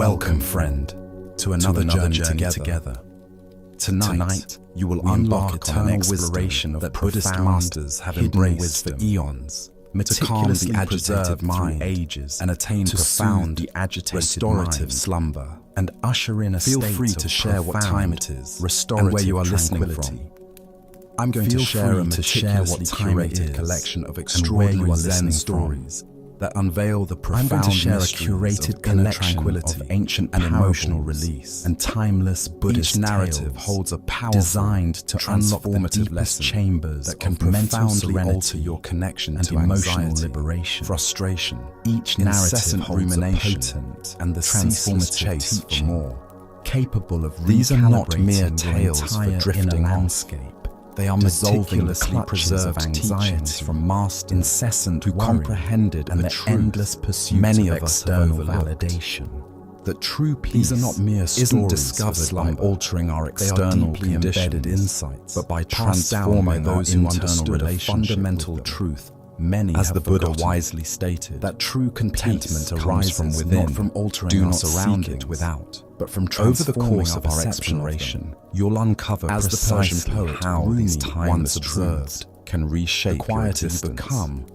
Welcome, friend, to another journey together. Tonight, you will unlock eternal wisdom that Buddhist masters have embraced for eons, meticulously preserved mind ages, and attain to profound, the agitated restorative slumber, and usher in a state of free to share what time it is, and where you are listening from. I'm going to share a meticulously curated collection of extraordinary Zen stories that unveil the profound mysteries of inner tranquility, of ancient and emotional release, and timeless Buddhist narrative holds a powerful, designed to unlock the deepest chambers that can profoundly alter your connection to emotional liberation, frustration, each narrative holds a potent and the transformative chase for more, capable of these are not mere tales for drifting landscape. They are meticulously preserved teachings from masters incessant who comprehended and the endless pursuit many of external validation. That true peace are not mere isn't discovered by altering our external embedded insights, but by transforming those who understood a fundamental truth. Many, as the Buddha wisely stated, that true contentment arises from within, not from altering our surroundings without, but from transforming. Over the course of our exploration, you'll uncover as the Persian poet how these times observed can reshape the quieter you become,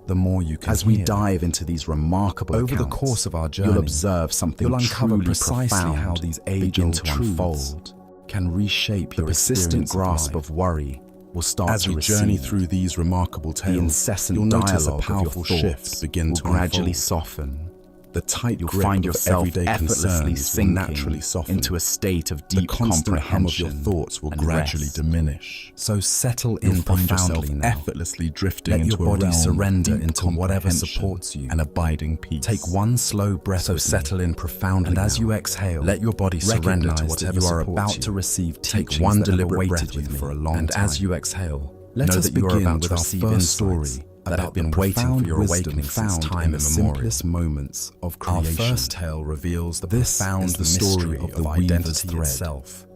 the more you can as we dive into these remarkable over the course of our journey, you'll observe something you'll uncover precisely how these age-old to unfold can reshape your persistent grasp of worry. Will start as we journey through these remarkable tales, the incessant dialogue a powerful shift begin to gradually soften. The tight you'll find yourself effortlessly sinking naturally soften into a state of deep comprehension. Of your thoughts will gradually diminish. So settle in profoundly now, effortlessly drifting into a realm. Let your body surrender into whatever supports you, an abiding peace. Take one slow breath. So settle in profoundly, and as you exhale, let your body surrender to whatever you are about to receive. Take one deliberate breath with me for a long time. And as you exhale, let us begin with our first story that have been waiting for your awakening since time immemorial. Simplest moments of creation. Our first tale reveals the profound mystery of the identity itself.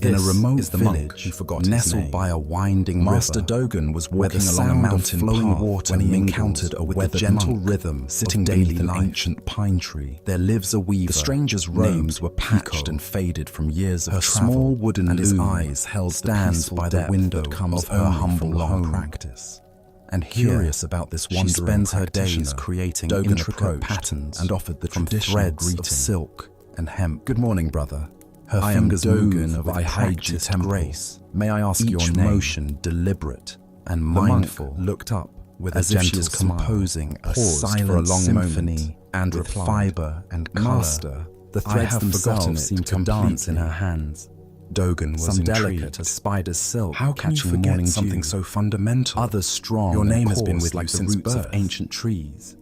In a remote village, who forgot nestled by a winding Master Dogen was walking along a mountain flowing water when he encountered a with a gentle rhythm sitting beneath an ancient pine tree. There lives a weaver. The stranger's names were patched and faded from years of travel. Her small wooden and his eyes held stands by the window of her humble long practice. And curious about this wandering, she spends her days creating intricate patterns and offered the traditional threads of silk and hemp. Good morning, brother. Her fingers move of practiced grace. May I ask your name? Each motion deliberate and mindful. Looked up with as if she was composing a silent symphony and with fiber and color. Master, the threads themselves seem to dance in her hands. Dogen was some delicate as spider's silk. How can you forget something so fundamental? Others strong. Your name has been with you since birth. Of ancient trees.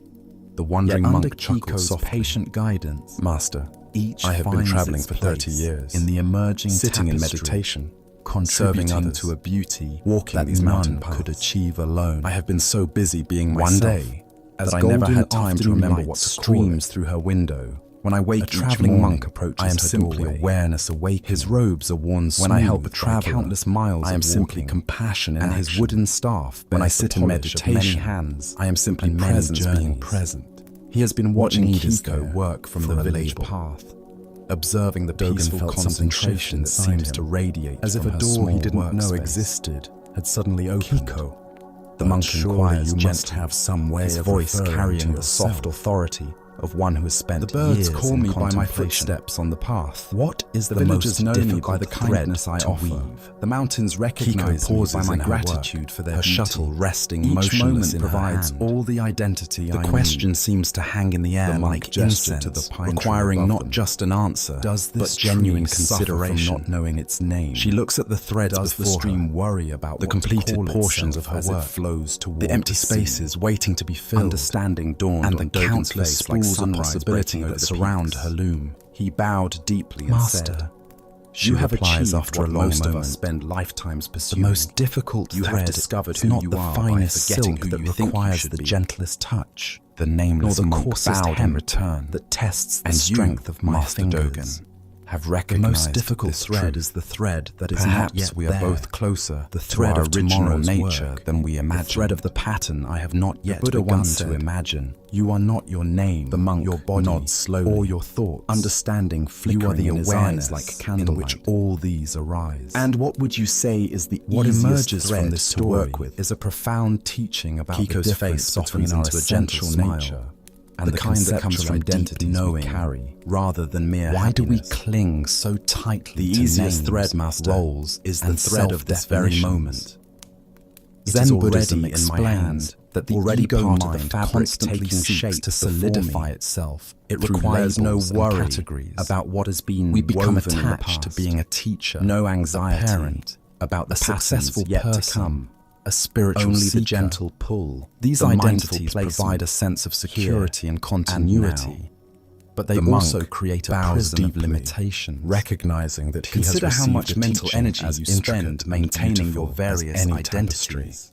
The wandering monk chuckled softly. Patient guidance, Master. I have been traveling for 30 years in the emerging sitting in meditation, serving unto a beauty that these mountain could achieve alone. I have been so busy being myself, one day that I never had time to remember what streams through her window. When I wake, a traveling monk approaches I am simply doorway. Awareness awake. His robes are worn smooth. When I help a traveler countless miles, I am simply compassion, and his wooden staff. When I sit in meditation, many hands, I am simply presence being present. He has been watching Kiko work from the village path, observing the peaceful concentration that seems to radiate as if a door he didn't know existed had suddenly opened. Kiko, the monk inquires, you must have some way of voice carrying the soft authority of one who has spent the birds call me by my footsteps on the path. What is the villagers know me by the kindness I offer. The mountains recognize me by my gratitude for their shuttle resting motionless in provides all the identity I need. The question seems to hang in the air like incense, requiring not just an answer, but genuine consideration from not knowing its name. She looks at the threads before the stream worry about the completed portions of her work flows toward the empty spaces waiting to be filled. Understanding dawned and the countless spools of possibility that surround her loom. He bowed deeply and said, "You have achieved after a long most of us spend lifetimes pursuing. The most difficult you have discovered who you are by forgetting who you think requires the gentlest touch, the nameless monk bowed in return that tests the strength of my fingers. have The recognized most difficult this thread truth. is the thread that is Perhaps not yet we there. are both closer The to thread our of original tomorrow's nature work, than we imagined. The thread of the pattern I have not yet The Buddha begun once to said, imagine. "You are not your name, The monk your body, nods slowly, or your thoughts. understanding flickering You are the in his awareness eyes like in candlelight. which all these arise." And what would you say is the what easiest emerges thread from this to work story with? is a profound teaching about Kiko's the face difference between softens our into a gentle essential smile, nature and the kind that comes conceptual from deep identities knowing we carry, rather than mere Why do we happiness. cling so tightly The to easiest names, thread, Master, roles, is the and thread of this very self-definitions? moment. Zen Buddhism Buddhism explains that the already ego part of mind the fabric constantly taking seeks shape to before solidify me. itself. It through requires no labels and worry categories about what has been we become woven in the attached to past. being a teacher, No a anxiety parent, about the a successful patterns yet person, to come. a spiritual Only seeker. the gentle pull. These the mindful identities placement provide a sense of security and continuity, now. but they The monk also create a bows prison of deeply, limitations. recognizing that he has Consider how received much a mental teaching energy as you intricate spend and maintaining your beautiful as various any identities. tapestry.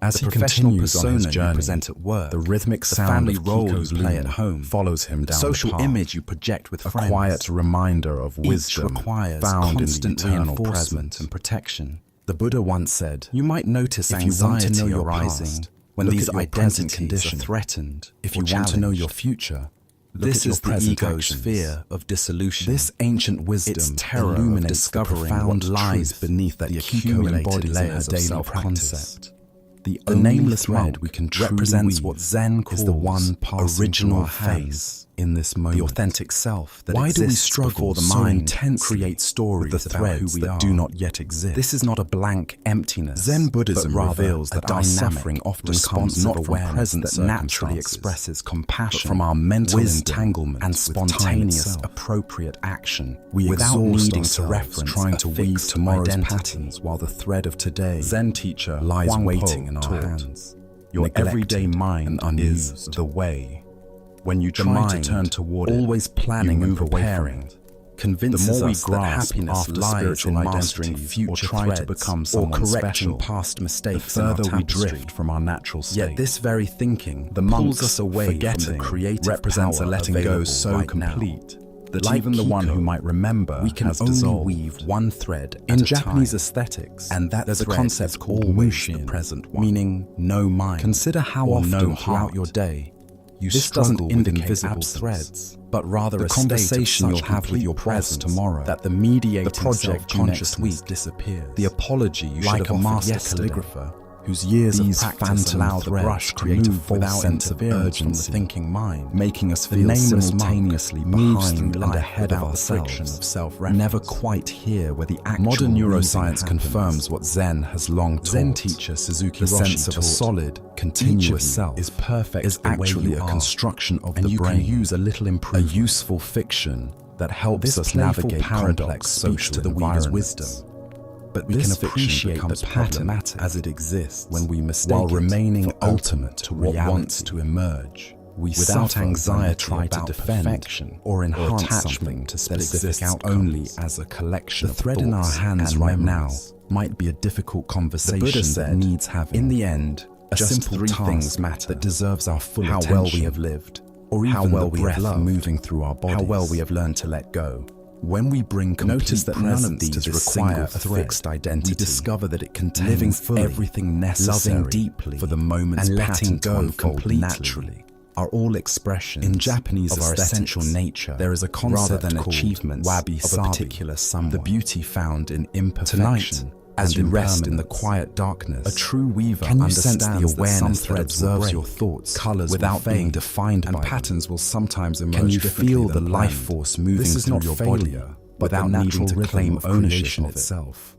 As The he professional continues on his persona you journey, present at work, the rhythmic the sound family of role Kiko's you play loom at home, follows him the down social the path. image you project with A friends, quiet reminder of each wisdom requires found in the constant eternal reinforcement present. and protection. The Buddha once said, You might notice if you want to anxiety know your arising past, when look these at your present identities condition. are threatened. If or you want to know your challenged. future, look This at your is the present ego's actions. fear of dissolution. This ancient wisdom its terror of illuminates discovering the profound what lies truth beneath that the Kiko accumulated embodies in her layers of daily self-concept. The The only nameless thread monk we can represents truly what weave Zen calls is the one passing original through our face hands, in this moment. the authentic self that Why do we exists struggle before the so mind intensely create stories with the about threads who we that are? do not yet exist? This is not a blank emptiness. Zen Buddhism but rather reveals a that our dynamic, suffering often responsive comes not from awareness present that naturally circumstances, expresses but compassion, from our mental wisdom, entanglement and with time spontaneous, itself. appropriate action We without exhaust needing ourselves to reference trying a to weave fixed tomorrow's identity. patterns while the thread of today, Zen teacher lies Huang waiting Po in our taught, hands. Your neglected everyday mind and is unused. the way. When you The try mind, to turn toward always it, planning you and move away from preparing, it. convinces The more we us that grasp happiness after lies spiritual in identities mastering future or try to threads become or someone correcting special, past the mistakes in our further we tapestry. drift from our natural state. Yet this very thinking the pulls monks us away forgetting from the creative represents a power letting go available so right complete that Like even the one Kiko, who might remember we can has only dissolved. weave one thread In at a Japanese time. aesthetics, And that there's a thread concept is called always the mushin, present one, meaning no mind. Consider how or often no throughout heart. your day you This doesn't struggle with indicate invisible absence, threads, but rather the a state of conversation such you'll have with your complete boss presence tomorrow, that the mediating the project due next self-consciousness week disappears. the apology you Like should have a offered master yesterday, calligrapher whose years These of practice phantom allow the threads brush to create a move false without sense of interference from the urgency, thinking mind, making us the feel nameless simultaneously monk moves behind through and life ahead of without the friction ourselves, of self-reference. never quite hear where the actual Modern weaving neuroscience happens. confirms what Zen has long taught. Zen teacher Suzuki the Roshi sense of a taught, solid, each continuous of you self is perfect is the way actually you a are, construction of and the you brain, can use a little a improvement. useful fiction that helps This us playful navigate paradox complex speaks social to the weaver's environments. wisdom. But We this can fiction appreciate becomes the pattern problematic as it exists when we mistake while it remaining for ultimate to to what reality. wants to emerge. We Without suffer when we anxiety try to about defend perfection or enhance attach something something to that specific exists outcomes. only as a collection The of thread in our thoughts hands and right now memories. might be a difficult conversation Buddha that said, needs having. in the end, a just simple three task things matter that deserves our full how attention. well we have lived, or how even well the we breath have loved, moving through our bodies. how well we have learned to let go. When we bring complete Notice that none of presence these to this require single a thread, fixed identity. we discover that it contains Living fully, everything necessary, loving deeply, for the moment's and letting pattern to go unfold completely naturally. are all expressions In Japanese of our aesthetics, essential nature. there is a concept rather than called achievements wabi-sabi, of a particular someone. the beauty found in imperfection. Tonight, as and you rest in the impermanence. quiet darkness, A true weaver can you sense understands the awareness that some threads that will observes break, your thoughts, colors without will being fade, defined and by them? patterns will sometimes emerge Can you differently feel the than life planned. force moving This is through not your failure, body but the without natural needing to rhythm claim of ownership creation of it? itself?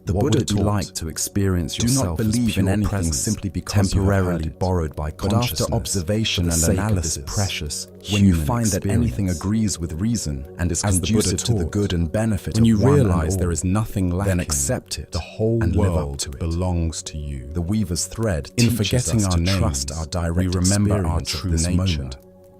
The What Buddha would it be taught, like to experience do yourself not believe as in pure anything presence simply because you have temporarily heard it. borrowed by But consciousness. after observation for the and sake of analysis, this precious, when you human find that anything experience, agrees with reason and is as the Buddha conducive to the taught, good and benefit when of you one and realize all, there is nothing lacking, then accept it. the whole and live up world to it. belongs to you. The weaver's thread In teaches forgetting us our to names, trust our direct we remember our experience of true this nature. moment.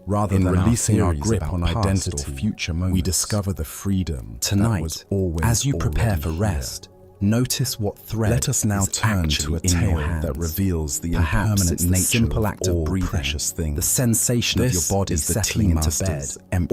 Rather In than releasing our theories grip about on past identity or future moments, we discover the freedom that Tonight, was always as you prepare already for here. rest, Notice what thread. Let us now turn to a tale that reveals the impermanent nature simple act of breathing, precious things, the sensation of your body settling into bed,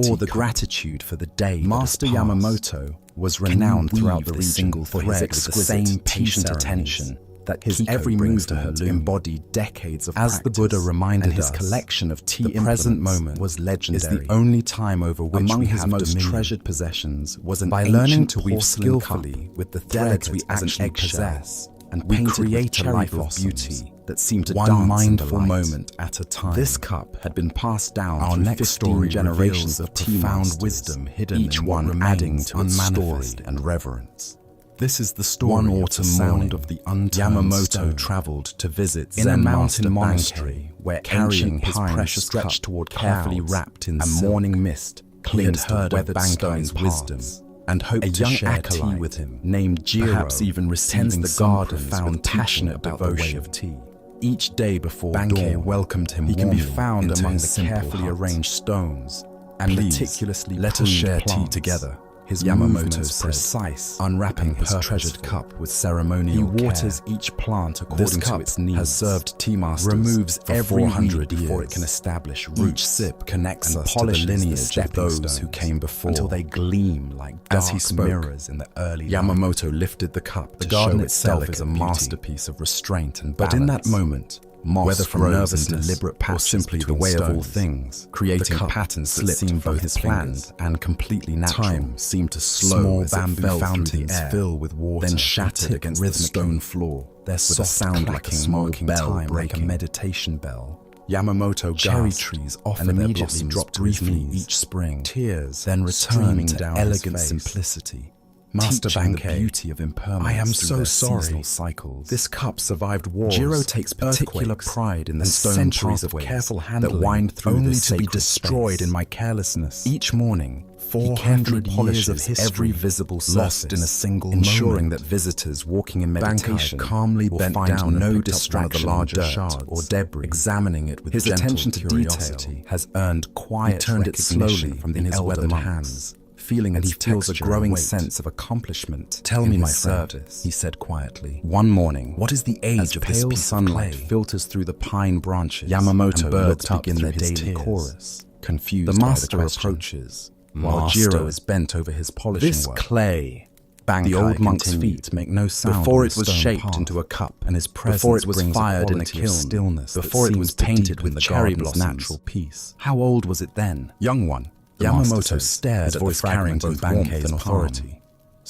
or the gratitude for the day. Master Yamamoto was renowned throughout the region for his exquisite patient attention. That his every movement embodied decades of practice. As the Buddha reminded us, his collection of tea the present moment was legendary. Is the only time over which among his most treasured possessions was an by learning to weave skillfully with the threads we actually possess, and we create a life of beauty that seemed to one mindful moment at a time. This cup had been passed down our next story generations of profound wisdom hidden, each one adding to its story and reverence. This is the story one autumn morning of the Yamamoto traveled to visit Zen in a mountain monastery where carrying his precious stretched toward carefully wrapped in a morning mist. He had heard of Bankai's wisdom and hoped to share tea with him. Named Jiro, perhaps even receiving the garden found passionate devotion of tea. Each day before dawn welcomed him. He can be found among the carefully arranged stones and meticulously let us share tea together. His Yamamoto's precise, unwrapping his treasured cup with ceremonial care. He waters each plant according to its needs. Has served tea masters, removes every 400 before it can establish roots. Each sip connects us to the lineage of those who came before, until they gleam like dark mirrors in the early light. Yamamoto lifted the cup. The garden itself is a masterpiece of restraint and balance. But in that moment, whether from nervousness, deliberate or simply the way of all things, creating patterns that seemed both planned and completely natural. Time seemed to slow as bamboo fountains fill with water, then shattered against the stone floor. Their soft sound like a smoking bell, like a meditation bell. Yamamoto cherry trees often immediately dropped briefly each spring, tears then returning to elegant simplicity. Master Bankei, the beauty of impermanence. I am so sorry. Cycles. This cup survived wars. Jiro takes particular pride in the stone centuries of careful handling that wind through only to be destroyed space. In my carelessness. Each morning, 400 years of history, every visible lost in a single ensuring moment. That visitors walking in meditation calmly bent down no distraction, larger shards or debris, examining it with his attention to detail has earned quiet. He turned it slowly from his weathered hands. Feeling and he feels a growing sense of accomplishment. Tell me, my friend, he said quietly. One morning, what is the age of this sunlight filters through the pine branches? Yamamoto and birds begin their daily chorus. Confused, the master approaches, while Jiro is bent over his polishing work. This clay, the old monk's feet make no sound. Before it was shaped into a cup, and his presence before it was fired in a kiln, stillness. Before it was painted with cherry blossoms, natural peace. How old was it then? Young one. Yamamoto stared at the fragment both warmth and authority.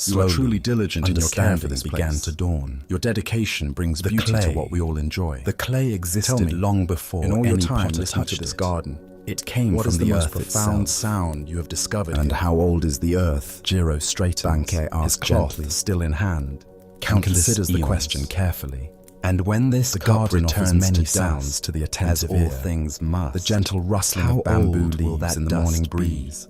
You are truly diligent in your care for this began to dawn. Your dedication brings beauty to what we all enjoy. The clay existed long before in all your time to touch this garden. It came from the earth itself. Profound sound you have discovered. And how old is the earth? Jiro straightened, Bankei asked gently, still in hand. Considers the question carefully. And when this garden returns many sounds to the attentive ear, all things must, the gentle rustling of bamboo leaves in the morning breeze,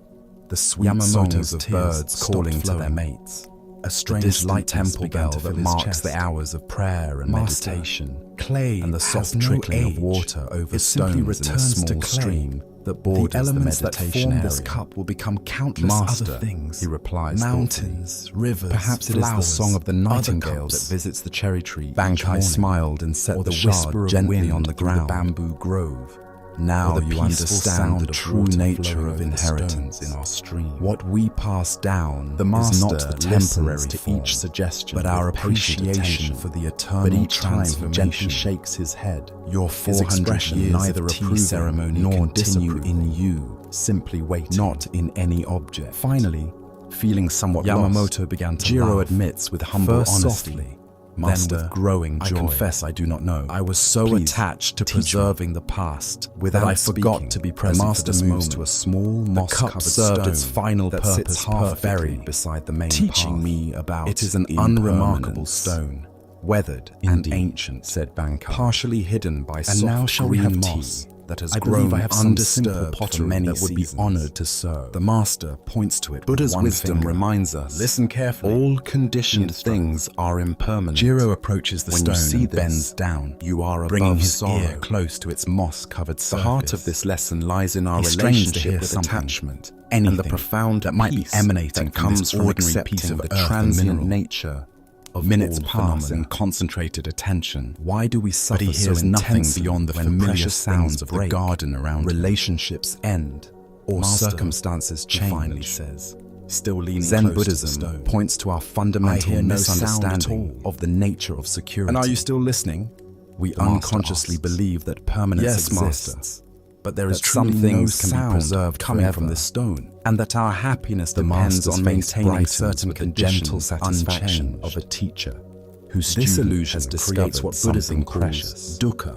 the sweet songs of birds calling to their mates, a strange light temple bell that marks the hours of prayer and meditation, clay and the soft trickling of water over stones in a small stream that borders the meditation area. This cup will become countless other things, he replies. Mountains, rivers, perhaps it is the song of the nightingale that visits the cherry tree. Bankei smiled and set the whisper gently on the ground. The bamboo grove. Now you understand the true nature of inheritance in our stream. What we pass down the master is not the temporary to each suggestion, but our appreciation for the eternal. But each time he gently shakes his head, your 400 years neither approve ceremony nor continue in you. Simply wait, not in any object. Finally, feeling somewhat Yamamoto lost, began to Jiro laugh. Admits with humble honesty. Softly, Master, then with growing joy, I confess I do not know. I was so attached to preserving the past that I forgot to be present. The master moves to a small moss-covered stone its final that sits half buried beside the main teaching path. Me about it is an unremarkable stone, weathered and ancient, said Bankei, partially hidden by soft green moss. That has grown undisturbed pottery many that would be honored to serve. The master points to it. Buddha's wisdom reminds us, listen carefully, all conditioned things are impermanent. Jiro approaches the stone and bends down. You are bringing his ear close to its moss-covered surface. The heart of this lesson lies in our relationship with attachment, and the profound that might be emanating from this ordinary piece of a transient nature. of minutes all pass phenomena. in concentrated attention. Why do we suffer But he hears so nothing intensely beyond the when familiar precious sounds things of the break, garden around him? relationships end, or Master, circumstances he change? finally says, still leaning Zen close Buddhism to the stone. points to our fundamental I hear no sound at misunderstanding all. of the nature of security. And are you still listening? We The master unconsciously asks. believe that permanence Yes, exists, master. but there is That some truly things no can be sound preserved coming forever. from this stone, and that our happiness The depends master's on face maintaining brightens certain with the conditions gentle satisfaction unchanged. of a teacher whose This student illusion has creates discovered what something Buddhism calls precious, dukkha,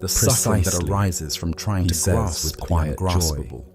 the suffering that Precisely, arises from trying he to says grasp with the quiet ungraspable.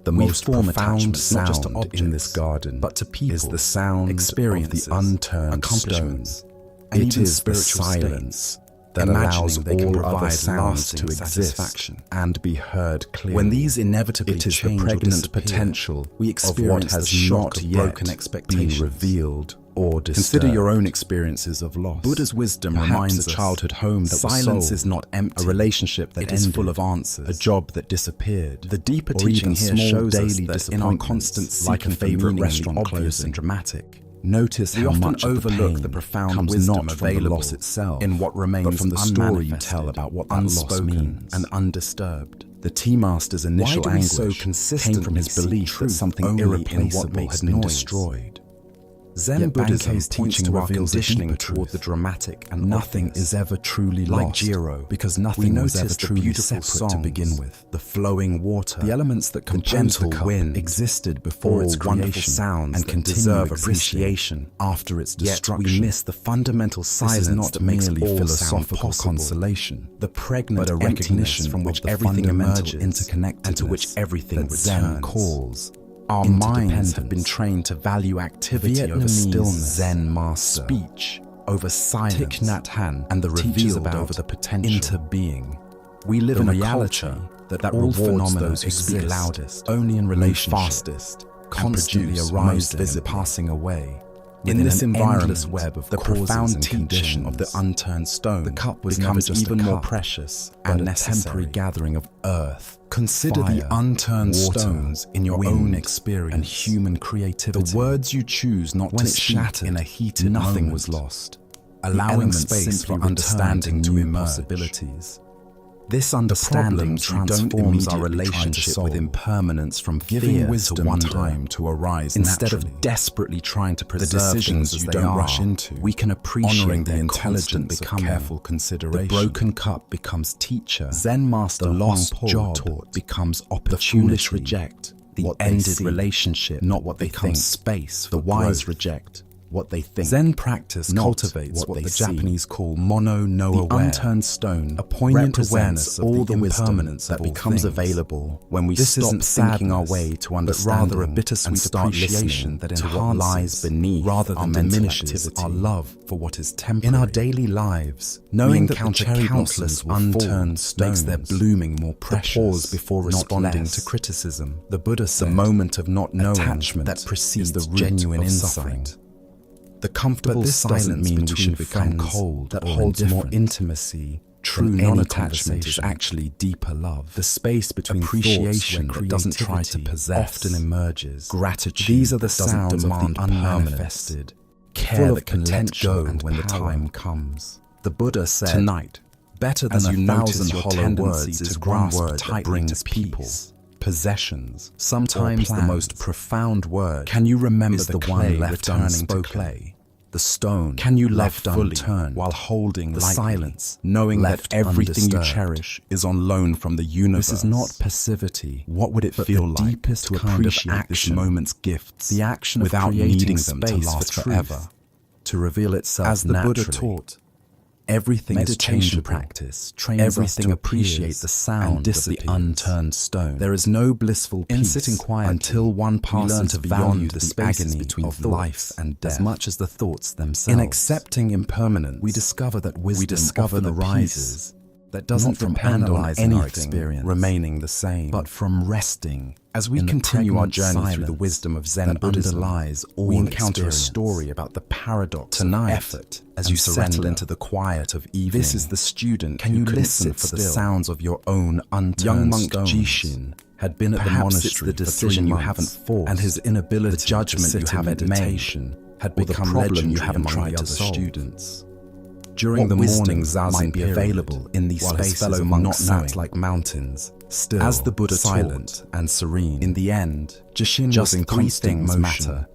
The We most form profound attachments not just to sound in this objects, garden, but to people, is the sound experiences, of the unturned accomplishments, stone. and It even is the spiritual silence states, that allows imagining they can all provide other sounds to lasting exist satisfaction. and be heard clearly. When these inevitably it is the change or pregnant disappear, potential we of what experience has the shock not of yet broken been expectations. revealed or disturbed. Consider your own experiences of loss. Buddha's wisdom Perhaps reminds a us childhood home that was silence sold, is not empty, a relationship that it is ended, full of answers, a job that disappeared. The deeper or teaching even here small shows us daily that in our disappointments, constant like a seeking for favorite meaning in the restaurant obvious closing. and dramatic, notice We how often much of the overlook pain the profound comes wisdom not from the available loss itself, in what remains but from the story you unmanifested, tell about what that loss unspoken, means, and undisturbed. The tea master's initial Why do we anguish so came from his consistently belief seek that truth something only in irreplaceable what makes had been noise? destroyed. Zen Yet Buddhism Bankei's points teaching to our reveals a conditioning deeper toward truth. the dramatic and Nothing obvious. is ever truly Like lost, Jiro, because we nothing was notice ever the truly beautiful separate songs, to begin with. the flowing water, The elements that the compose gentle the cup wind existed before its all wonderful creation sounds and that continue deserve existing appreciation after its Yet destruction. we miss the fundamental silence This is not that makes merely all sound philosophical possible, consolation, the pregnant but a emptiness recognition from of which the everything fundamental emerges, interconnectedness and to which everything that Zen returns. calls Our minds have interdependence. been trained to value activity over Vietnamese stillness, Zen master, speech over silence, Thich Nhat Hanh, and the teaches revealed about over the potential. interbeing. We live The in a reality culture that that all rewards phenomena those who speak exist loudest, only in move relationship, fastest, and constantly produce arise most visibly, passing away. In Within this an environment, endless web of the causes profound and teaching of the conditions, unturned stone the cup was never becomes just a even more cup, precious but and a necessary. temporary gathering of earth. Consider fire, the unturned water, stones in your wind, own experience and human creativity. The words you choose not When to it speak shattered, in a heated nothing moment, was lost, allowing elements space simply for understanding returned to to new emerge. possibilities. This understanding problems we don't transforms our immediately try to relationship solve, with impermanence from giving fear wisdom to wonder. time to arise Instead naturally. of desperately trying to The preserve decisions things as you they don't are, rush into, we can appreciate honoring the their intelligence constant of becoming. careful The consideration. broken cup becomes teacher. Zen master The Huang lost Po job taught, becomes the opportunity. foolish reject The what they ended see, relationship not what they becomes think. space. The for wise growth. reject what they think. Zen practice not cultivates what they the see. Japanese call mono no The aware, unturned stone, a poignant represents awareness of all the the wisdom impermanence that of all becomes things. available when we This stop isn't thinking our sadness, way to but understanding rather a bittersweet and start appreciation listening that to what enhances lies beneath rather our than mental diminishes activity. our love for what is In temporary. our daily lives, Knowing we that the encounter cherry countless blossoms will fall unturned makes their stones. blooming more The precious. pause before not responding less. to criticism. The Buddha said, The moment of not knowing attachment that precedes is the root genuine of insight. suffering. The comfortable But this doesn't silence mean we between should become friends cold that or holds more indifferent. intimacy. True Than any non-attachment is conversation. actually deeper love. The space between Appreciation thoughts where that doesn't try to creativity possess. often emerges. Gratitude These are the that doesn't sounds of the demand unmanifested. Care full of that can let potential go and when the power. time comes. The Buddha said, Tonight, better than as a you notice thousand your hollow tendency words to is one grasp word that tightly brings to people, peace, possessions, sometimes the plans. most profound word. Can you remember is the the clay one left returning to unspoken? clay? The stone Can you love left fully unturned while holding the lightly, silence knowing that left everything you undisturbed? cherish is on loan from the universe? This is not passivity. What would it but feel the like deepest to kind of appreciate this action, moment's gifts, the action of without creating needing them to space last for forever, truth, to reveal itself as the naturally? Buddha taught? Everything is Meditation changeable. practice trains Everything us to appreciate appreciate the the sound sound and of the disappears. unturned stone. There is no blissful In peace sitting quietly, until one passes learn to beyond value the the spaces agony between of thoughts life and death as much as the thoughts themselves. In accepting impermanence, we discover that wisdom we discover often the arises peace that doesn't not from depend on analyzing our anything experience, remaining the same, but from resting as we in the continue our pregnant journey through the silence wisdom of Zen that Buddhism, underlies all we encounter experience. a story about the paradox Tonight, of effort as and you settle surrender. into the quiet of evening. This is the student Can who you couldn't listen sit for the still. sounds of your own unturned Young monk stones? Jishin had been at the monastery the for 3 decision you months, haven't forced, and his inability the judgment to you sit in haven't meditation had or the become problem you legendary haven't among tried the to other solve. students. During What the wisdom morning zazen might be period, available in these while his spaces fellow of monks not sat knowing, like mountains, still, as the Buddha silent taught, and serene. in the end, Jishin just was in 3 constant things motion. matter: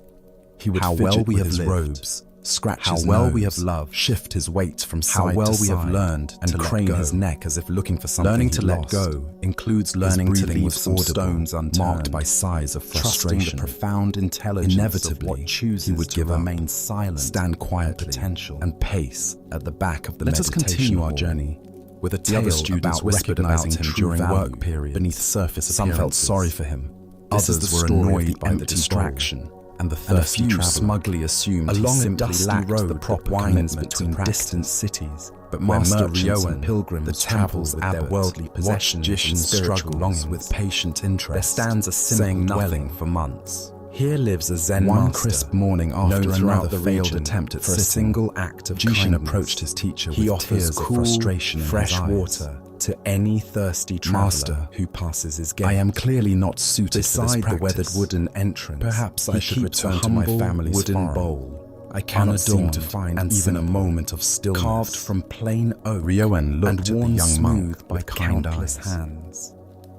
He would how fidget well we with have his lived, robes, scratch how his well nose, we have loved, shift his weight from how side well to we have side, learned and to let crane go. his neck as if looking for something Learning he to let lost. go includes learning to breathing leave was some audible, stones unturned, marked by sighs of trusting frustration. the profound intelligence Inevitably, of what chooses he would to give up, remain silent, stand quietly, potential, and pace at the back of the Let us meditation continue our hall, journey with a The other tale students about whispered recognizing about him true during value work periods. beneath surface Some felt appearances. sorry for him. Others This is the were story of annoyed the by the empty distraction and the and a thirsty few traveler. smugly assumed he Along a simply dusty lacked road the proper that winds commitment to between practice. distant cities, But where Master merchants Ryoan, and pilgrims the travel temple's with their abbot, worldly watched possessions and Jishin's spiritual struggles longings with patient There interest, stands a simple saying dwelling nothing. for months. Here lives a Zen One master, crisp morning known after throughout another the failed region attempt at for a sitting, single act of Jishin kindness. approached his teacher He with offers tears of cool, frustration in fresh his eyes. water to any thirsty traveler Master, who passes his gate. I am clearly not suited for this Beside the practice. weathered wooden entrance, Perhaps he I should keeps return a to my humble family's wooden farm. bowl, I cannot seem unadorned to find and even a simple, moment of stillness. carved from plain oak Ryoan looked and at the worn young monk smooth by with kind countless eyes. hands.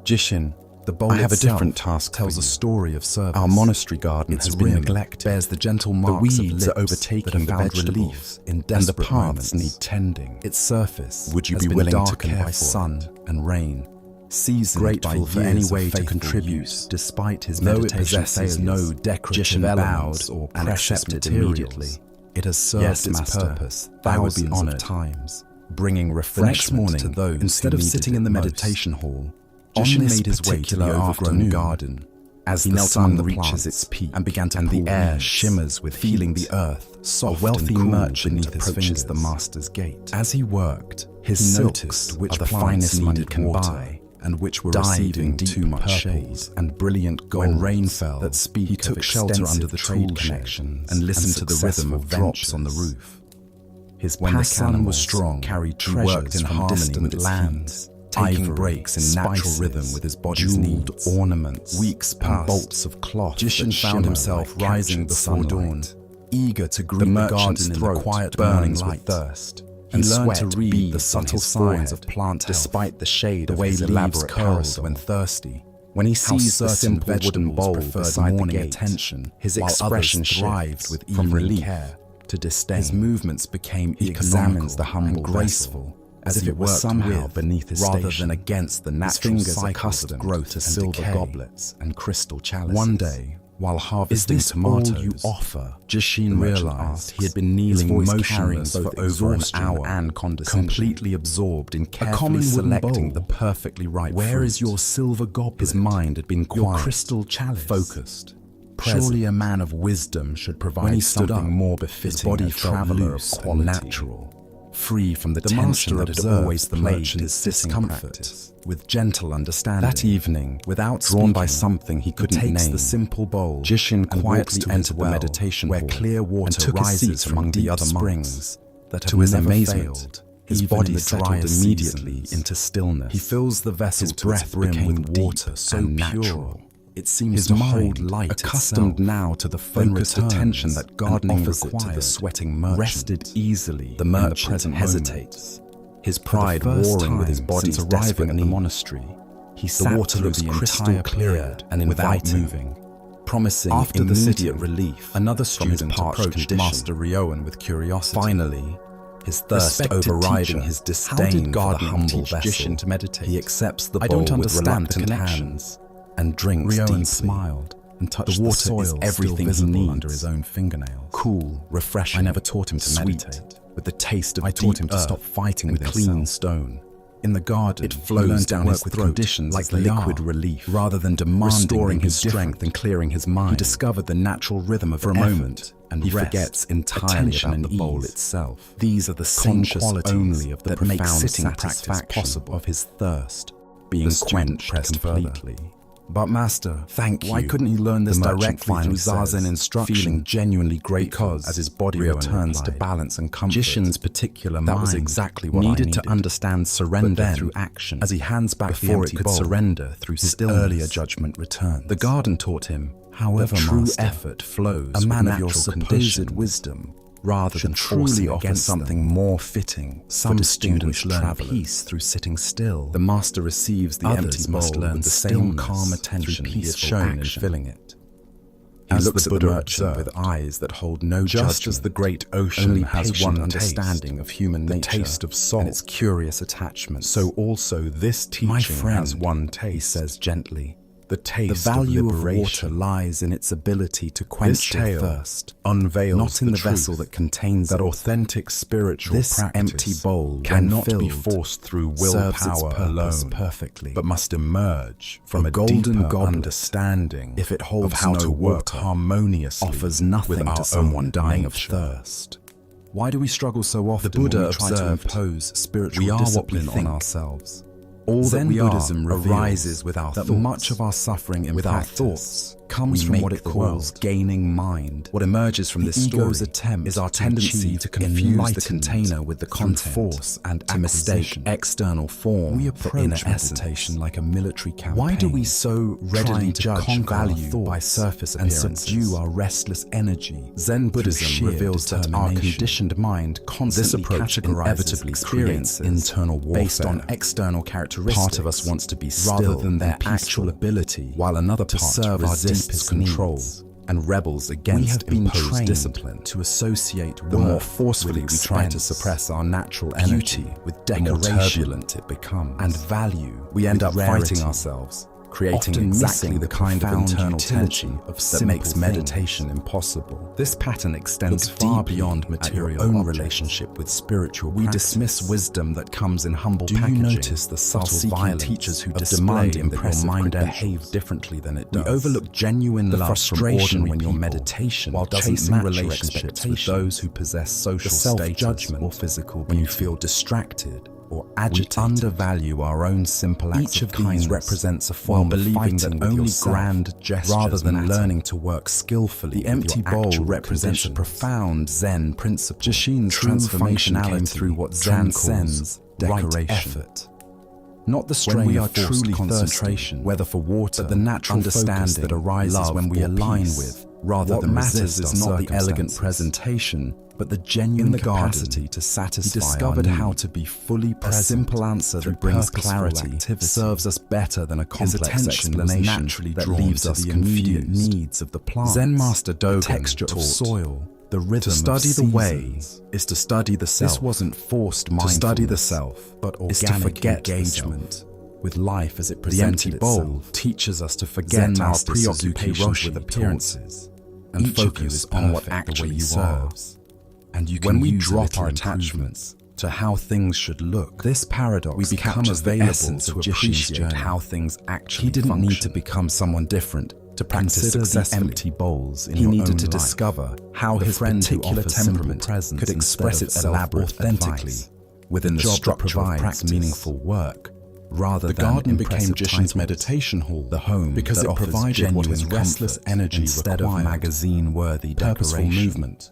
Jishin, The bowl I have a itself different task for tells a you. story of service. Our monastery garden Its has been rim neglected. bears the gentle The marks of weeds lips are overtaking that have the found vegetables, relief in and the desperate paths moments. need tending. Its surface Would you has be been willing to darkened care by for sun it? and rain, seasoned Grateful by for years any of way to faithful contribute. use. Despite his Though it meditation possesses failures, no decorative Jishin elements bowed or and precious accepted materials. immediately. It has served Yes, its Master, purpose I would be thousands honored. of times, bringing The refreshment next morning, to those instead who of needed sitting it in the most. meditation hall, On Jishin this made his way to the particular overgrown afternoon, garden. as He the knelt sun among the reaches plants its peak and began to and the pull air weeds, shimmers with feeling heat, the earth soft a wealthy and cool merchant beneath his approaches the fingers. master's gate. As he worked, His he silks noticed which are the plants finest money needed can water, buy, and which were dyed receiving in deep too much purples shade. and brilliant golds When rain fell, that speak he of took shelter extensive under the trade tool shed connections and listened to the rhythm of successful drops on the ventures. roof. His When the pack sun was animals strong, carried he treasures worked in from harmony distant with its lands, heat, taking ivory, breaks in natural spices, rhythm with his body's jeweled needs. ornaments, Weeks and passed. bolts of cloth Jishin that found shimmer himself like rising captured before dawn, sunlight. eager to greet The the merchant's garden in throat the quiet burns morning with light. thirst. He and learned to sweat read beads the on subtle his signs forehead, of plant health, despite the shade the of way his leaves elaborate curl parasol. when thirsty. When he How seized the certain simple wooden vegetables bowl preferred beside the morning gate, attention, his while expression others thrived shifts with from evening relief care to disdain. His movements became He economical examines the humble and graceful, vessel, as if he it were worked somehow with, beneath his rather station. than against the His natural fingers cycles of accustomed growth to and silver decay. goblets and crystal chalices. One day, while "Is harvesting this tomatoes, all you offer?" the Jishin merchant realized asks, he had been his kneeling voice motionless carrying for both over an exhaustion hour, and condescension. completely absorbed in carefully common wooden selecting bowl. the perfectly ripe Where fruit. is your silver goblet? His mind had been Your quiet, crystal chalice? focused, Present. Surely a man of wisdom should provide When he stood something up, more his befitting body a felt traveler loose of and quality, natural, free from the The tension master that had observed always the plagued merchant's his sitting discomfort. practice. With gentle understanding, That evening, without drawn by speaking, something he couldn't takes name, the simple bowl, Jishin and quietly walks to entered his the well, meditation where hall clear and water took his rises seat from among the deep other springs monks. that To have his never amazement, failed. his Even body in the settled driest immediately seasons. into stillness. He fills the vessel His to its breath brim became with deep water so and pure. natural. It seems His to mind, hold light accustomed itself, now to the then focused returns attention that and gardening offers it required, to the sweating merchant. rested easily The in merchant present hesitates, his For the pride first warring with his time body's since arriving desperate at the need. monastery, He the sat water through looks the crystal entire clear period and without inviting. moving, promising After the immediate sitting, relief. another from his student parched approached condition. Master Ryoan with curiosity. Finally, his thirst Respected overriding teacher, his how disdain did for the gardening humble teach vessel, Jishin to meditate? he accepts the I bowl don't with understand the reluctant connection. hands and drinks Ryoan deeply. smiled and touched The water soil is everything he still visible needs. under his own fingernails. Cool, refreshing. I never taught him to sweet, meditate. with the taste of I taught deep him to stop earth fighting and with clean himself. stone. In the garden, It he flows learned down to his work with throat conditions like as they liquid are, relief, rather than demanding restoring them his be strength different. and clearing his mind. He discovered the natural rhythm of For a effort moment, and he rest, forgets entirely attention about and the bowl ease. itself. These are the same Conscious qualities only of the that make profound sitting satisfaction practice possible. of his thirst being The student quenched pressed further. completely. But Master, thank you. Why couldn't he learn this directly through Zazen instruction? Feeling genuinely grateful Because, as his body returns to balance and comfort, Jishin's particular that mind was exactly what needed I needed to understand surrender then, through action. As he hands back the before empty it could bowl, surrender through his stillness. earlier judgment returns. The garden taught him, however, that true Master, effort flows a man with of your natural supposed conditions, wisdom, rather should than truly forcing offer against something them. more fitting. Some for students distinguished learn travelers. peace through sitting still. The master receives the Others empty must bowl learn with the same stillness calm through attention he has peaceful shown in action. filling it. He As looks the at the Buddha merchant observed, with eyes that hold no just judgment. as the great ocean Only has patient one understanding taste, of human the nature taste of salt, and its curious attachment. so also this teaching My friend, has one he taste, says gently, the taste the value of of water liberation. lies in its ability to This quench your tale thirst, unveils not in the truth vessel that contains that it. authentic spiritual This practice empty bowl, cannot when be filled, forced through serves its willpower purpose alone, perfectly, but must emerge from a golden deeper goblet, understanding if it holds of how no to work water, harmoniously offers with nothing our to someone own dying of nature. thirst. Why do we struggle so often The Buddha when we try to observed, impose spiritual "We are what we discipline think. on ourselves? All Zen that we Buddhism are reveals arises with our that thoughts. much of our suffering in with our practice thoughts comes we from make what it the calls world. gaining mind. What emerges from The this ego's story attempt is our to tendency achieve to confuse the enlightenment container with the through content, force and to mistake acquisition. external form We for inner approach essence. meditation like a military campaign. Why do we so readily trying to judge conquer our value thoughts by surface and appearances? subdue our restless energy? Zen Through Buddhism sheer reveals that our determination. conditioned mind This constantly approach categorizes inevitably creates experiences internal warfare based on external characteristics. Part of us wants to be rather still than their and peaceful, actual ability, while another to part serve our resists deepest control needs. and rebels We against have been imposed trained discipline. To associate The more worth forcefully with we try to expense, suppress our natural beauty energy, with the more decoration, turbulent it becomes. and value, we end with up rarity, fighting ourselves, creating often exactly missing the kind of profound internal utility tension of that simple makes things. meditation impossible. This pattern extends Look far deeply beyond at material your own objects. relationship with spiritual We practice. dismiss wisdom that comes in humble Do you packaging. notice the subtle while seeking violence teachers who of demand demanding that your impressive mind credentials behave differently than it We does? overlook genuine The love frustration from ordinary when your people, meditation while doesn't chasing match your relationships with expectations. those who possess social The status self-judgment or physical when you beauty. feel distracted or We agitated. undervalue our own simple acts Each of kindness, these represents a while form of believing fighting that with only yourself, grand gestures rather than matter. learning to work skillfully. The empty with your bowl actual represents a conditions. profound Zen principle. Jishin's True transformation came functionality through what Zen transcends calls right decoration. effort. Not the When strain we are of forced truly concentration, thirsty, whether for water, but the natural understanding focus that arises love when we or align peace, with, rather what than matters resist is our not the elegant circumstances. presentation, but the genuine In the garden, capacity to satisfy he discovered our how need. to be fully A present. simple answer through that brings purposeful clarity activity. serves us better than a His complex attention was explanation naturally that drawn leaves to us the confused. immediate Needs of the plant, Zen Master the Dogen texture taught, of soil, the rhythm to of study the way seasons. is to study the self. This wasn't forced To mindfulness. study the self, but is to organic forget the engagement with life as it The empty presented bowl itself. teaches us to Zen forget our Master Suzuki preoccupations Roshi with appearances and Each of you focus is on what perfect the way actually you serves. and you can When we use a drop little our improvement attachments to how things should look. This paradox we become captures the available essence to of Jishin's appreciate journey. how things actually He didn't need to function. become someone different to practice Consider the successfully. empty bowls in He your needed own to life. discover how The his friend who particular offers simple temperament presence could express instead of itself elaborate authentically advice. within the job that structure of provides practice, meaningful work, rather The than garden became impressive Jishin's titles. meditation hall, The home because that it offers provided what his genuine restless comfort energy instead required. of magazine-worthy Purposeful decoration. movement,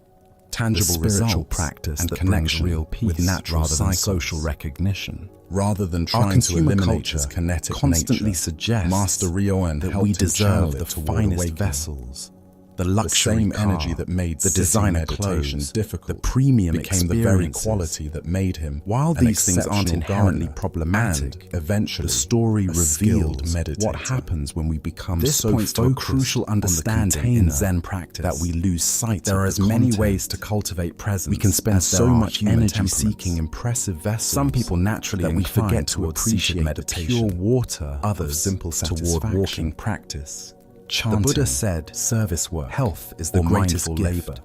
tangible The spiritual results, practice and that connection brings real peace with natural rather than cycles. social recognition. Rather than Our trying to consumer eliminate culture his kinetic constantly nature, suggests Master Ryoan that helped we him channel deserve the it toward finest awakening. vessels, the The luxury same car, energy that made the sitting designer meditation clothes, difficult the premium became the very experiences. quality that made him While an these things aren't exceptional inherently gardener problematic, and eventually the story a skilled reveals meditator. what happens when we become This so points to a focused crucial on the understanding in container Zen practice that we lose sight There of are the as many content. ways to cultivate presence. We can spend as there so are much human energy temperaments. seeking impressive vessels. Some people naturally that we incline forget to towards appreciate seated the meditation. pure water Others of simple toward satisfaction. walking practice. The Chanting, Buddha said, service work, health is the or greatest mindful gift. labor.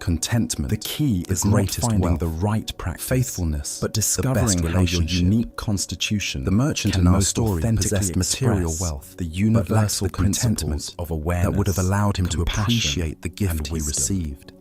Contentment. The key the is not greatest finding wealth. the right practice, Faithfulness, but the discovering best how your relationship. unique constitution, The merchant can in our most story authentically possessed material express wealth, the but universal lacks the principles contentment of awareness that would have allowed him to compassion, appreciate the gift and he wisdom. received.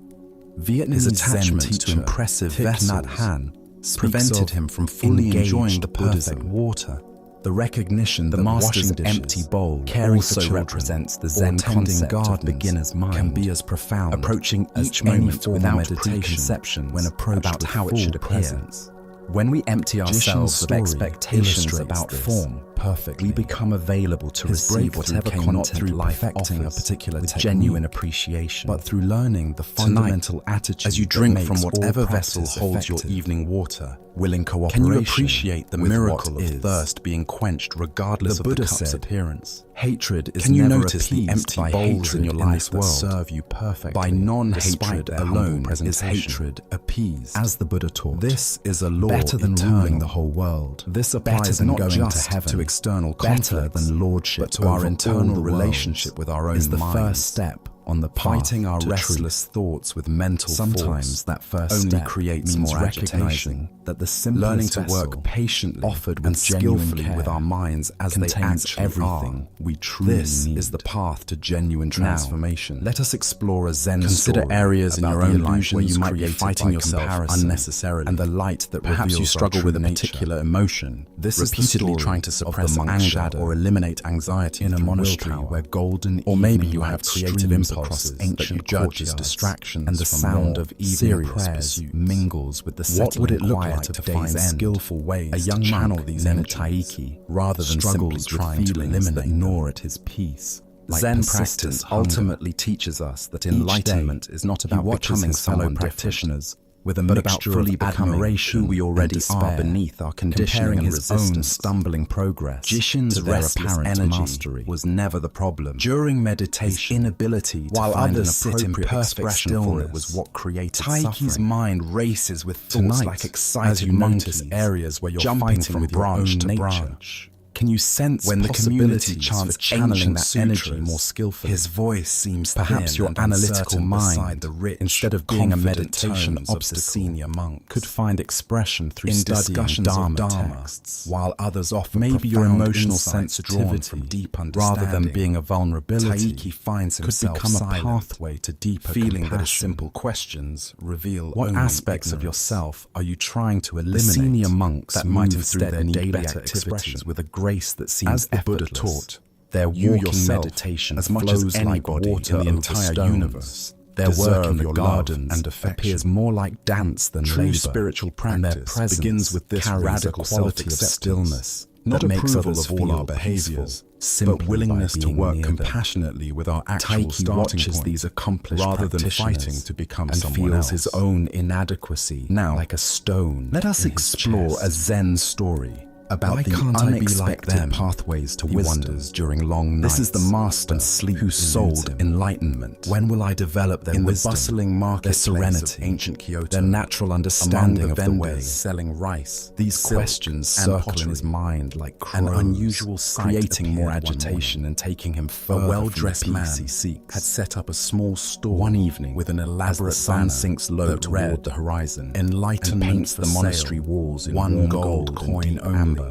Vietnamese His Zen attachment to teacher, impressive Thich Nhat vessels Hanh, prevented him from fully engaged enjoying the perfect Buddhism. water The recognition The that master's washing dishes, empty bowl caring also for children, represents the or Zen tending concept of gardens beginner's mind, can be as profound, approaching as each any moment form of without meditation preconceptions when approached about with how it full should appear. presence. When we empty ourselves of story expectations illustrates about this form, perfectly. we become available to His receive breakthrough whatever came not content through life perfecting a offers particular with technique, genuine appreciation, but through learning the Tonight, fundamental attitude as you that drink makes from all whatever vessel practice holds your effective. evening water, Willing can cooperation you appreciate the with miracle what of is. thirst being quenched regardless The of Buddha the cup's said, appearance? Hatred is Can you never notice the appeased empty by bowls hatred in your this life that world. serve you perfectly? By non-hatred despite their alone humble is presentation? hatred appeased. As the Buddha taught, This is a law better than eternal. ruling the whole world. This Better applies than not going just to heaven, to external better conflicts, than lordship but to our over internal all the relationship worlds with our own is the minds. first step on the path Fighting our to restless thoughts with mental Sometimes force that first only step creates means more recognizing agitation. that the simplest Learning to vessel work patiently offered with and genuine skillfully care with our minds as they contains actually everything are. we truly This need. is the path to genuine transformation. Let us explore a Zen Consider story areas in about your the own illusions life where you might be created fighting by yourself comparison unnecessarily, and the light that Perhaps reveals you our struggle true with a nature. particular emotion. This is the repeatedly story trying to of suppress the monk anger shadow or eliminate anxiety in a through monastery willpower. where golden Or maybe evening you have light creative streams impulses across that you ancient judge as courtyards, distractions and the from sound more of evening serious prayers pursuits. mingles with the What would settling it look quiet like of to day's find end. skillful ways A young to channel monk these named energies Taiki, rather than struggles simply with trying to feelings eliminate that them. gnaw at his peace. Like Zen persistent practice hunger. ultimately teaches us that Each enlightenment day, is not he about watches becoming his fellow someone practitioners with a but about mixture fully of becoming admiration who we already and despair, are beneath our conditioning comparing and his own resistance. stumbling progress Jishin's to their restless apparent energy mastery was never the problem. During His meditation, inability to while find others an sit in appropriate perfect expression for it stillness, was what created Taiki's suffering. mind races with thoughts Tonight, like excited as you monkeys, notice areas where you're jumping fighting from with your branch own to nature, branch. can you sense When the community possibilities chants for channeling that ancient energy sutras, more skillfully? his voice seems Perhaps thin your and analytical uncertain mind, beside the rich, instead of being a confident meditation tones of the obstacle, senior monks, could find expression through in studying discussions Dharma of Dharma, texts. while others offer Maybe your profound emotional insights drawn sensitivity, from deep rather than understanding. being a vulnerability, Taiki finds could himself become a silent, pathway to deeper feeling that his compassion. simple questions reveal What only aspects of ignorance. yourself are you trying to eliminate? The senior monks that might move through instead their need daily better activities expression. with a grace that seems As the Buddha effortless. taught, Their you walking yourself, meditation as much flows as like anybody water in the over entire stones. universe, Their work deserve in the your gardens love and affection. appears more like dance than True labor, spiritual and their practice presence begins with this carries radical a quality of self-acceptance, stillness not that makes approval others of all feel our behaviors, peaceful, simply but willingness by to being work near them. compassionately with our actual Taiki starting watches point, these accomplished rather than practitioners fighting to become and someone feels else. his own inadequacy Now, like a stone. let us in his explore chest. a Zen story about Why the can't I be unexpected like them? pathways to He wisdom wonders during long nights. This is the master when sleep who eludes sold him. enlightenment. When will I develop their In the wisdom, bustling their marketplace serenity, of ancient Kyoto, their natural among understanding the of the vendors way? selling rice, These silk, questions and circle in pottery. his mind like crows, An unusual sight creating more appeared one agitation morning. and taking him A further well-dressed from the man peace he seeks. had set up a small store One evening, with an as the elaborate sun banner sinks low that toward read, the horizon, "Enlightenment and paints for the sale, monastery walls in one warm gold gold and coin deep only." amber.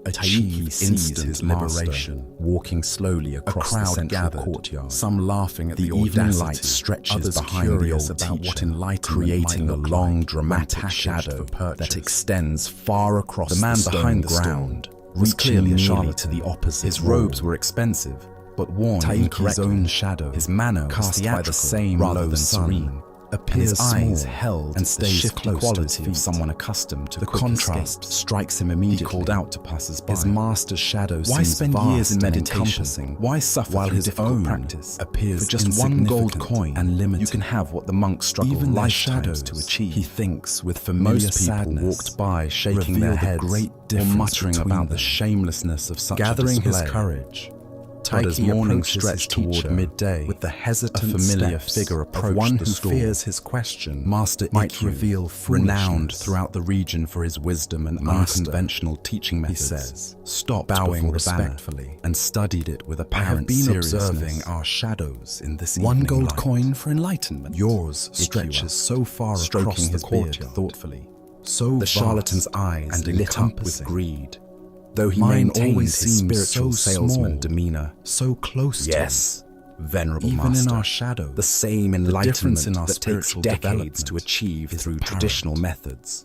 Taiki seized instant his liberation, master. walking slowly A across the crowd central gathered, courtyard. some laughing at The the evening audacity, light stretches others behind the curious old about teacher, what enlightenment creating might a look long, like when dramatic packaged shadow for purchase. that extends far across The man the stone behind the ground, store was reaching clearly a nearly charlatan. to the opposite His wall. robes were expensive, but worn Taiki's incorrectly. own shadow, His manner cast was by theatrical the same rather low than sun, serene, appears and his eyes small held and the stays shifty close to his quality of feet. someone accustomed to The quick contrast escapes. strikes him He immediately. called out to passers-by. His master's shadow Why seems spend vast years in and meditation? encompassing? Why suffer while through his difficult own practice appears for just one gold insignificant coin and limited? You can have what the monks struggle Even their lifetimes shadows to achieve. He thinks with familiar Most people sadness, walked by shaking reveal their the heads great or difference muttering between about the them. shamelessness of such Gathering a display. his courage, But as Taiki morning approaches stretched his toward teacher midday, with the hesitant a familiar steps figure of approached one the who store. fears his question. Master might Ikkyu, reveal renowned foolishness. throughout the region for his wisdom and Master, unconventional teaching he methods, says, stopped bowing before the banner respectfully, and studied it with I have apparent been seriousness. observing our shadows in this One evening gold light. coin for enlightenment. Yours Ikkyu stretches asked, so far stroking across the his beard courtyard, thoughtfully. so The vast charlatan's eyes and lit up with encompassing. greed. Though he Mine maintained always his seemed spiritual so salesman small, demeanor, so close to Yes, venerable even master. in our shadow, the same the enlightenment difference in our that takes spiritual decades development to achieve is through apparent. traditional methods.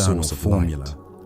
external formula.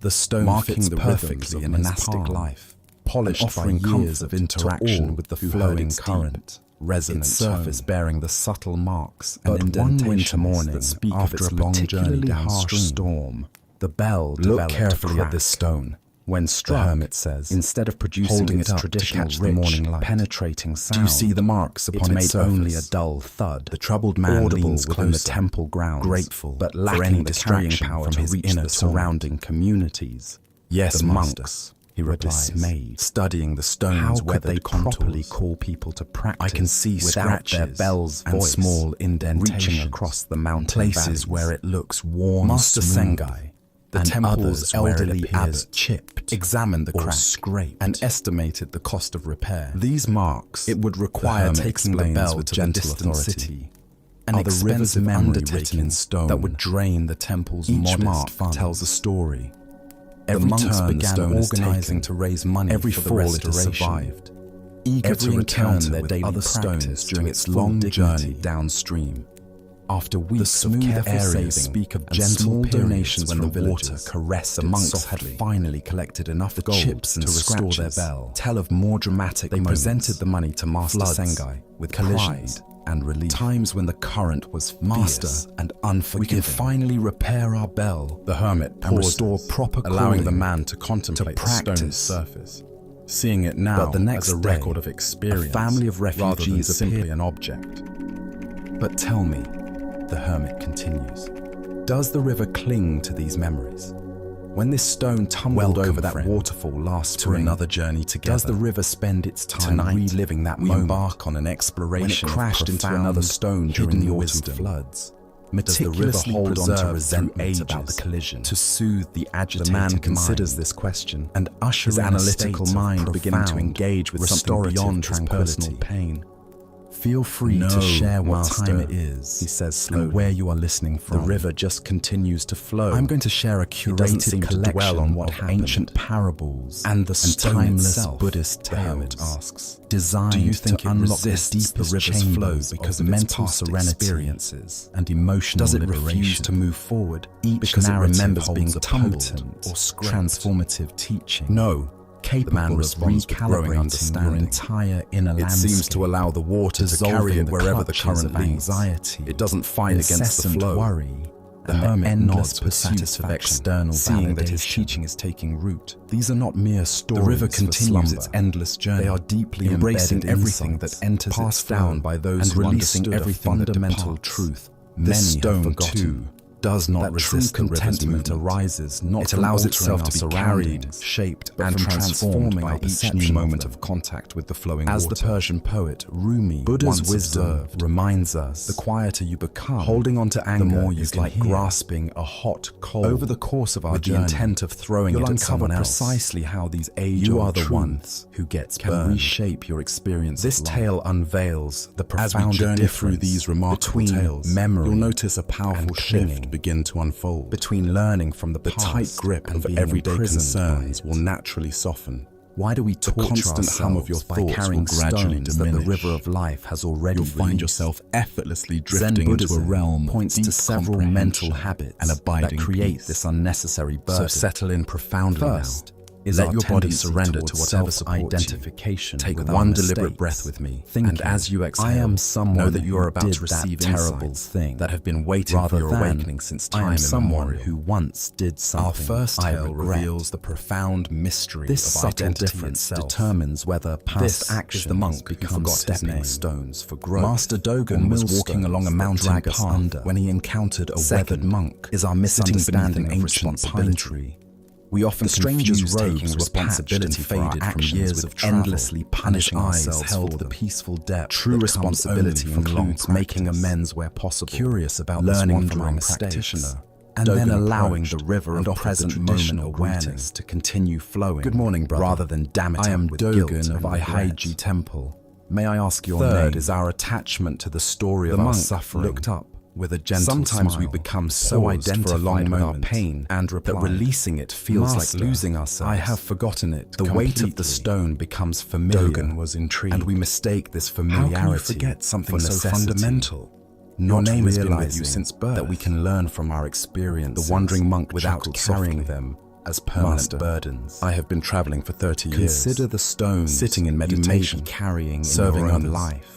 The stone marking fits the perfectly in monastic life, polished offering by years of comfort to interaction all with the who flowing heard its current, resonant its surface tone. bearing the subtle marks But and one winter indentations morning, that speak of after its a long journey particularly harsh downstream, storm, The bell Look carefully at this stone. When struck, the hermit says, instead of producing holding its it up traditional to catch the morning light. penetrating sound, Do you see the marks upon it its made surface? only a dull thud. The troubled man audible leans within the closer, temple grounds, grateful but for lacking any the carrying distraction power from to his reach inner the surrounding communities. Yes, The master, monks, he were replies, dismayed. studying the stone's How could weathered they contours. properly call people to practice I can see without their scratches bell's and voice small indentations reaching across the mountain places valleys where it looks worn, Master smooth. Sengai, The and temple's others where it elderly appears abbot chipped, examined the or crack scraped, and estimated the cost of repair. These marks, It would require hermit taking the explains bell with to the gentle distant authority, city, an are the rivers expensive memory undertaking written in stone that would drain the temple's Each modest mark funds. tells a story. The Every monks turn the began stone is organizing taken, to raise money every for the fall it has restoration. survived, eager Every to return encounter their with daily other stones practice during to its full long dignity. journey downstream. After The weeks of smooth careful areas saving speak of and gentle small periods donations when from the water villagers, caressed the it monks softly. had finally collected enough The gold chips and to restore scratches their bell. tell of more dramatic They moments. presented the money to Master Floods, Sengai with collisions, pride and relief. times when the current was Master, fierce and unforgiving. we can finally repair our bell, the hermit and pauses, restore proper allowing calling the man to contemplate the stone's practice. surface, seeing it now But the next as a day, record of experience, a family of rather than refugees simply appeared. an object. But tell me, the hermit continues, does the river cling to these memories? When this stone tumbled Welcome, over that friend, waterfall last to spring, another journey together. does the river spend its time Tonight, reliving that we moment embark on an exploration when it crashed of into profound, another stone during hidden the autumn wisdom? floods? Does the river Meticulously hold on to preserved resentment through about ages the collision to soothe the agitated The man considers mind this question and ushers his in a analytical state of mind beginning to profound, engage with something restorative beyond his tranquility. personal pain. Feel free No, to share what master, time it is, he says slowly, and where you are listening from. The river just continues to flow. I'm going to share a doesn't curated seem to collection dwell on what of happened. ancient parables And the stone timeless itself, Buddhist the hermit tales, asks, designed do you think to it unlock the resists the deepest river's chambers flow because of of its mental past serenity experiences? and emotional Does it liberation? refuse to move forward Each because it narrative remembers holds being a tumbled potent or scraped? transformative teaching. No, capable man of responds with growing recalibrating your understanding. entire inner It landscape. seems to allow the water to dissolving carry it the wherever the clutches current of leads. anxiety, It doesn't fight against the incessant flow. worry, The and hermit endless nods with pursuit of satisfaction, external seeing that his validation. teaching is taking root. These are not mere stories. The river for continues slumber. its endless journey. They are deeply embracing embedded everything insights that enters its passed flow down by those and who releasing understood everything a that fundamental departs. truth. This Many stone, have forgotten. too, does not That true resist the river's contentment movement. arises not It from allows altering itself our to be carried, surroundings, shaped, but and from transformed transforming by our each new perception moment them. of contact with the flowing As water. the Persian poet Rumi Buddha's once wisdom observed, reminds us, the quieter you become, holding on to anger the more you is can like hear. grasping a hot coal. Over the course of our with the journey, intent of throwing you'll it at uncover someone else. precisely how these age-old You are the truths ones who gets can burned. reshape your experience. This of life. tale unveils the As we profound journey difference through these remarkable between tales, memory. you'll notice a powerful and shift clinging begin to unfold. between learning from the The past tight grip and of being everyday imprisoned concerns by will it. naturally soften. Why do we torture constant hum of your ourselves by thoughts carrying will gradually stones that the diminish. river of life has already You'll find released? yourself effortlessly Zen drifting into a Buddhism realm of points deep to several comprehension mental habits and abiding that create peace. this unnecessary burden. So settle in profoundly First now. is Let our your body tendency surrender to towards whatever supports you. self-identification. Take with our one deliberate mistakes, breath with me, thinking, and as you exhale, I am someone know that you are who about did to receive that terrible insights thing that have been waiting rather for your than, awakening since I time am someone immemorial. who once did something Our first I tale regret. reveals the profound mystery This of subtle identity difference itself. determines whether past This actions is the monk who become forgot his stepping name. stones for growth. Master or Dogen was walking millstones along a that mountain drag us path under. when he encountered a Second weathered monk is our sitting beneath misunderstanding an of ancient responsibility. pine tree. We often The stranger's confuse robes taking were responsibility patched for and our faded from actions years with of travel, endlessly and punishing his eyes ourselves held for the them. peaceful depth. True that comes responsibility only from long includes making practice. amends where possible, Curious about learning this from our wandering mistakes, practitioner, and then Dogen allowing the approached river and of offered the present traditional moment greeting. awareness to continue flowing. Good morning, brother. Rather than dam it I am up with guilt Dogen of and regret. Aihaiji Temple. May I ask your Third name? is our attachment to the story The of our monk suffering. looked up with a gentle Sometimes smile, we become so paused for a identified long with our moment, pain and replied, that releasing it feels Master, like losing ourselves. I have forgotten it. The weight of the completely. stone becomes familiar. Dogen was intrigued, and we mistake this How familiarity can you forget something for so necessity. fundamental? Your Not name has been with you realizing since birth. that we can learn from our experiences. The wandering monk without chuckled carrying softly. them as permanent Master, burdens. I have been traveling for 30 years. Consider the stones sitting in you may meditation, be carrying serving in your own others. life.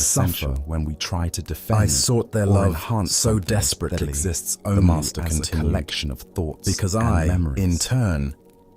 suffer when we try to defend. I sought their love so desperately that exists the only master as a continued, collection of thoughts because and I, memories. in turn,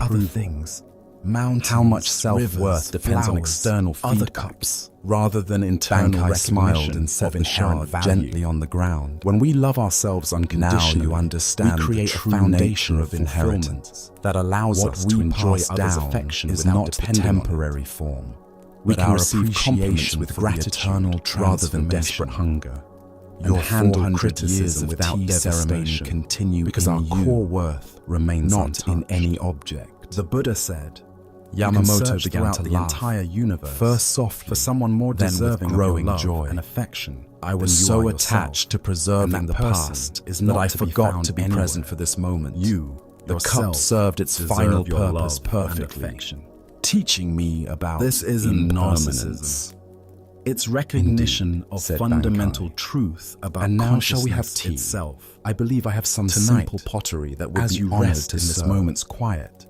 other things. Mountains, how much self-worth rivers, depends on flowers, external other feedback, cups, rather than internal Bankai recognition smiled and said of the inherent shard value. gently on the ground. When we love ourselves unconditionally, you understand we create the a true foundation nature of of inheritance fulfillment. that allows What us we to enjoy pass others' down affection is without not the depending on it. temporary form, We but can our receive compliments appreciation with for the gratitude eternal rather than transformation. desperate hunger. Your And handle 400 criticism years of without tea ceremony devastation, continue because in our you, core worth remains not untouched. in any object. The Buddha said, Yamamoto began throughout to the laugh, entire universe, first softly, for someone more then with deserving growing of your love joy. and affection. I was than you so are attached to yourself. preserving And the that person past is that not I to be forgot found to be anywhere. present for this moment. You, The yourself, cup served its deserve final your purpose love and perfectly, affection. teaching me about This isn't impermanence. narcissism. It's recognition Indeed, of said fundamental Bankai. truth about And now consciousness shall we have tea? itself. I believe I have some Tonight, simple pottery that would as be you honored rest in to this serve, moment's quiet.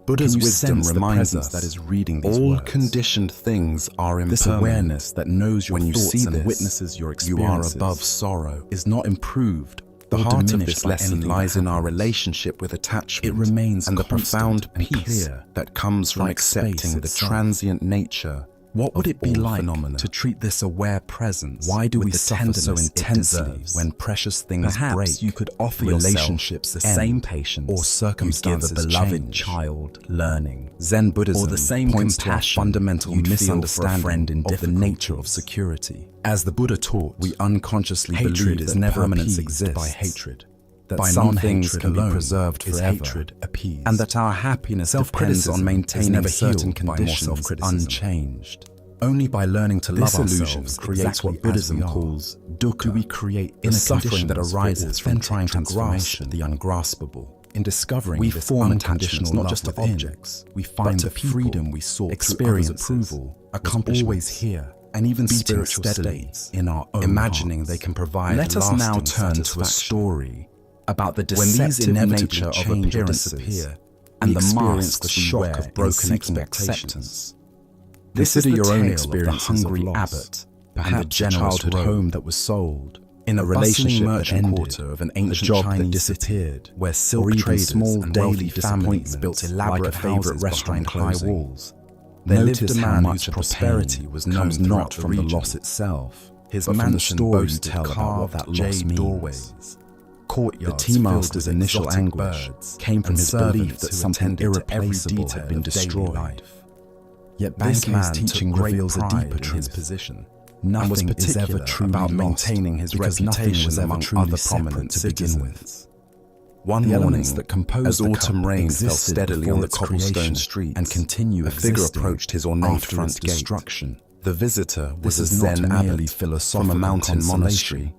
Buddha's can you wisdom sense the reminds presence us that is reading these all words? conditioned things are impermanent. This awareness that knows your when you thoughts see and this, witnesses your you are experiences above sorrow. is not improved. The or heart of diminished this by lesson anything lies that in our happens. relationship with attachment. It remains and the constant profound and peace clear, that comes from like space accepting the itself. transient nature. What would of it be all like phenomena. to treat this aware presence? Why do with we the suffer so tenderness it intensely deserves? when precious things Perhaps break? you could offer relationships yourself the end, same patience or circumstances you give a beloved change. child learning. Zen Buddhism Or the same points to our compassion fundamental you'd feel for a misunderstanding friend in of the difficulties. nature of security. As the Buddha taught, We unconsciously hatred believe is that never permanence appeased exists by hatred, that by some non-hatred things can be alone preserved is forever, hatred appeased, and that our happiness depends self-criticism on is maintaining never certain healed by more conditions self-criticism. unchanged. Only by learning to This love illusion ourselves creates exactly what Buddhism as we are, calls do dukkha, we create inner the suffering that conditions for arises from authentic trying to grasp transformation. the ungraspable. In discovering We this form unconditional attachments not love just to within, objects, we but find to the people, freedom we sought through experiences, others' approval, was accomplishments, always here, and even beating spiritual steadily states in our own imagining hearts. they can provide Let us now lasting turn to a satisfaction. story about the When these deceptive inevitably nature of change or appearances disappear, and we the experience masks the we shock wear of in broken seeking expectations. acceptance. Consider This is your the own tale experiences of the hungry of loss, abbot, perhaps and the generous childhood rogue. home that was sold, In a relationship bustling that merchant ended, quarter of an a ancient job that Chinese disappeared, city, where or silk even traders small and daily wealthy families disappointments, built like elaborate a favorite houses restaurant behind high closing. walls. There There lived lived a a man man whose whose prosperity prosperity was was known known not throughout from the the region. loss itself, His but from the mansion story you boasted tell about what carved that loss jade means. doorways, The courtyards tea filled master's with initial exotic anguish birds, came from and his belief servants that who something attended to every irreplaceable detail had been of daily destroyed. life. Yet This Bankai's man teaching took great reveals a pride deeper in truth. his position. Nothing was is ever particular truly about lost, maintaining his because nothing reputation was ever among truly other separate prominent to begin with. citizens. One The morning, elements that composed as the autumn cup rain fell existed steadily on the before its cobblestone creation streets, and continue a figure existing approached his ornate after front its gate. destruction. The visitor was This a is not Zen merely abbot philosophical from a mountain consolation, monastery,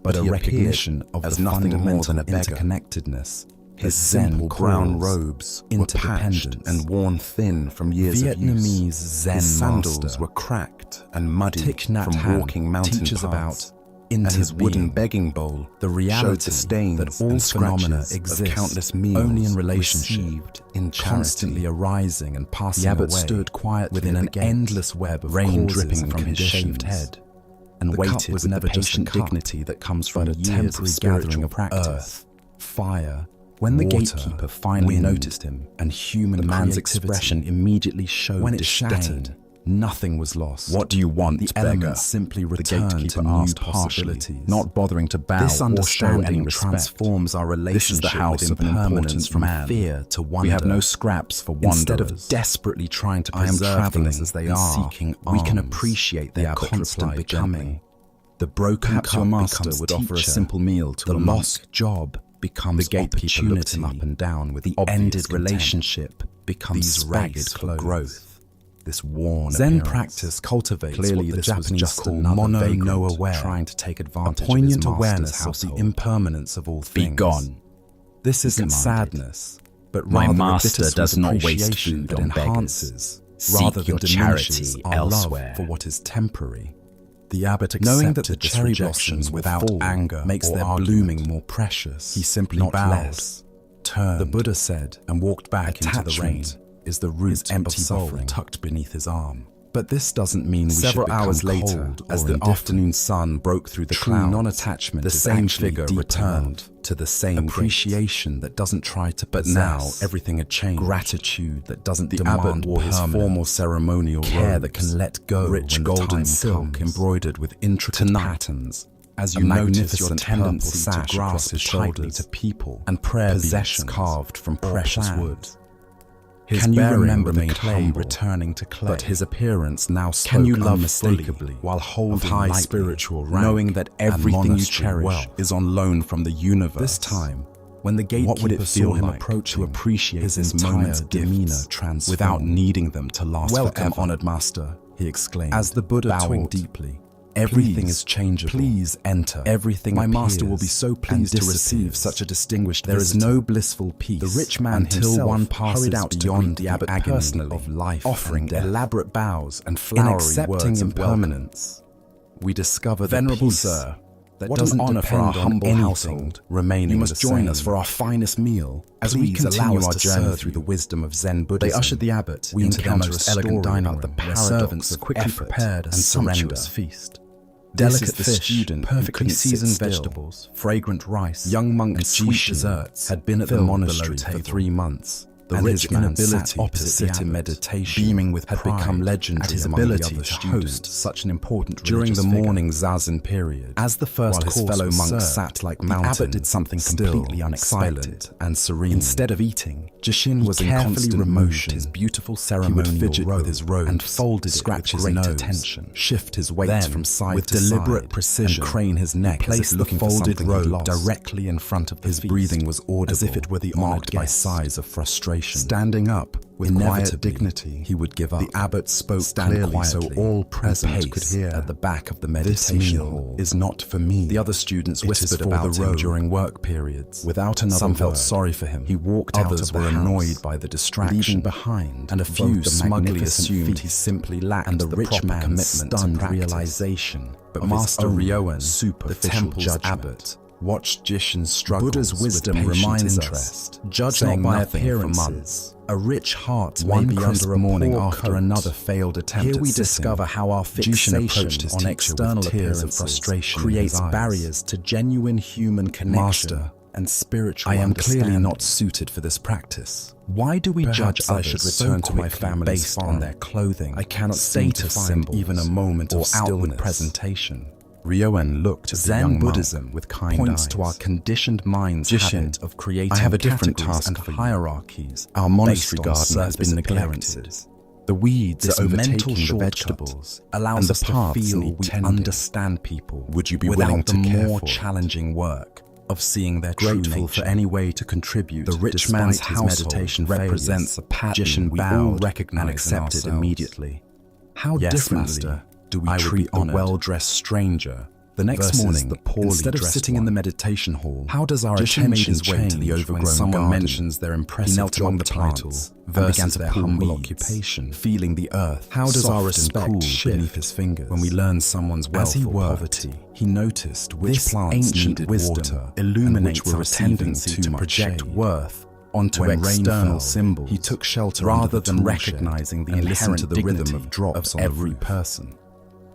but a he recognition appeared of as the nothing more fundamental than a beggar. interconnectedness. His that Zen simple brown calls robes were patched interdependence. and worn thin from years of use. Vietnamese Zen His sandals master were cracked and muddy Thich Nhat from Hanh walking mountain teaches paths, about and his into wooden being begging bowl the showed reality the stains that all and phenomena scratches exist of countless meals only in relationship, received in charity. constantly arising and passing The abbot away stood quietly within at an the gate, endless web of rain causes dripping and from his shaved conditions. head, and The cup waited was with never the just a patient cup, dignity that comes from but a years of temporary spiritual gathering of practice. earth, fire, When the water, gatekeeper finally wind, noticed him, and human the man's creativity, expression immediately showed when it disdain. shattered, nothing was lost. "What do you want, The beggar?" elements simply the returned to gatekeeper new asked harshly, possibilities. not bothering to bow This or show understanding any respect. transforms our This is the relationship house with of an impermanence important from man. fear to wonder. We have no scraps for wanderers. Instead of desperately trying to I am preserve traveling things as they and are, seeking we can alms, appreciate the their abbot constant replied becoming. gently. The broken Perhaps cup your master becomes would offer a teacher. simple meal to The a monk. lost job becomes The gatekeeper looked him opportunity. up and down with The obvious ended contempt. relationship becomes These space ragged for clothes, growth. this worn Zen appearance. practice cultivates Clearly, what the this was Japanese just call another mono vagrant no aware, trying to take a advantage of poignant his master's awareness of the household. impermanence of all Be things. gone. This isn't commanded. sadness, but My rather master a bittersweet does not waste appreciation food that on beggars. enhances, Seek rather than your diminishes charity our elsewhere. love for what is temporary. The abbot Knowing that accepted the this cherry rejection blossoms without fall anger makes or their argument. blooming more precious. He simply not bowed, less. turned, The Buddha said, and walked back into the rain. "Attachment is the root His empty of bowl suffering." tucked beneath his arm. But this doesn't mean we Several should become hours later, cold as or the indifferent. afternoon sun broke through the True clouds, non-attachment the is same actually figure deeper returned now. to the same Appreciation that doesn't try to But possess. now everything had changed. Gratitude that doesn't The demand abbot wore his permanence. formal ceremonial Care robes, that can let go rich when the golden time silk comes. embroidered with intricate patterns. As A you notice your magnificent tendency purple to sash grasp across his tightly shoulders, to people and prayer possessions beads carved from or precious plans. wood. His Can you bearing remember the remained clay humble, returning to clay? but his appearance now spoke Can you love unmistakably fully while holding of high lightly, spiritual rank, knowing that everything and you monastery cherish wealth is on loan from the universe? This time, when the gatekeeper What would it feel saw him like approaching, to appreciate his this entire moment's demeanor gifts transformed. without needing them to last Welcome, forever? honored master, he exclaimed. As the Buddha bowing taught, deeply. everything Please, is changeable. Please enter. Everything My master appears will be so and pleased to receive disappears. such a distinguished There is visitor. no blissful peace The rich man until himself one passes hurried out beyond to the greet the agony personally, of life, offering and death. elaborate bows and In flowery accepting words of welcome. impermanence, we discover the Venerable peace sir, that what an doesn't honor for depend our on humble anything household. remaining You must the join same. us for our finest meal As we Please continue allow us our to journey serve through you. the wisdom of Zen Buddhism, They ushered the abbot we into their encounter most a elegant story dining about the room, where paradox servants of quickly effort prepared a and sumptuous surrender. feast. Delicate This is the fish, student who perfectly couldn't sit seasoned still. vegetables, fragrant rice, Young monk and sweet Jishin desserts had been at the filled monastery below for table. 3 months. The And rich his inability inability to opposite sit the in abbot, meditation, beaming with had pride become legendary at his among the ability other to students. host such an important During the religious figure. morning zazen period, As the first while his course fellow was monks served, sat like the mountains, abbot did something still, completely unexpected. silent and serene. Instead of eating, Jishin He was in carefully constant removed motion. his beautiful He ceremonial would fidget robe with his robes and folded scratch it with his great nose, attention, shift his weight then, from side with to deliberate side, precision, and crane his neck he as if placed the looking for folded something he'd robe lost. directly in front of the His feast, breathing was audible, as if it were the marked honored by guest. sighs of frustration. Standing up with quiet Inevitably, dignity, he would give up. The abbot spoke Stand clearly quietly, so all present and could pace hear. at the back of the This meditation meal hall. is not for me. The other students It is whispered for about the him robe. during work periods. Without another Some felt word, sorry for him. he walked out Others of the were house, annoyed by the distraction, leaving behind and a both few the smugly magnificent assumed he feast simply lacked and the the rich proper man's commitment to stunned practice. realization. But of Master his own Ryoan, the superficial temple's judgment. abbot, watched Jishin's struggles Buddha's wisdom with patient reminds interest, us, judge saying not by nothing for appearances. months. A rich heart One may be crisp under a morning poor after coat. another failed attempt Here at we sitting, discover how our Jishin fixation approached his on teacher external with tears of appearances frustration in his creates eyes. barriers to genuine human connection Master, and spiritual I am clearly understanding. not suited for this practice. Why do we judge Perhaps I others should so return to my quickly family's based on farm. their clothing, I cannot seem to status find symbols, even a moment or of outward stillness. presentation? Ryoan looked at the Zen young Buddhism monk with kind points eyes. to our conditioned mind's Jishin, habit of creating I have a different categories task and for you. hierarchies. Our monastery based on garden has been surface neglected. appearances. The weeds This are mental overtaking the shortcut vegetables, allows and the us to paths feel need we tending. understand people Would you be without willing the to care more for it? challenging work of seeing their true Grateful nature. for any way to contribute. The rich despite man's his household meditation represents failures. a pattern Jishin we all bowed recognize and and accepted ourselves. immediately. How Yes, differently master, do we I would treat be the honored. well-dressed stranger? The next versus morning, the poorly instead of dressed sitting in the one? meditation hall, How does our Jishin made attention his way to the change overgrown when someone garden. mentions their impressive He knelt among job the plants titles and versus began to their pull humble weeds, occupation, feeling the earth? How does our soft and respect cool shift beneath his fingers when we learn someone's wealth As he or worked, poverty? he noticed which This plants ancient needed wisdom water, illuminates and which were our receiving tendency too to much project shade. worth onto When rain external fell, symbols. he took shelter rather under the than tool recognizing the shed and listened inherent to the rhythm dignity of drops on the every roof. person.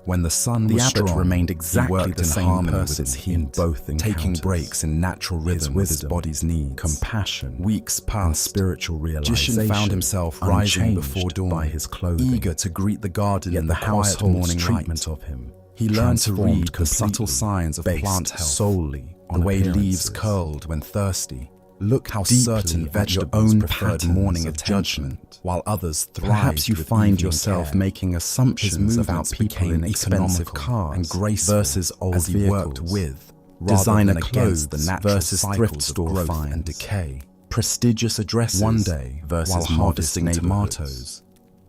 When the sun The was abbot strong, remained he exactly worked the in same harmony with person its in heat, both taking encounters. breaks in natural rhythm with his body's needs, compassion, Weeks and passed. spiritual realization. Jishin found himself rising unchanged before dawn, by his clothing, eager to greet the garden yet in the the quiet household's morning treatment light. of him. He learned to transformed read the subtle completely, signs of based plant health, solely on the way appearances. leaves curled when thirsty. Look how Deeply certain at vegetables your own preferred patterns morning of attention, judgment, while others thrived. Perhaps you with find evening yourself care. making assumptions His about movements people became in expensive economical cars and graceful versus old as he vehicles, worked with, rather designer than clothes against the natural versus cycles thrift of store growth finds, and decay. prestigious addresses One day, versus while harvesting modest tomatoes, tomatoes.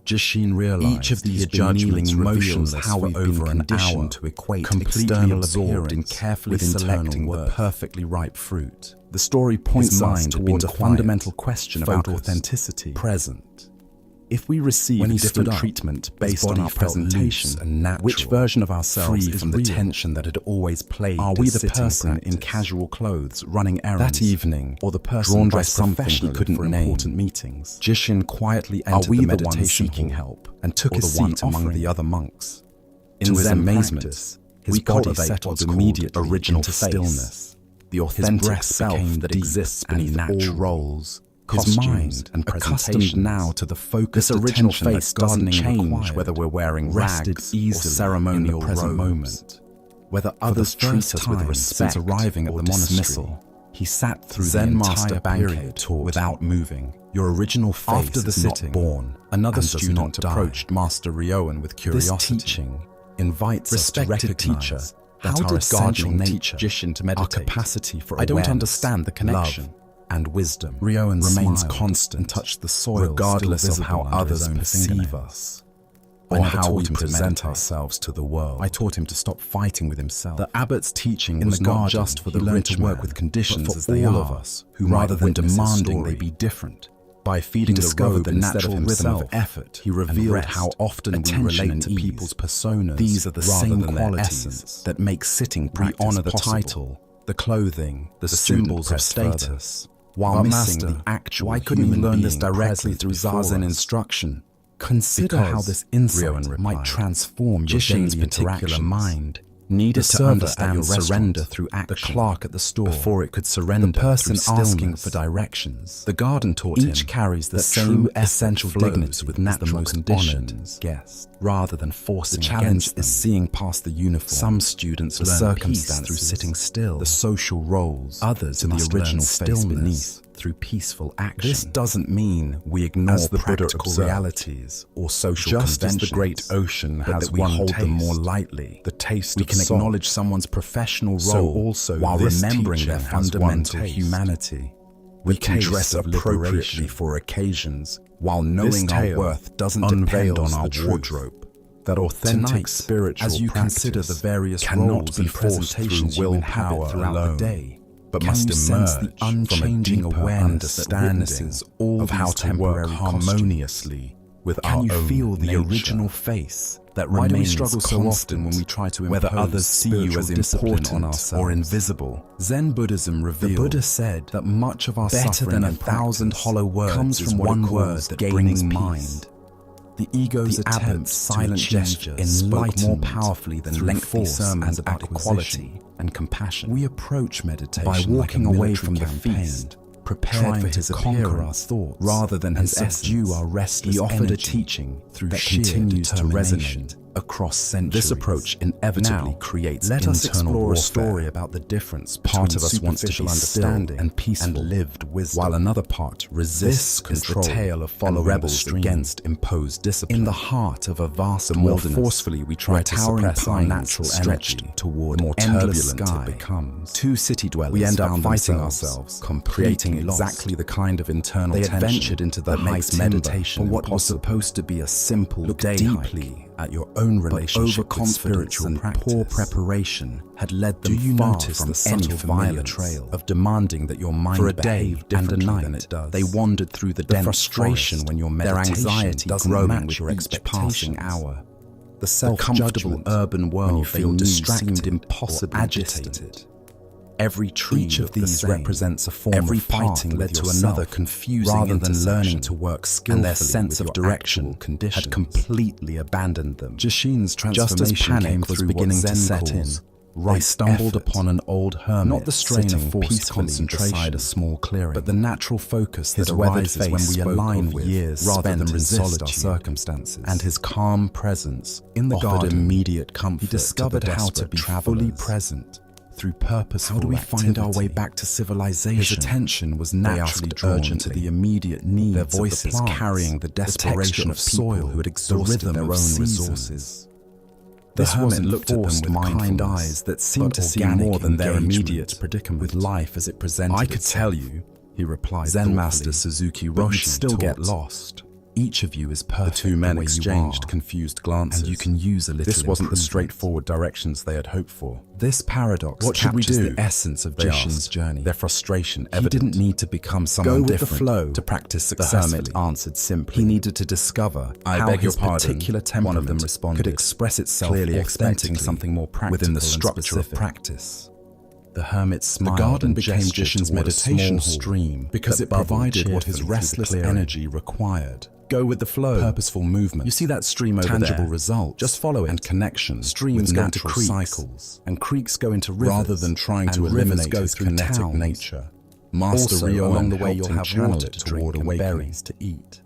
Jishin realized each of these his judgments kneeling reveals motionless how for we've over been an conditioned hour, to equate completely external absorbed in appearance carefully with internal selecting the worth. perfectly ripe fruit. The story points His us mind had been toward a defiant, fundamental question about focused, authenticity. present. If we receive different treatment based on our presentation and natural, which version of ourselves is from the tension that had always plagued? Are we the person in casual clothes running errands that evening, or the person drawn by something he couldn't name important meetings? Jishin quietly entered the meditation seeking help and took his seat among the other monks. In his amazement, his body settled immediately into stillness. The authentic self that exists beneath all roles. His mind, and accustomed now to the focused original face, doesn't change whether we're wearing rags or ceremonial present moment. Whether others treat us with respect arriving at the monastery, he sat through Zen the entire banquet without moving. Your original face after the sitting, born. Another student approached Master Ryoan with curiosity. This teaching invites respected teacher. How did gardening teach Jishin to meditate? Our capacity for I don't understand the connection. Love and wisdom. Ryoan remains constant and touched the soil regardless of how others perceive us or how we present ourselves to the world. I taught him to stop fighting with himself. The abbot's teaching was not just for the rich to work with conditions as they are of us, who rather than demanding they be different. By feeding the robe the natural rhythm of effort, he revealed how often we relate to people's personas. These are the same qualities that make sitting practice possible. We honor the title, the clothing, the symbols of status, while missing the actual. Why couldn't you learn this directly through Zazen instruction? Consider how this insight might transform your daily particular mind. Needed to understand surrender through action. The clerk at the store before it could surrender. The person asking for directions. The garden taught him each carries the same essential dignity with natural conditions. Guest, rather than forcing. The challenge is seeing past the uniform. Some students learn circumstance through sitting still. The social roles. Others to the original face beneath. Through peaceful action. This doesn't mean we ignore the practical realities or social conventions. Just as the great ocean has one hold them more lightly. The taste we can acknowledge someone's professional role also while remembering their fundamental humanity. We can dress appropriately for occasions while knowing our worth doesn't depend on our wardrobe. That authentic spiritual as you consider the various roles and presentations you inhabit throughout the day. But must emerge the unchanging awareness understanding of how to work harmoniously with our own nature. Can you feel the original face that remains constant? Why do we struggle so often when we try to impose whether others see you as important or invisible? Zen Buddhism revealed the Buddha said that much of our suffering and 1,000 hollow words comes from one word that brings mind. The ego's attempts, silent gestures, spoke more powerfully than lengthy sermons about equality and compassion. We approach meditation by walking away from the feast, prepared for his appearance, thoughts, rather than his subdue our restless. He offered a teaching that continues to resonate across centuries. This approach inevitably creates internal warfare. Let us explore a story about the difference. Part of us wants to be understanding and peaceful and lived wisdom, while another part resists control. The tale of following rebels against imposed discipline. In the heart of a vast wilderness, more forcefully we try to suppress our natural energy toward the more turbulent it becomes. Two city dwellers we end up fighting ourselves, creating exactly the kind of internal tension. They adventured into the heights meditation for what was supposed to be a simple day deeply at your own relationship with spiritual and poor preparation had led them far from any familiar trail of demanding that your mind for a day and a night than it does. They wandered through the dense frustration when your meditation their anxiety doesn't match your expectation hour. The self-judgment urban world when you feel distracted seemed impossibly agitated. Every tree each of these represents a form of fighting led to another confusing rather than learning to work skillfully, and their sense of direction had completely abandoned them. Jishin's transformation panic was beginning to set in. They stumbled upon an old hermit, not the strain of forced concentration beside a small clearing, but the natural focus that arises when we align with years rather than resist our circumstances. And his calm presence in the garden immediate comfort. He discovered how to be fully present through purposeful activity. How do we find our way back to civilization? His attention was naturally drawn to the immediate needs their voices of the carrying the desperation of soil who had exhausted their own resources. The hermit looked at them with kind eyes that seemed to see more than their immediate predicament with life as it presented. I could tell you, he replied, Zen Master Suzuki Roshi still get lost. Each of you is perfect. The two men the way exchanged you are, confused glances. and you can use a little This wasn't the improvement. straightforward directions they had hoped for. This paradox What should we captures do? the essence of They Jishin's asked, journey. their frustration He evident. didn't need to become someone Go with the different flow. to practice The successfully. hermit answered simply. He needed to discover I how beg your his pardon. particular One temperament of them responded, could express itself clearly expecting authentically something more practical within the and structure of specific. practice. The hermit The smiled garden and became gestured Jishin's toward a meditation small hall stream because that it bubbled provided what his cheerfully through the restless clearing. energy required. Go with the flow. Purposeful movement. You see that stream over tangible there? results. Just follow it. And connection. Streams with go into natural creeks, cycles. and creeks go into rivers, Rather than trying to and rivers eliminate go his through kinetic towns. nature. Master Also, Rio along the way, helped you'll him have channel water it to toward drink and awakening. berries to eat.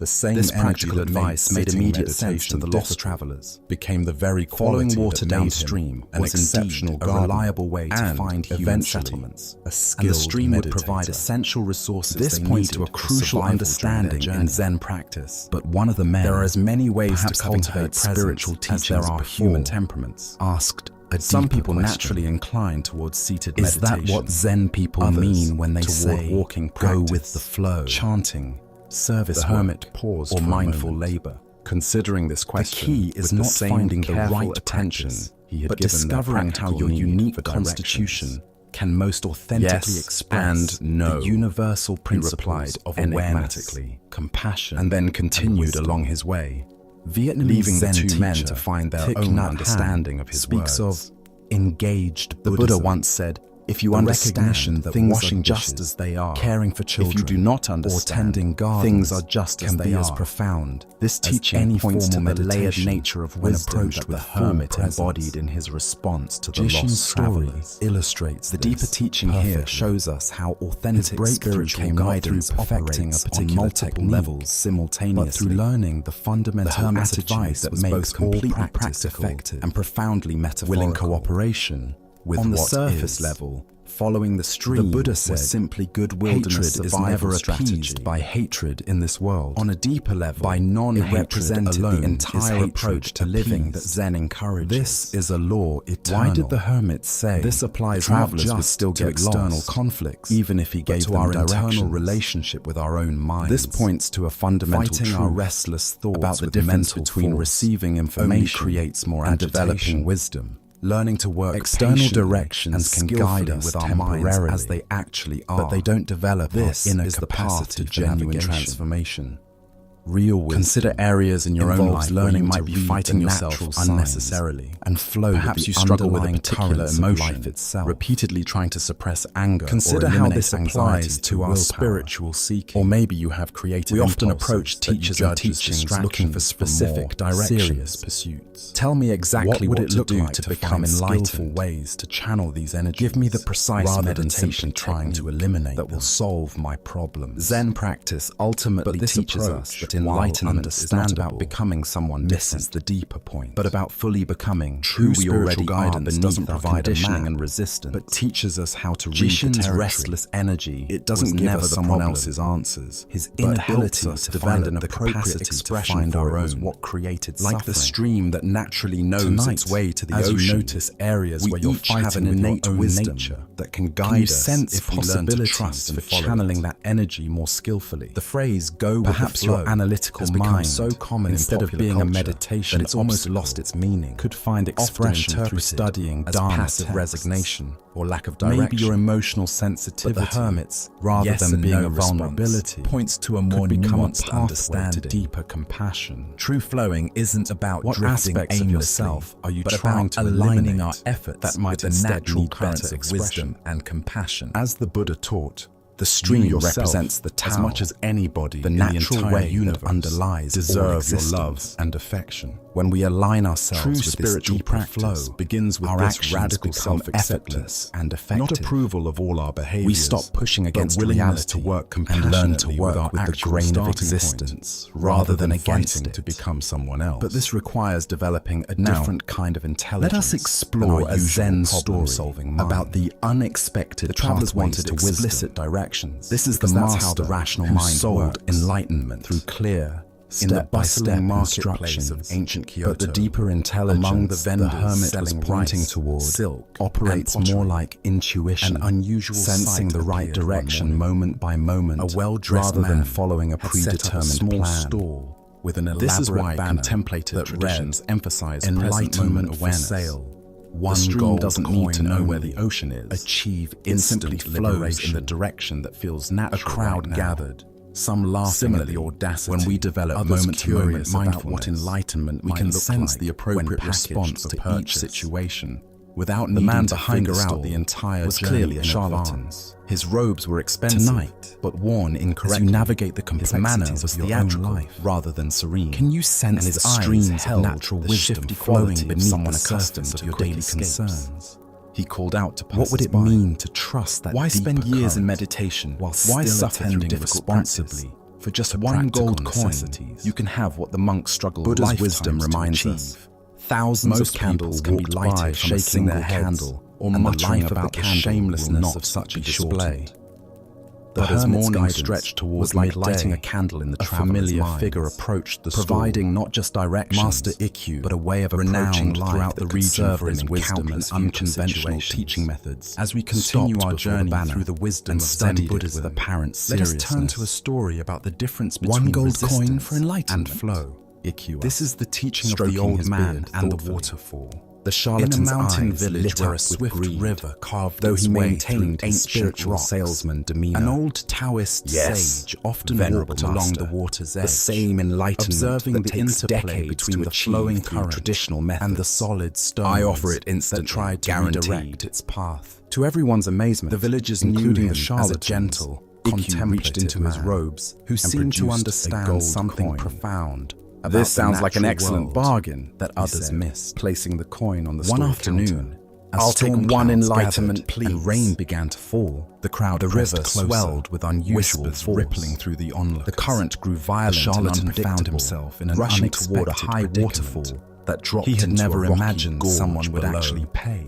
The same This energy practical that advice made made sitting immediate sense to meditation the lost difficult travelers. became the very Following quality water that made downstream him an was exceptional indeed a gardener reliable way to and find human eventually settlements. a And skilled the stream would provide meditator. essential resources. This they points needed to a for crucial survival during understanding their in journey. Zen practice. But one of the men, There are as many ways to perhaps having cultivate heard spiritual presence as teachings there are before, human temperaments. asked a Some deeper people question. naturally incline towards seated Is meditation. that what Zen people Others mean when they toward say, walking go with practice, the flow, chanting, service the work, hermit paused or for a mindful moment, labor? considering this question. key is with the not same finding the careful right attention practice, he had but given their discovering how practical your need unique for directions. constitution can most authentically Yes express and no, the universal he principles replied of awareness, enigmatically, compassion, and then continued wisdom. along his way, Vietnamese leaving the Zen two men teacher to find their Thich own Nhat Hanh understanding of his speaks words. of engaged The Buddhism. Buddha once said, if you the understand recognition that things washing are just dishes, as they are, caring for children, if you do not or understand tending gardens, things are just as can they be are, as profound this as teaching any points to formal the layered meditation nature of when wisdom approached that with the full hermit presence. embodied in his response to the Jishin's lost story travelers. illustrates The this deeper teaching here perfectly. shows us how His authentic breakthrough spiritual came not through guidance perfecting operates a on particular multiple technique, levels simultaneously, but through learning the fundamental the hermit's attitude advice that was makes both completely all practice practical effective, and profoundly metaphorical. willing cooperation with on the what surface is. level, following the stream, The Buddha was said, simply good wilderness hatred is survival never strategy. appeased by hatred in this world. On a deeper level, By it non-hatred represented alone the entire is hatred approach to living that appeased. Zen encourages. This is a law eternal. Why did the hermit say This applies travelers not would just still to get external lost, conflicts, even if he but gave to them our internal directions? relationship with our own minds. This points to a fundamental Fighting truth our restless thoughts about the with difference mental between force receiving only information creates more and agitation. developing wisdom. Learning to work External patiently directions and can guide skillfully us with our minds temporarily, as they actually are, but they don't develop This our inner is the path capacity to for genuine navigation. transformation. Real wisdom Consider areas in your own involves life learning where to you might be read fighting the yourself natural signs unnecessarily and flow with Perhaps the you struggle with a underlying particular currents of emotion, life itself, repeatedly trying to suppress anger. Consider or how eliminate this anxiety applies to through our willpower. spiritual seeking. Or maybe you have creative We often impulses approach that you teachers judge and as teachings looking for distractions specific more directions. serious pursuits. Tell me exactly What would what it to look do like to to become find skillful skillful ways to channel these energies. Give me the precise rather than meditation simply trying to technique eliminate that will them. solve my problems. Zen practice ultimately But this teaches approach, us that while enlightenment is not understandable, about becoming someone misses different, the deeper point, but about fully becoming true who we spiritual already guidance are beneath doesn't our provide a conditioning map, and resistance, but teaches us how to read Jishin's the territory. restless energy It doesn't was give never us the someone problem. else's answers. His but inability helps us to develop find an the appropriate capacity to expression find for our it was own. what created Like suffering. the stream that naturally knows Tonight, its way to the as ocean, you notice areas we where you're each have fighting an with your innate own wisdom nature that can Can guide you us sense if we learn to possibilities trust and for follow channeling it. that energy more skillfully? The phrase "go with Perhaps the flow" your analytical has become mind, so common instead in of popular being a culture meditation that it's almost obstacle, lost its meaning. could find Often expression through interpreted studying as Dharma passive texts. resignation or lack of direction. Maybe your emotional But sensitivity, the hermit's rather yes than and being no a response vulnerability, points to a could more become a nuanced pathway to understanding. deeper compassion. True flowing isn't about What drifting aspects of aimlessly, yourself are you but trying about to aligning our eliminate efforts that might with the instead natural need currents better of expression? wisdom and compassion. As the Buddha taught, The stream yourself, represents the Tao. as much as anybody, The in natural the entire way universe that underlies all deserve your existence. love and affection. When we align ourselves True with this spiritual deeper practice flow, begins with our this actions radical become self-acceptance effortless and effective. not approval of all our behaviors. We stop pushing but against willingness reality to work and learn to compassionately work with with the actual grain of starting existence point, rather than against fighting it. to become someone else. But this requires developing a Now, different kind of intelligence. let us than explore our a usual Zen problem-solving story mind. about the unexpected The travelers pathways wanted to explicit wisdom. directions. This is the because that's master how the rational who mind sold works. enlightenment Through clear, in the bustling marketplace of ancient Kyoto. But the deeper intelligence among the vendors, the hermit was pointing toward, silk operates more like intuition, an unusual sensing the right direction moment by moment, a well-dressed rather than following a predetermined plan. Stall with an elaborate banner contemplative traditions emphasize enlightenment awareness. One gold doesn't need to know where the ocean is. Achieve instantly flows in the direction that feels natural. A crowd gathered, some laughing at the audacity. When we develop moment-to-moment mindfulness, what enlightenment we can sense the appropriate response to each situation. Without the man behind the stall, the entire was clearly a charlatan. His robes were expensive, tonight, but worn incorrectly. As you navigate the complexities of your own life, rather than serene. Can you sense his streams of natural wisdom flowing beneath someone accustomed to your daily concerns? He called out to passers-by. What would it mean to trust that? Why spend years in meditation while still attending responsibly? For just one gold coin, you can have what the monks struggle Buddha's wisdom reminds us. Thousands of candles can be lighted shaking their candle, or muttering about the shamelessness of such a display. The hermit's morning stretch towards like lighting a candle in the familiar figure approached the providing not just directions, Master Ikkyu, but a way of approaching throughout the region for his wisdom and unconventional teaching methods. As we continue our journey through the wisdom and study Buddhism with apparent seriousness, let us turn to a story about the difference between one gold coin for enlightenment and flow. Ikkyu. This is the teaching of the old man and the waterfall. The charlatan's mountain village where a swift river carved though he maintained a spiritual salesman demeanor. An old Taoist sage often walked along the water's edge, the same enlightenment observing that the interplay between the flowing current traditional methods and the solid stones. I offer it instantly, that tried to redirect its path. To everyone's amazement, the villagers, including the charlatan, a gentle, Ikkyu reached into his robes, who seemed to understand something profound. This sounds like an excellent bargain that others missed, placing the coin on the store. One afternoon, I'll take one enlightenment, please. And rain began to fall. The crowd, the river swelled with unusual force, rippling through the onlookers. The current grew violent. The charlatan found himself in an rushing toward a high waterfall that dropped. He had never imagined someone would actually pay.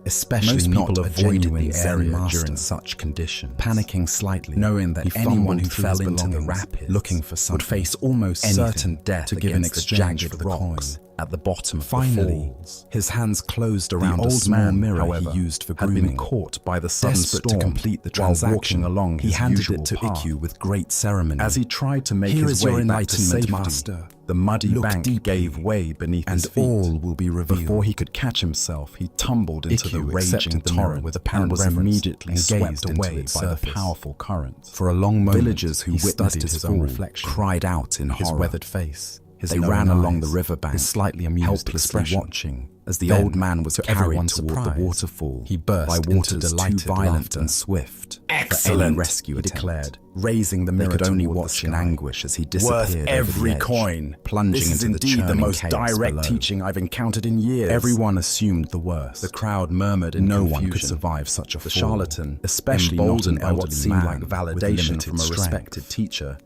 Especially not avoiding the area during such conditions, panicking slightly, knowing that anyone who fell into the rapids looking for something would face almost certain death to give in exchange for the rocks at the bottom of the falls. His hands closed around a small mirror, however, he used for grooming, had been caught by the sudden storm to complete the transaction. While walking along, he handed it to Ikkyu with great ceremony. As he tried to make his way back to safety, master, the muddy bank gave way beneath his feet, and all will be revealed. Before he could catch himself, he tumbled into the raging torrent with apparent reverence, immediately swept away by the powerful current. For a long moment, villagers who witnessed his own reflection cried out in his weathered face. They ran along the riverbank, slightly amused, helplessly watching, as the old man was carried toward the waterfall. He burst into delighted too violent and swift. Excellent, rescue, he declared, raising the mirror. They could only watch in anguish as he disappeared. Worth every coin, plunging into the churning chaos below. This is indeed the most direct teaching I've encountered in years. Everyone assumed the worst. The crowd murmured in confusion. No one could survive such a fall. The charlatan, especially emboldened by what seemed like validation from a respected teacher,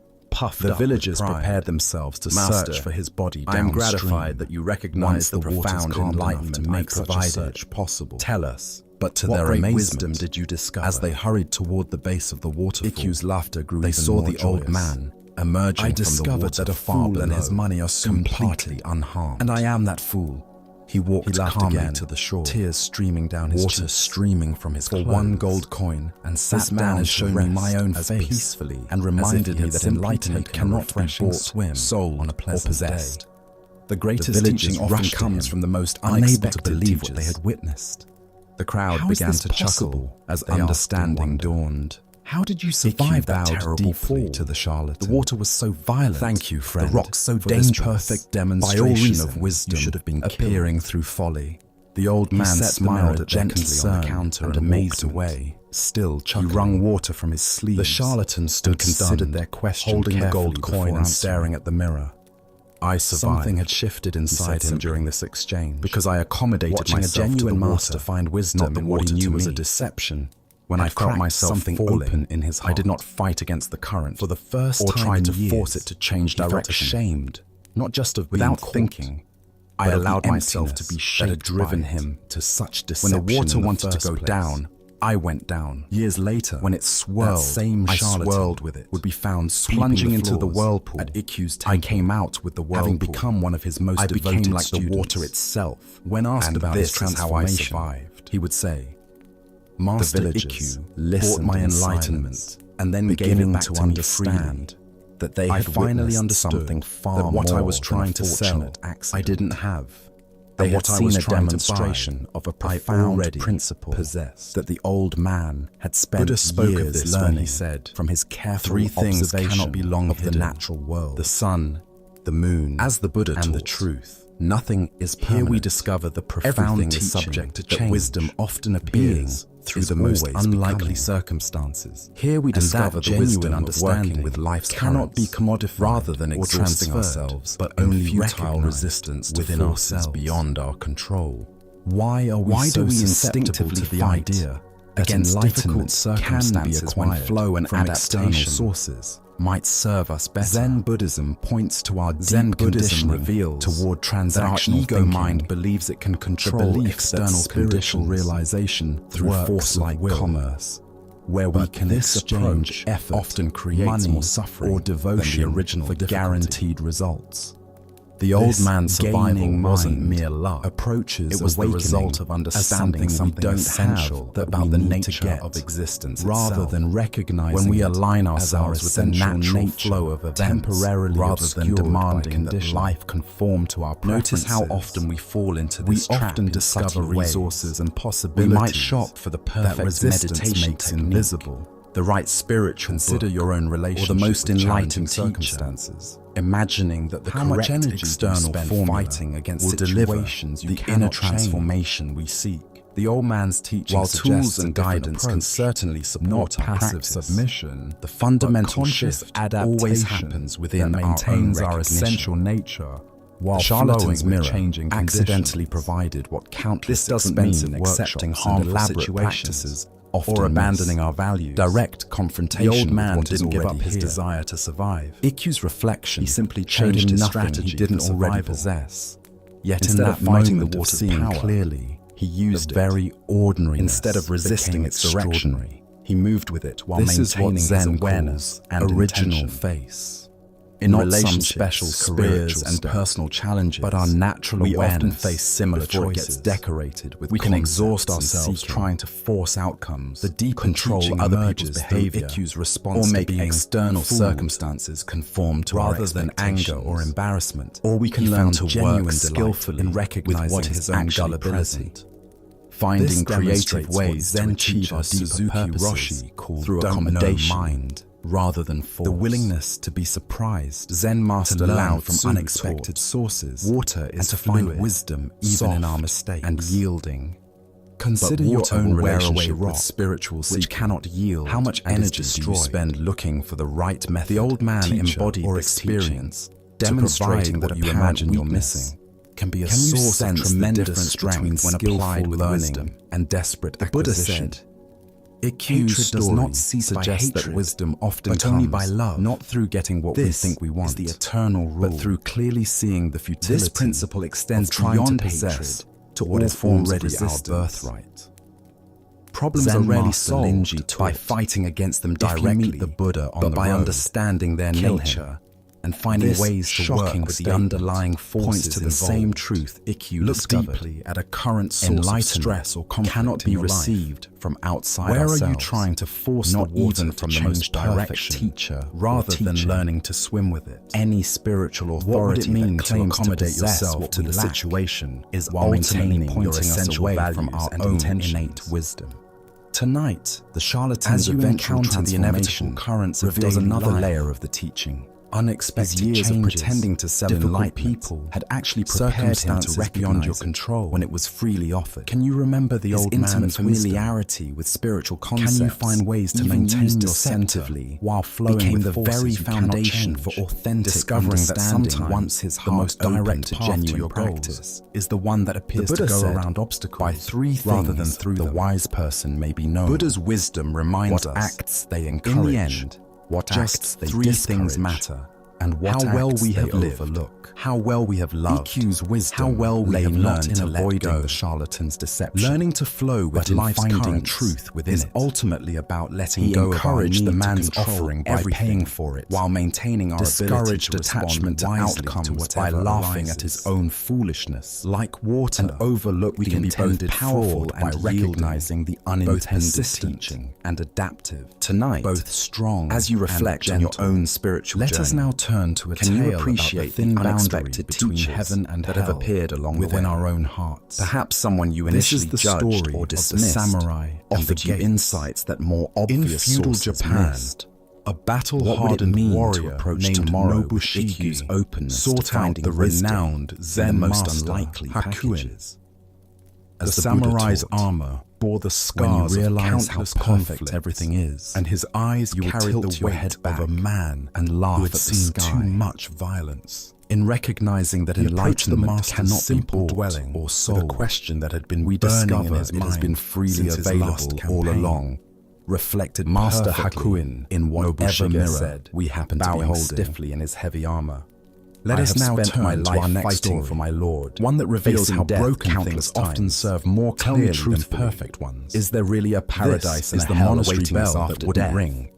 the villagers prepared themselves to search for his body downstream. I am gratified that you recognize the profound enlightenment to make such a search possible. Tell us, but to their amazement, wisdom did you discover? As they hurried toward the base of the waterfall, Ikkyu's laughter grew. They saw the old man emerging from the water. That a fool and his money are completely unharmed. And I am that fool. He walked calmly to the shore, tears streaming down his cheeks, water streaming from his clothes, for one gold coin, and sat down to show me my own face peacefully, and reminded me that enlightenment cannot be bought, sold, or possessed. The greatest teaching often comes from the most unexpected to believe what they had witnessed. The crowd began to chuckle as understanding dawned. How did you survive that terrible fall? To the charlatan. The water was so violent. Thank you, friend. The rocks so dangerous. Perfect demonstration of wisdom should have been appearing through folly. The old man smiled at gently on the counter and walked away, still chuckling. He wrung water from his sleeves. The charlatan stood considered their question, holding the gold coin and staring at the mirror. I survived. Something had shifted inside him during this exchange, because I accommodated myself to the genuine master find wisdom in what he knew was a deception. When I felt myself falling in his heart, I did not fight against the current for the first time, or try to force it to change direction. I felt ashamed, not just of without thinking. I allowed myself to be shaped that had driven him to such deception. When the water wanted to go down, I went down. Years later, when it swirled, that same charlatan I swirled with it would be found plunging into the whirlpool at Ikkyu's temple. I came out with the whirlpool. Having become one of his most devoted students. I became like the water itself. When asked about his transformation, how I survived, he would say, Master Ikkyu brought my enlightenment and then gave it back to understand that they had finally understood something far more what I was trying to sell I didn't have. They had seen a demonstration of a profound principle possessed that the old man had spent years learning. He said, from his careful observation cannot be long of the natural world, the sun, the moon, as the Buddha and the truth. Nothing is permanent. Here we discover the profound teaching subject to change, that wisdom often appears through the most unlikely circumstances. Here we discover the genuine understanding with life's cannot be commodified rather than or transferred ourselves, but only futile resistance within ourselves beyond our control. Why are we so instinctively to the idea that enlightenment circumstances when flow and adaptation sources might serve us better? Zen Buddhism points to our Zen Buddhism reveals toward transactional ego thinking. Mind believes it can control external conditional realization through force like commerce, where we can exchange effort often creates money, more suffering or devotion than the original for guaranteed results. The old man's survival wasn't mere luck. Approaches it was the result of understanding something we don't essential have about the nature of existence rather itself. Than recognizing when we align ourselves with the natural flow of events temporarily rather than demanding that life conform to our preferences. Notice how often we fall into this trap. We often discover resources and possibilities. We might shop for the perfect meditation makes invisible. The right spiritual consider book, your own relationship or the most enlightened circumstances. Imagining that the correct external form fighting against will deliver the inner transformation we seek. The old man's teaching while tools and guidance can certainly support passive submission, the fundamental shift always happens within maintains our essential nature. While the charlatan's mirror changing accidentally provided what countless expensive accepting harmful situations or abandoning our values. Direct confrontation. The old man didn't give up his desire to survive. Ikkyu's reflection, he simply changed his strategy he didn't already possess. Yet instead of fighting the water's power clearly, he used the very ordinary instead of resisting its direction. He moved with it while maintaining his awareness and original face. In not some special careers and personal challenges, but our natural awareness, we often face similar choices. It gets decorated with we can exhaust ourselves trying to force outcomes. The deep control other people's behavior, Ikkkyu's response or making external circumstances conform to rather than anger or embarrassment. Or we can learn to work skillfully in recognizing what is own gullibility. Finding creative ways to achieve our deeper purposes through accommodation. Mind. Rather than force. The willingness to be surprised. Zen master allowed from unexpected sources. Water is to find wisdom even in our mistakes and yielding. Consider your own relationship with spiritual which cannot yield. How much energy do you spend looking for the right method? The old man embodied or experience, demonstrating that you imagine you're missing. Can be a source of tremendous strength when applied with wisdom and desperate acquisition. The Buddha said, Ikkyu does not cease to suggest that wisdom often but comes only by love, not through getting what we think we want, is the eternal rule, but through clearly seeing the futility. This principle extends beyond hatred to what is already our birthright. Problems are rarely solved by fighting against them directly, the Buddha on but by understanding their nature and finding ways to work with the underlying forces to the same truth. Ikkyu discovered deeply at a current source of stress or conflict cannot be received from outside ourselves. Where are you trying to force not even from the most direct teacher rather than learning to swim with it? Any spiritual authority that claims to accommodate yourself to the situation is while maintaining your essential values from our own innate wisdom. Tonight, the charlatan's eventual transformation currents reveals another layer of the teaching. Unexpected years of pretending to sell difficult people had actually prepared him to recognize beyond your control when it was freely offered. Can you remember the old man's familiarity with spiritual concepts? Can you find ways to maintain deceptively while flowing with the very foundation for authentic discovering that sometimes once his heart the most direct path to your practice is the one that appears to go around obstacles by three things rather than through the wise person may be known. Buddha's wisdom reminds us what acts they encourage. In the end, what acts they three things matter, and what how well acts we they have lived, overlook, how well we have loved, EQ's wisdom, how well we lay have not learned in to let avoiding go. the charlatan's deception, Learning to flow with but in life's finding currents truth within is it. ultimately about letting He go of our encouraged need the to man's control offering by everything paying for it, while maintaining our ability discouraged to respond attachment to wisely outcomes to by whatever laughing arises. at his own foolishness. Like water, And overlook we the can be both intended powerful fraud by and recognizing the unintended persistent teaching. and adaptive. Tonight, Both strong as you reflect on your gentle. own spiritual Let journey, us now turn to a can you tale appreciate about the thin the boundary unexpected between teachers heaven and that hell have appeared along within the way? our own hearts? Perhaps someone you This initially is the judged story or of the dismissed samurai and offered the you gates. insights that more In obvious feudal sources Japan, missed. a What would it battle-hardened mean to warrior approach named tomorrow with Nobushige Ikkyu's openness to sought out finding the wisdom renowned in the Zen most master unlikely Hakuin. packages? The As the Buddha samurai's taught, armor bore the when you scars of realize how countless perfect conflicts, everything is, and his eyes you will carried tilt the your weight head of back a man and laugh who at had the seen sky. too much violence. in recognizing that He approached the enlightenment master's cannot be simple bought dwelling or with a sold, question that had been we burning discover in his it mind has been freely since his last available all campaign. along, reflected Master perfectly Hakuin, in whatever Nobushige mirror said, we happen to bowing be holding stiffly in his heavy armor. Let I us have now spent turn my to life our next fighting story, for my Lord, one that reveals facing how death broken countless things often times. serve more Tell me clearly than truthfully, perfect ones. Is there really a paradise This is and the a hell monastery awaiting us bell after that wouldn't death? ring.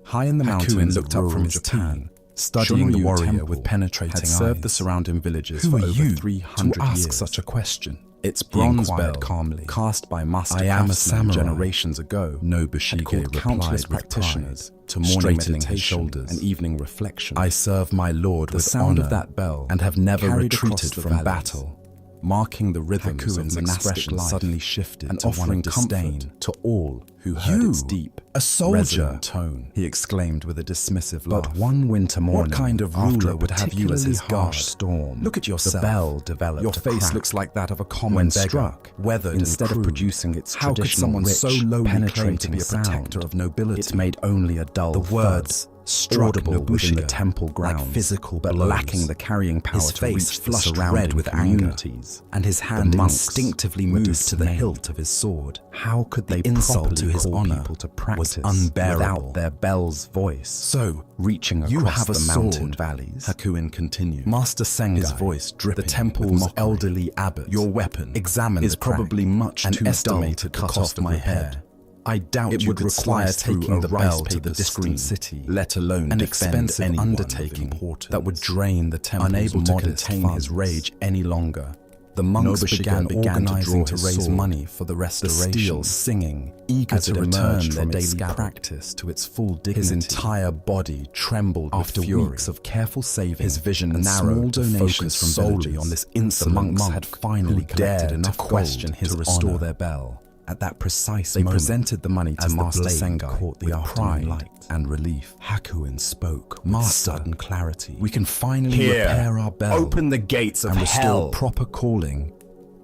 High in the Hakuin mountains looked of up from rural his Japan, tea, studying the Shoryu warrior Temple with penetrating had served eyes. the surrounding villages Who for are over you 300 to ask years. such a question? Its He bronze inquired bell, calmly. cast by master I am a craftsmen samurai. generations ago, Nobushige had called countless replied with practitioners pride, to morning straightened meditation his shoulders. and evening reflection. I serve my Lord the with sound honor of that bell and have never carried retreated across the from valleys, battle. marking the rhythms Hakuin's of monastic expression life suddenly shifted and to one of offering disdain comfort to all who heard You, its deep, a soldier, resonant tone. He exclaimed with a dismissive laugh. But one winter morning, What kind of after ruler a would have you as his particularly harsh guard? storm? Look at yourself. The bell developed Your a face crack. looks like that of a common When beggar, struck, weathered instead and of crude. producing its How could traditional someone rich, so lowly claim to penetrating be a protector sound? of nobility? It made only a dull The words thud, struck audible within the Nobushige, temple grounds, like physical but blows. lacking the carrying power His to face reach the flushed surrounding red with anger, communities, and his hand monks instinctively were moved to the dismayed. hilt of his sword. How could they The insult properly to his call honor people to was practice unbearable. without Their bell's voice, So, reaching you across have a the mountain sword, valleys, Hakuin continued. Master Sengai, His voice dripping, the temple's with mockery. elderly abbot, Your weapon, examine is the crack probably much and too dull estimate to the cut cost off of my repair. head. I doubt It you would could require slice through taking a the rice bell to the paper distant screen, city, let alone an defend expensive anyone of undertaking importance. that would drain the temple's Unable to modest contain funds. his rage any longer, the monks Nobushige began organizing to raise sword, money for the restoration, the steel singing, eager as to it return emerged their from its daily scabbard. practice to its full dignity. His entire body trembled After with fury. weeks of careful saving, His vision and narrowed small to donations focus from solely solely on on this this insolent insolent monk had finally who collected dared enough to gold question his to restore honor. their bell. At that precise They moment, presented the money to as Master the blade Sengai caught the with afternoon pride light and relief. Hakuin spoke with Master, sudden clarity. we can finally Here, repair our bell open the gates of and restore hell. proper calling.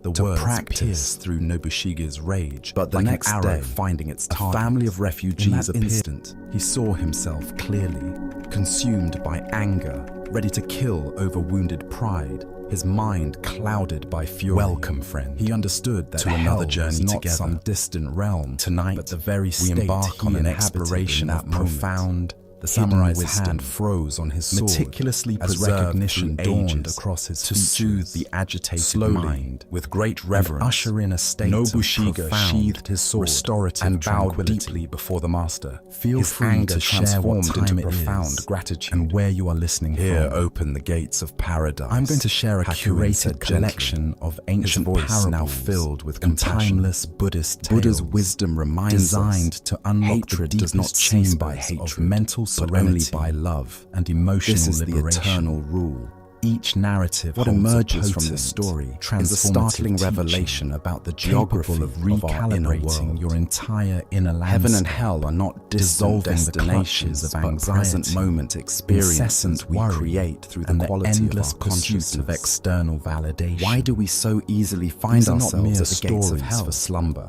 The To words practice pierced through Nobushige's rage, But the like next an arrow day, finding its a target. family of refugees In that appeared. instant, He saw himself clearly, consumed by anger, ready to kill over wounded pride, his mind clouded by fury. Welcome, friend. He understood that to hell another was journey not together. some distant realm. Tonight, but the very we state embark he on an inhabited exploration in that of profound, moment. The hidden samurai's wisdom, hand froze on his sword, meticulously as preserved recognition through dawned ages, across his to features. soothe the agitated Slowly, mind. with great reverence, And usher in a state Nobushige of profound, sheathed his sword restorative and bowed tranquility. deeply before the master. Feel his free anger to share what transformed time into it profound is gratitude. and where you are listening Here from. open the gates of paradise. I'm going to share a Hakuin said curated collection gently, of ancient his voice parables now filled with and compassion. timeless Buddhist Buddha's tales wisdom reminds designed us to unlock hatred the does not deepest cease by chambers hatred, of mental but only serenity by love. and emotional This is the liberation. eternal rule. Each narrative What holds emerges a from this potent, story is a transformative startling teaching, revelation about the geography capable of of our inner recalibrating world. your entire inner landscape. Heaven and hell are not distant dissolving the destinations clutches of of anxiety, present anxiety, moment experiences incessant we worry, create through the and the quality endless of our pursuit consciousness. of external validation. Why do we so easily find These are not ourselves mere at the gates of stories hell for slumber?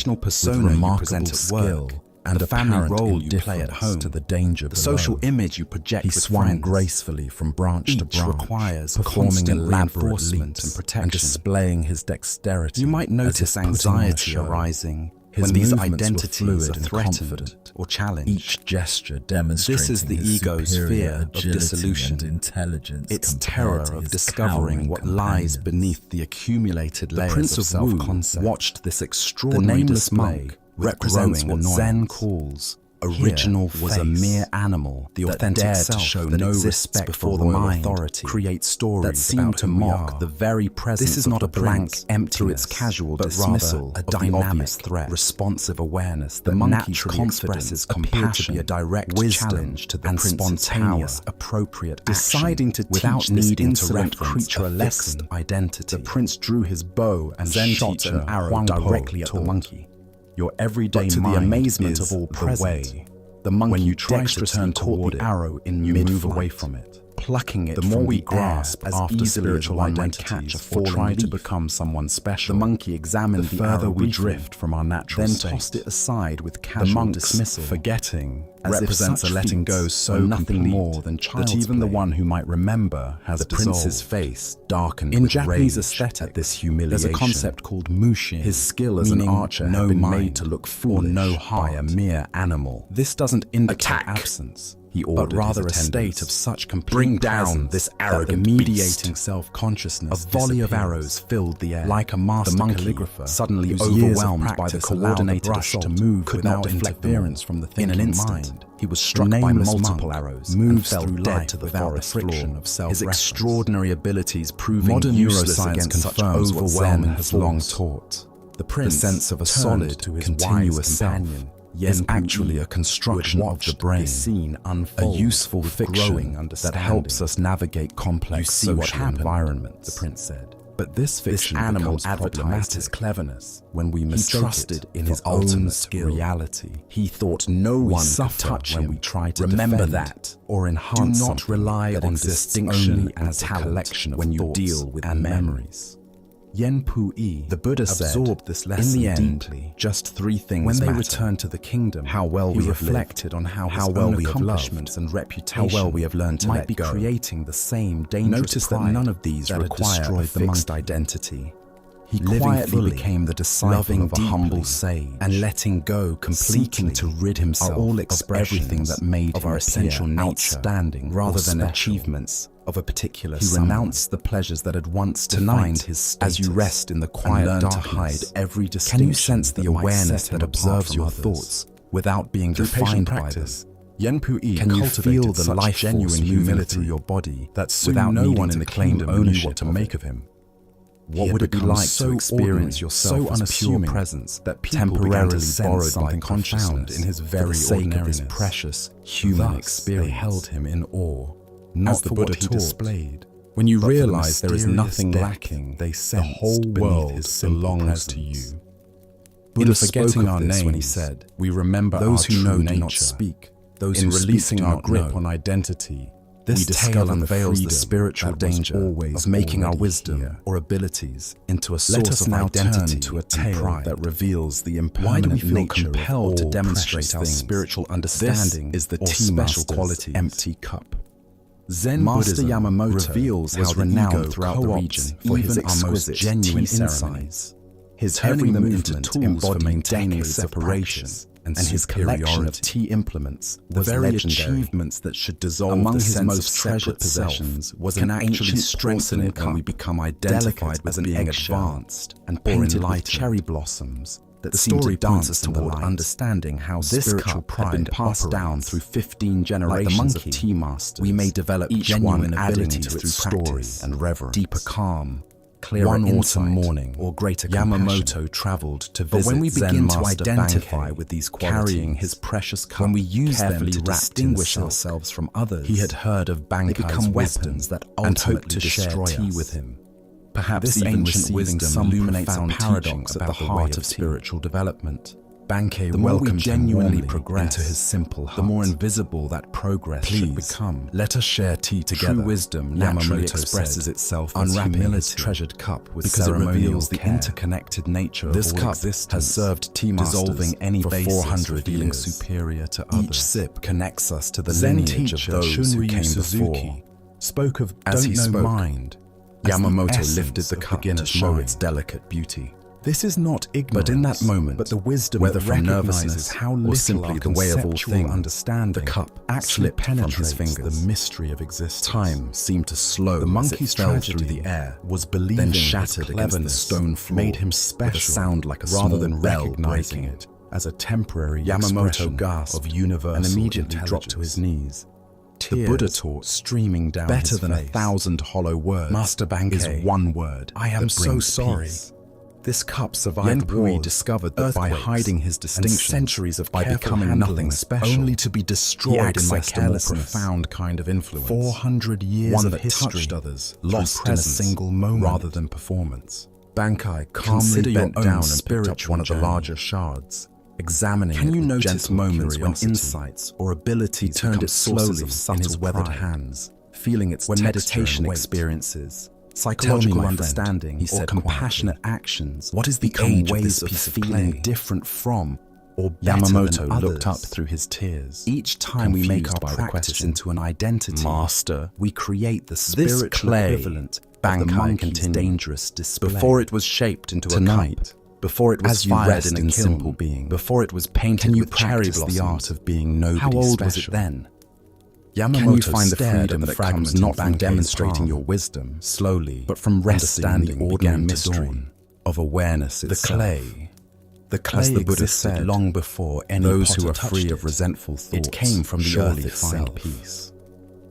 professional persona you present at work, and the family apparent role you play at indifference home, to the danger the below. social image you project He with swung friends. gracefully from branch to Each branch, requires performing constant elaborate reinforcement leaps and protection. and displaying his dexterity. You might as notice if putting on a anxiety show. arising His when these movements were identities fluid are and threatened confident, or challenged. each gesture demonstrating This is the his ego's superior fear of agility dissolution, and intelligence, its compared terror to of his discovering cowering what lies companions. beneath the accumulated The layers Prince of of Wu self-concept. watched this The extraordinary nameless display monk with represents growing what Zen annoyance. calls Here original was a face, mere animal the that authentic dared self to show that no exists respect before for the royal mind, authority, create stories that seemed about to who we mock are. the very presence This is of not the a blank prince emptiness through its casual but dismissal rather a of the dynamic obvious threat. responsive awareness The that monkey's naturally confidence expresses appeared to compassion, be a direct wisdom, challenge to the and prince's spontaneous, power. appropriate Deciding action to without teach this needing to insolent reference creature a fixed lesson, identity. the prince drew his bow and Zen shot teacher an arrow Huang Po directly at the taught, monkey. Your everyday But to the mind amazement is of all the present, way. the monkey When you try to dexterously turn caught toward the it, arrow in you mid-flight, move away from it, plucking it the more from we the grasp air as after easily as spiritual one might identities catch a or falling try to leaf. become someone special, The monkey examined the the further arrow we briefly, drift from our natural then state. tossed it aside with The casual monk's dismissal. forgetting As if represents a such letting go feats so are nothing complete more than that child's even the play. one who might remember has The dissolved. prince's face darkened In with Japanese rage aesthetics, at this humiliation. there's a concept called mushin. His skill as an meaning archer no had been mind made to look or foolish no by heart. a mere animal. This doesn't indicate Attack! absence, He but ordered rather a his state attendants. of such complete Bring down presence this that the arrogant mediating beast. self-consciousness A volley of disappears. arrows filled the air. Like a master The monkey, calligrapher, suddenly whose years of overwhelmed by the practice allowed the coordinated brush assault, to move could without not deflect them interference all. from the In an thinking instant, mind. he was The struck by nameless multiple monk arrows moves and fell through dead life to the without the forest friction floor. of His self-reference. extraordinary abilities proving Modern useless neuroscience against such confirms what Zen overwhelming has force. long taught. The prince, sense of a turned solid, to his continuous wise self, companion, Yen is Pu actually Yi, a construction who had of the watched brain, this scene a unfold useful with fiction growing that understanding. helps us navigate complex You see what social happened, environments. the prince said. But this fiction animal becomes advertised problematic his cleverness when we He mistake trusted it in for his ultimate ultimate skill. reality. He thought no We one could suffer touch when him we try to Remember defend that, or Do enhance not something rely that on exists distinction only and as a talent collection of when you thoughts deal with and men. memories. Yen Pu Yi, the Buddha absorbed said, this lesson in the end, deeply. just three things When they matter. returned to the kingdom, how well he we have reflected lived, on how how his well own we have accomplishments loved, and reputation how well we have learned to might let be go. creating the same dangerous Notice that pride none of these that had require a destroyed the fixed monkey. identity. He Living quietly fully, became the disciple loving of a humble deeply, sage, and letting go completely seeking to rid himself are all of expressions everything that made of him our essential appear nature, outstanding rather or than special. achievements of a particular He someone. renounced the pleasures that had once Tonight, defined his status, as you rest in the and quiet learn darkness, to hide every can distinction you sense the that might awareness set him that apart observes from your others. thoughts without being Through patient defined by practice, them? Yen Pu Yi Can you cultivated feel the such life genuine force moving humility through your body that soon without no needing one in to the claim kingdom knew ownership what to of make it? of him. What He would had it be become like so to experience ordinary, yourself so as pure unassuming, presence that people began to temporarily sense borrowed something by profound consciousness in his for very the sake of his ordinariness. precious human Thus, experience? they held him in awe, As not the for Buddha what he taught, displayed. When you but for the realize there is mysterious nothing depth lacking, they the sensed whole beneath world his simple belongs to you. presence. Buddha In spoke forgetting of our this names, when he said, we remember "Those our who true know do not nature. speak; those In who releasing speak do our not grip know." on identity, This we tale discover the unveils the freedom spiritual that was danger always of making our already wisdom here. or abilities into a Let source us of now identity turn to a and tale pride. that reveals the Why do we impermanent feel nature of compelled to all demonstrate precious our things? spiritual This understanding is the or tea special master's qualities? empty cup. Zen Master Buddhism Yamamoto reveals was how the renowned ego throughout the co-opts region for his even our most exquisite genuine tea insights. ceremonies. His Turning every them into movement tools for embodied maintaining decades of separation practice, and his collection of superiority. tea implements The was very legendary. achievements that should dissolve Among the his sense most of separate treasured possessions was can an actually ancient strengthen it porcelain when we cup, become identified delicate with as an being eggshell, advanced and or painted with enlightened. cherry blossoms that The seem to story points dance us in the toward light. understanding how This spiritual cup had been pride passed down operates. through 15 Like generations the of monkey, tea masters. we may develop each genuine one adding abilities to through its story practice, and reverence. deeper calm, clearer One insight, autumn morning, or greater Yamamoto compassion. traveled to But visit when we Zen begin to Master identify Bankei, with these carrying qualities, his precious cup, when we use them carefully to wrapped in distinguish silk, ourselves from others, he had heard of Bankai's they become wisdom weapons that and ultimately hoped to share destroy tea us. with him. Perhaps This even ancient receiving wisdom some illuminates a profound paradox teachings at the about the heart way of of tea. spiritual development. Bankei The more we welcomed genuinely him progress into his simple heart, the more invisible that progress should become. Let us share tea together. True wisdom naturally Yamamoto expresses said, itself as unwrapping humility, his treasured cup with because it reveals the care. interconnected nature of This all cup existence, has served tea masters dissolving any for basis 400 for feeling years. superior to others. Each sip connects us to the Zen lineage of teacher those who Shunryu came Suzuki before. spoke of As don't he know spoke, mind. Yamamoto lifted the cup to show its delicate beauty. This is not ignorance, But in that moment, but the wisdom whether that from recognizes nervousness how or little simply our the way of all conceptual things, understanding, the cup actually slipped from his penetrates fingers. the mystery of existence. Time seemed to slow The as monkey's it fell tragedy through the air, was believing then his shattered against the cleverness stone floor, made him with special, a sound like a rather small than bell recognizing breaking. it as a temporary Yamamoto expression gasped of universal and immediately dropped to intelligence. his knees. The Tears Buddha taught, streaming down better his than face. 1,000 hollow words Master Bankei is one word. I am that so brings sorry. peace. This cup survived Yenpui wars, discovered that by earthquakes, hiding his and distinctions, centuries of by careful becoming handling, nothing special, only to be destroyed in my accessed a more carelessness. profound kind of influence. 400 years one of that history, touched others, lost in a presence, single moment. rather than performance. Bankai calmly Consider your bent own down and picked up spiritual one of the journey. larger shards, examining Can it you with notice gentle moments when curiosity. insights or abilities He turned become it sources slowly of subtle in his weathered pride? hands, feeling its When texture meditation and weight. experiences, Tell me, psychological my friend, understanding, he or said compassionate quietly, actions, what is the become age of ways this of piece of feeling clay? different from or better Yamamoto than looked up others. through his tears. Each time we make our confused by the practice question. into an identity, Master, we create the this spiritual clay, equivalent of the Bankai monkey's continued, dangerous display. before it was shaped into a Tonight, cup, before it was as you fired rest in a in kiln, simple being, before it was painted can you with cherry practice blossoms, the art of being nobody how old was special? it then? Can you Yamamoto find the stared freedom at that fragment comes in not from Bankei's demonstrating palm, your wisdom, slowly, but from resting in the understanding ordinary began to mystery dawn. of awareness The itself? The clay As the Buddha existed said, long before any those who potter are free touched of it. resentful thoughts It came from the surely earth find itself. peace.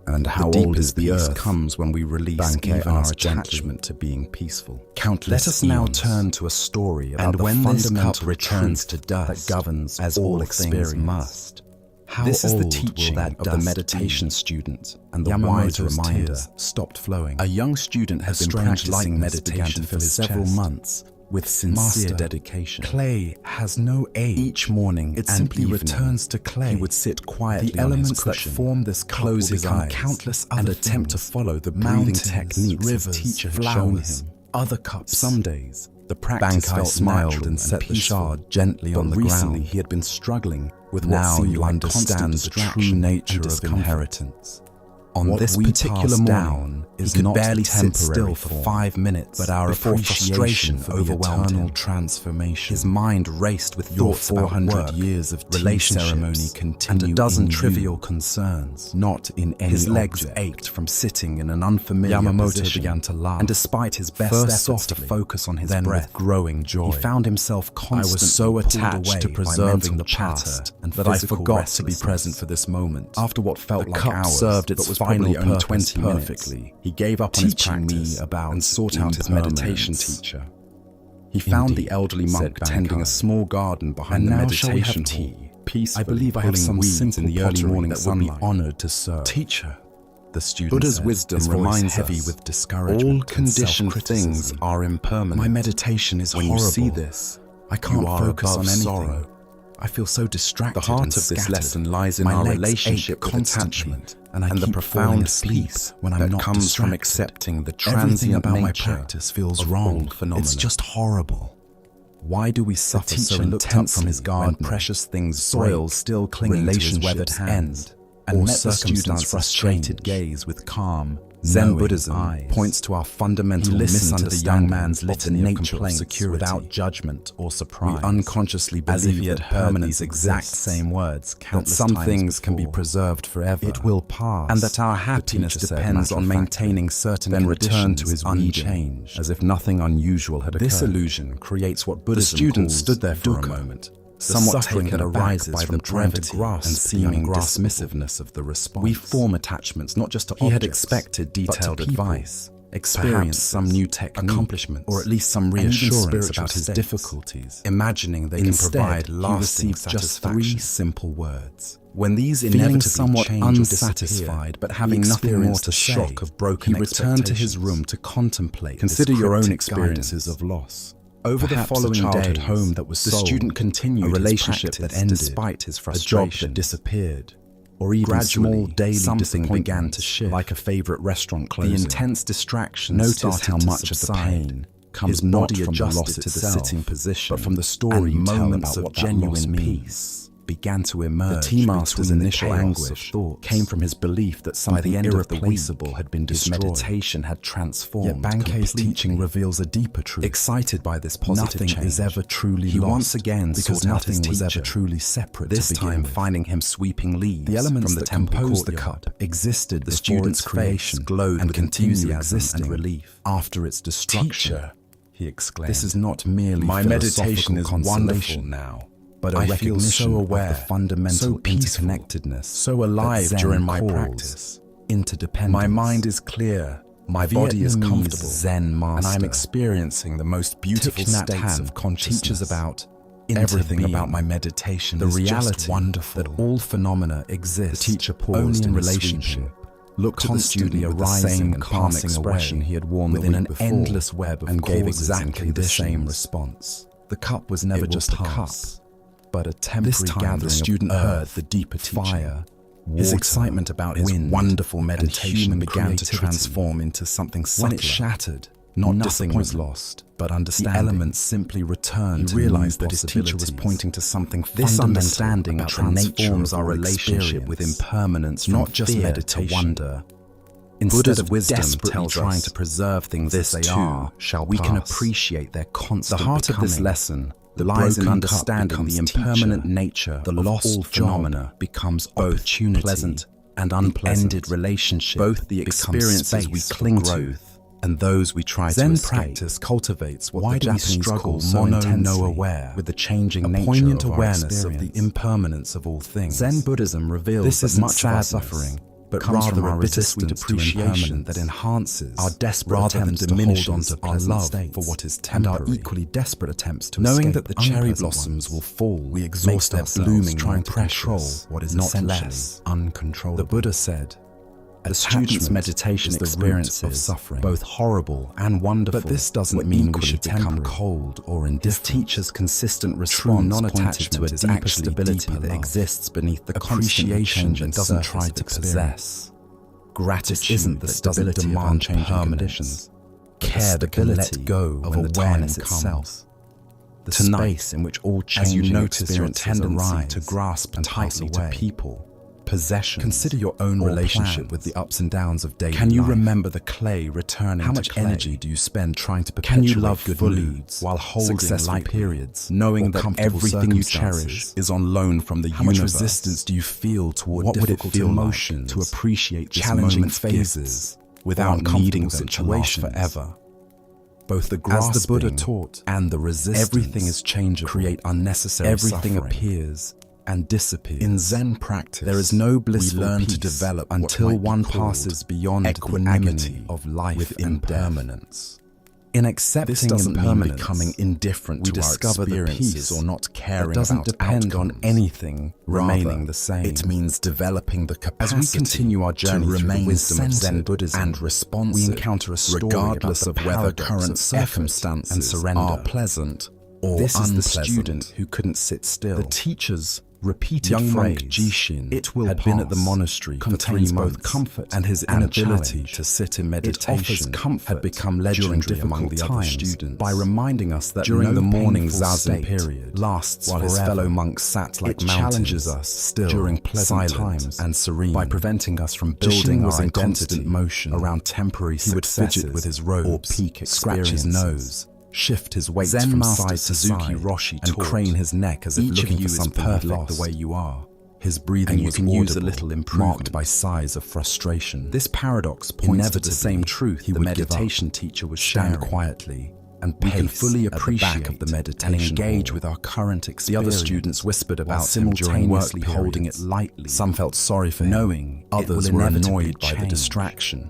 And how The old deepest is the peace earth? comes when we release Bankei even our asked gently. attachment to being peaceful. Countless Let us now eons. turn to a story about And the when this fundamental cup returns truth to dust, that governs as all all things experience, must. how This is the old will teaching that of the dust meditation be? student, and the Yamamoto's wise reminder tears stopped flowing. A young student had A been strange practicing lightness began to meditation fill for his several chest. months with sincere Master, dedication. Clay has no age. Each morning It and simply evening, returns to clay. he would sit quietly The on his elements that cushion, form this cup close will his become eyes, countless and other attempt to things. follow the breathing Mountains, techniques rivers, his teacher had flowers, shown him. other cups. Some days, the practice Bankai felt smiled natural and set the peaceful, shard gently but on the recently ground. he had been struggling with what Now seemed you like understand constant the true distraction nature and of discomfort. inheritance. On What this we particular passed morning, down he is could not barely sit temporary still for form, 5 minutes, but our before appreciation frustration for the overwhelmed eternal him. transformation. His mind raced with Your thoughts about 400 work, years of tea relationships, ceremony and continue a dozen in trivial you, concerns. not in any His legs object. ached from sitting in an unfamiliar Yamamoto position, began to laugh, and despite his best first efforts to softly, focus on his then breath, with growing joy. he found himself I constantly was so pulled attached away to by preserving mental the chatter past and that I physical forgot to be restlessness. present for this moment. After what felt The like cup hours, served its but was final probably only purpose 20 minutes, perfectly. He gave up on his teaching practice me about and sought out his meditation impermanence. teacher. He found Indeed, the elderly said monk tending Bankai. a small garden behind And the now shall we have meditation tea? hall. Peacefully I believe I have pulling some weeds simple in the early pottery morning that would be sunlight. honored to serve. Teacher, the student Buddha's said, wisdom his voice reminds heavy us with discouragement all and conditioned self-criticism. things are impermanent. My meditation is when horrible. you see this, I can't You are focus above on anything. sorrow. I feel so distracted. The heart and of this scattered. lesson lies in My our legs relationship ache with constantly, attachment and the keep falling profound asleep peace when I'm that not comes from distracted. accepting the Everything transient about my nature practice feels of wrong. all phenomena. It's just horrible. Why do we suffer so teacher looked up intensely from his garden, when precious things soil break, still clinging to his weathered relationships hands, end, and or met the student's circumstances frustrated change? gaze with calm, Zen knowing Buddhism eyes. points to our fundamental He listened to the misunderstanding young man's of the litany of nature of complaints security. without judgment or We surprise. unconsciously as if believe he had that heard permanence these exact exists, same words that countless some times things can be before. preserved forever. It will pass, and that our the happiness teacher said depends on matter-of-factly. maintaining certain Then conditions return to his weeding, unchanged, as if nothing unusual had occurred. This illusion creates what Buddhism student calls stood there for a dukkha, moment, somewhat suffering taken that aback arises by from the trying to brevity grasp and the seeming ungraspable. dismissiveness of the response. We form attachments not just to He had objects, expected but to detailed people, advice, experience, some new technique, accomplishments, or at least some and even reassurance spiritual about his states. difficulties, imagining they Instead, can provide he lasting received just satisfaction. 3 simple words. When these Feeling inevitably somewhat change or unsatisfied, disappear, but he having nothing more experienced to a shock say, of broken he returned to his expectations. room to contemplate. Consider this your own cryptic experiences guidance. of loss. Over the following childhood days, home that was the sold, student continued a his relationship that practice ended, despite his a frustration, job that disappeared, or even gradually small daily something disappointments began to shift, like a favorite restaurant closing. The intense distraction Notice started how to much of the subside. pain comes His not body from the adjusted loss to the itself, sitting position, but from the story you and tell moments about of what that loss genuine means. peace began to emerge. The tea master's between the initial chaos anguish of thoughts. came from his belief that By something the end of the irreplaceable week, had been his destroyed. meditation had transformed. Yet Bankei's completely. teaching reveals a deeper truth. Excited by this positive Nothing change, is ever truly he lost, once again because sought out his nothing was ever teacher, truly separate. this to begin time with. finding him sweeping leaves The elements from the that temple compose the courtyard. cup existed The before student's its creation, face glowed and with continue enthusiasm existing and relief. after its destruction. Teacher, he exclaimed, This is not merely my meditation is philosophical wonderful consolation, now, but a I feel recognition so of aware, the fundamental so peaceful, interconnectedness, so alive that Zen during my calls practice. Interdependence. My mind is clear, my body is Vietnamese comfortable, Zen master, and I'm experiencing the most beautiful Thich Nhat states Hanh of consciousness. teaches about everything interbeing. about my meditation The is just reality wonderful. that all phenomena exist The teacher paused only in in his relationship. sweeping, looked at the Constantly student with the arising same and calm passing expression away he had worn within the an week before, endless web of and gave causes and exactly the same conditions. response. The cup was never It will just a cup, pass. but a temporary This time gathering the student of heard earth, the deeper teaching. fire, His water, excitement about his wind, wonderful and meditation human began to creativity. transform into something subtler. When it shattered, Not nothing was disappointment, lost, but the understanding. elements simply returned He to realized new that his teacher was possibilities. pointing to something This fundamental understanding about the nature transforms of our all relationship with experience, impermanence from not just fear to meditation. wonder. Instead Buddha's of wisdom desperately tells trying us to preserve things this as they too are, shall we can pass. appreciate their constant The heart of this becoming. lesson The lies in broken understanding cup the becomes impermanent teacher. nature The of lost all job phenomena, becomes both opportunity, pleasant and the unpleasant. ended relationship Both the becomes experiences we space for cling to growth. and those we try Zen to escape. practice cultivates what Why the do we Japanese struggle call so mono intensely no aware, with the changing a nature poignant of our awareness of the experience? impermanence of all things. Zen Buddhism reveals This that isn't much of our sadness, suffering but comes rather from a our bittersweet resistance to appreciation impermanence, that enhances our desperate rather than attempts to diminishes hold on to our pleasant love states, for what is and temporary. our equally desperate attempts to Knowing escape that the cherry unpleasant blossoms ones, will fall, we makes exhaust their ourselves blooming trying more to control precious, what is not essentially less uncontrollable. The Buddha said, The student's student's meditation is the root experiences of suffering, both horrible and wonderful. But this doesn't were mean we equally should become temporary. cold or His indifferent. teacher's consistent True response non-attachment pointed to a is deeper actually stability deeper that love. exists beneath the constantly Appreciation changing that doesn't surface try of to experience. Gratitude This isn't the that doesn't stability of demand changing impermanence, conditions. but the Care that can stability let go of when the awareness time itself. comes. The Tonight, space in which all as you changing notice your experiences tendency arise to grasp and tightly pass to away. people, Possessions, consider your own or relationship plans. with the ups and downs of daily Can you life. remember the clay returning How to much clay? energy do you spend trying to Can perpetuate you love good fully moods while holding successful lightly, periods, knowing or that comfortable everything you circumstances? cherish is on loan from the How much universe? resistance do you feel toward What would it difficult feel emotions, like to appreciate this challenging moment's phases, gifts or without uncomfortable needing them to last situations? forever? Both the As grasping the Buddha taught, and the resistance, everything is changeable. create unnecessary Everything suffering. appears and disappears. In Zen practice, there is no blissful we learn peace to develop until what might be one called passes beyond the equanimity agony of life with and death. impermanence. In accepting This doesn't mean impermanence, becoming indifferent we to our discover the experiences peace or not caring that doesn't about depend on outcomes. anything Rather, remaining the same. It means developing the As capacity we continue our journey to through the remain wisdom of Zen centered Buddhism and responsive, we encounter a story regardless about the of whether paradox current of circumstances effort and surrender are pleasant or This is the unpleasant. student who couldn't sit still. The teacher's repeated young phrase, monk Jishin "It will had been at the pass," monastery for 3 contains months, both comfort and his and inability challenge. to sit in It meditation offers comfort had become during legendary among difficult the other times students by reminding us that during no the morning painful zazen state period lasts while forever. his fellow monks sat like It mountains, challenges us still during pleasant silent times and serene, by preventing us from Jishin building was our in identity constant motion around temporary He would successes fidget with his robes, or peak scratch his experiences. nose, shift his weight Zen from Master side to Suzuki side, Roshi and taught, crane his neck as if "Each of looking you for is something perfect he'd lost. the way you are. His breathing And you was can use a audible, little improvement." marked by sighs of frustration. This paradox points to the Inevitably, same truth he the would give meditation up, teacher was stand sharing. quietly, and We can pace fully at the appreciate back of the and meditation engage hall. with our current The experience. other students whispered while about him during work simultaneously holding it periods. lightly. Some felt sorry for him, knowing others it will were inevitably annoyed by the change. distraction,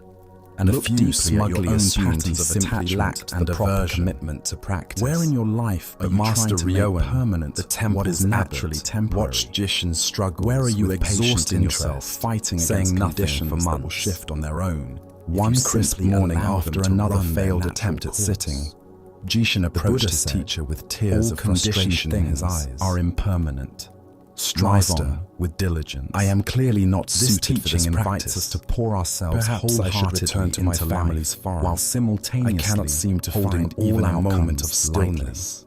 and a Look few deeply at smugly your own assumed he patterns of simply attachment lacked and the proper aversion. commitment to practice. Where in your life are But you Master trying to make Ryoan, permanent the temple's what is naturally abbot, temporary? watched Jishin struggle. Where are you with patient exhausting interest, yourself, fighting saying against nothing conditions for that months will shift on their own? One If you crisp simply morning allow after them to another run their failed natural attempt at course? sitting, Jishin approached Buddha his said, teacher with tears "All of frustration in his conditioned eyes are impermanent. Strive Master, on with diligence. I am clearly not This suited for teaching this invites practice. us to pour ourselves Perhaps I should wholeheartedly return to my into family's life, farm, while simultaneously I cannot seem to holding find all even a outcomes moment of stillness.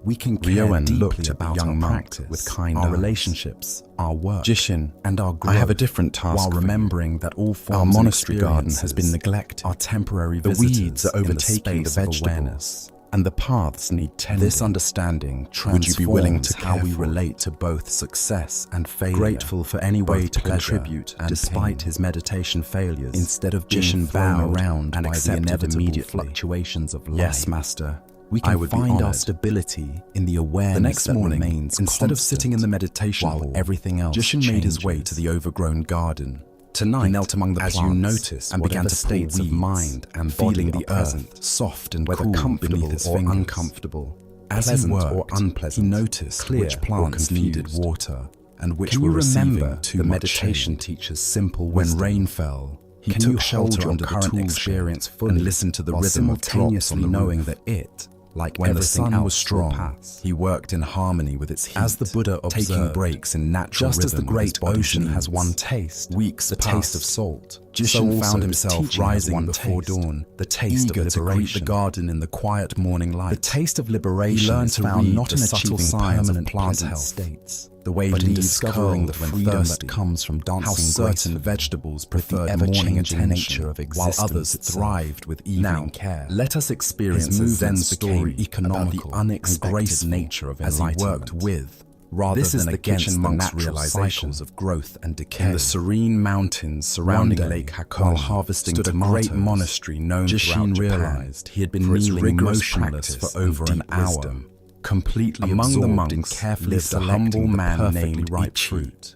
We can care Ryoan deeply looked at the about young our monk practice, with kind our eyes. relationships, our work, Jishin, and our growth. I have a different task while for you. remembering that all forms Our of monastery garden experiences has been neglected. are temporary The visitors weeds are in the overtaking the space of vegetables, awareness. and the paths need tending. This understanding Would you be willing to transforms how we care for it? relate to both success and failure. Grateful for any way both to pleasure contribute and despite pain. his meditation failures. Instead of being Jishin thrown bowed around and by the accepted inevitable immediately. fluctuations of life. Yes, Master. We I can would be find our honored. stability in the awareness The next that morning, remains instead of constant sitting in the meditation while hall, everything else Jishin made his way changes. to the overgrown garden. Tonight, He knelt among the as plants you notice and began whatever to pull states of weeds, mind and feeling body the are earth present, soft and whether cool comfortable beneath his or fingers. uncomfortable. As he Pleasant worked, or unpleasant, he noticed clear which or plants needed confused. water and which Can were you remember receiving too the much meditation shade. teacher's simple When wisdom? rain fell, he Can took you hold shelter your under the current tool experience shade fully and listen to the while rhythm of drops on simultaneously the knowing roof. that it, like When the everything sun else was strong, will pass. he worked in harmony with its heat. As the Buddha taking observed, breaks in natural just as the rhythm of his great body's ocean has needs. one taste, Weeks the passed. taste of salt, Jishin so also found his himself teaching has rising one before taste, dawn, the taste eager of to greet liberation. the garden in the quiet morning light. The taste of liberation He learned is to found read not the in subtle achieving signs of permanent plant pleasant health, states, the way but in leaves discovering curl the when freedom thirsty, that comes from dancing how certain gracefully vegetables with the preferred morning ever-changing attention, nature of while existence others itself. thrived with evening Now, care. let us experience His a Zen movements story became economical about the unexpected and graceful nature of as he worked enlightenment. with, rather This is than the against kitchen the monk's natural realization cycles of growth and decay. In the serene mountains surrounding One day, Lake Hakone, while harvesting stood a tomatoes, great monastery known Jishin throughout Japan realized he had been for its kneeling rigorous motionless practice for over and an deep hour, wisdom. completely Among the absorbed monks in carefully lived a humble selecting the man perfectly named ripe Ichi, fruit,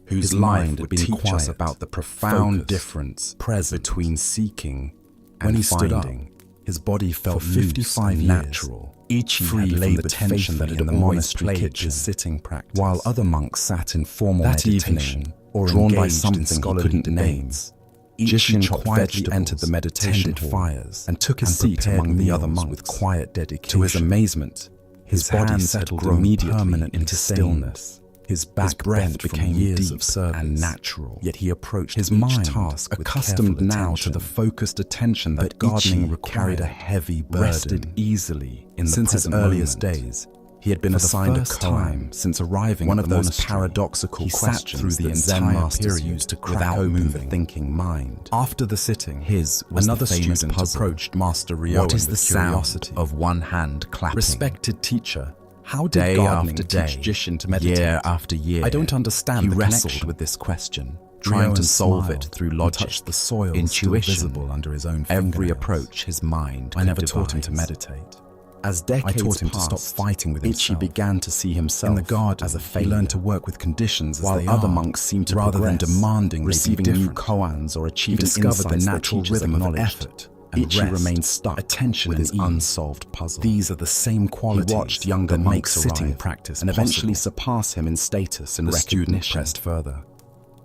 whose His life mind would had been teach us quiet, about the profound focused, difference present. between seeking and When he stood up, finding. his body felt For 55 loose and years, natural, Ichi free had from the labored tension that faithfully had in the always monastery plagued kitchen, his sitting practice, while other monks sat in formal that meditation, evening, or drawn by engaged something in he scholarly couldn't name. debates. Jishin Jishin quietly entered the meditation tended hall fires, and took his seat prepared among the other meals monks with quiet dedication. To his amazement, his body hands had settled grown immediately permanent into and stillness. His His breath breath became became years deep of service and natural. Yet he approached His each mind, task with accustomed careful now to attention. the focused attention that But gardening Ichi required, carried a heavy burden. rested easily in the Since his present earliest moment. days, he had been For the assigned a first koan. time since arriving One at of the those monastery, paradoxical he sat questions through the that Zen entire masters period used to crack without open moving. the thinking mind. After the sitting, His was another the famous student puzzle. approached Master Ryoan What is with the sound curiosity. of one hand clapping? Respected teacher, how did Day gardening after teach day, Jishin to meditate? year after year, I don't understand he the wrestled connection. with this question, trying Ryoan to solve smiled it through and logic, touched the soil intuition, still visible under his own every fingernails. approach his mind I could never taught him to devise. meditate. As I decades taught him to stop passed, fighting with Ichi himself. began to see himself In the garden, as a he failure. learned to work with conditions as While they other are, monks seemed to rather than progress, demanding receiving they be new different. koans or He achieving discovered the insights that natural teachers rhythm of acknowledged. effort and Ichi rest, remained stuck attention with and his ease. unsolved puzzle. These are the same qualities He watched younger that make monks sitting arrive practice and eventually possible. surpass him in status and The student recognition. pressed further.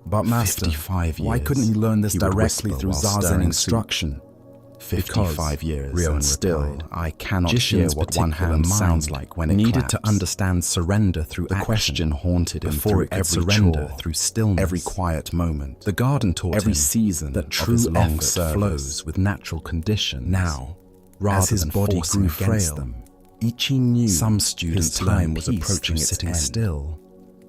But Master, 55 why years, couldn't he learn this he would directly whisper through while Zazen stirring instruction? 55 years, Ryoan and still replied, I cannot hear Jishin's what one particular hand sounds mind like when it needed to claps. understand surrender through The action question haunted him before through it could every surrender chore, through stillness. every quiet moment. The garden taught Every him season that of true his long effort service. flows with natural conditions. Now, rather as his than body forcing grew against frail, them, Ichi knew some students' his time was peace approaching through its sitting end. still.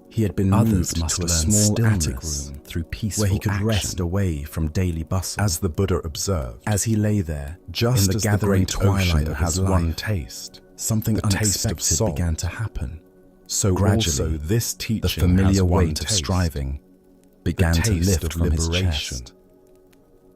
He had been Others moved must to a learn small attic stillness room through peaceful where he could action. rest away from daily bustle. As the Buddha observed, As he lay there, just in the as gathering the great twilight ocean of has his one life, taste, something the taste of unexpected salt, began to happen. so Gradually, also this teaching the familiar has one weight of taste, striving the began to taste lift of from his liberation. chest.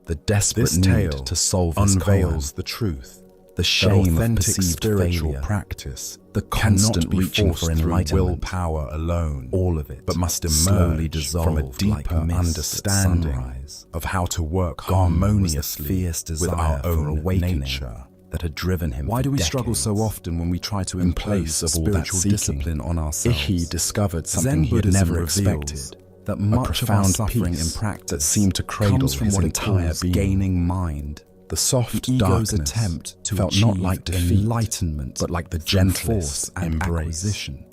The desperate This need tale to solve his unveils koan, the truth. the shame of authentic perceived spiritual failure, practice the cannot constant be reaching forced for through enlightenment, willpower alone, all of it, but must slowly emerge dissolve from a like deeper mist at understanding sunrise. of how to work Gone was the harmoniously fierce with desire our for own awakening nature. that had driven him. Why for do we struggle so decades. often when we try to In impose place of all that spiritual seeking, discipline on ourselves? Ichi discovered something Zen he had Buddhism never reveals expected. that A much of our profound suffering peace in practice that seemed to cradle comes from his what it entire calls being. gaining mind, The soft The ego's darkness attempt to felt achieve not like defeat, enlightenment, but like the through gentlest force and embrace. acquisition.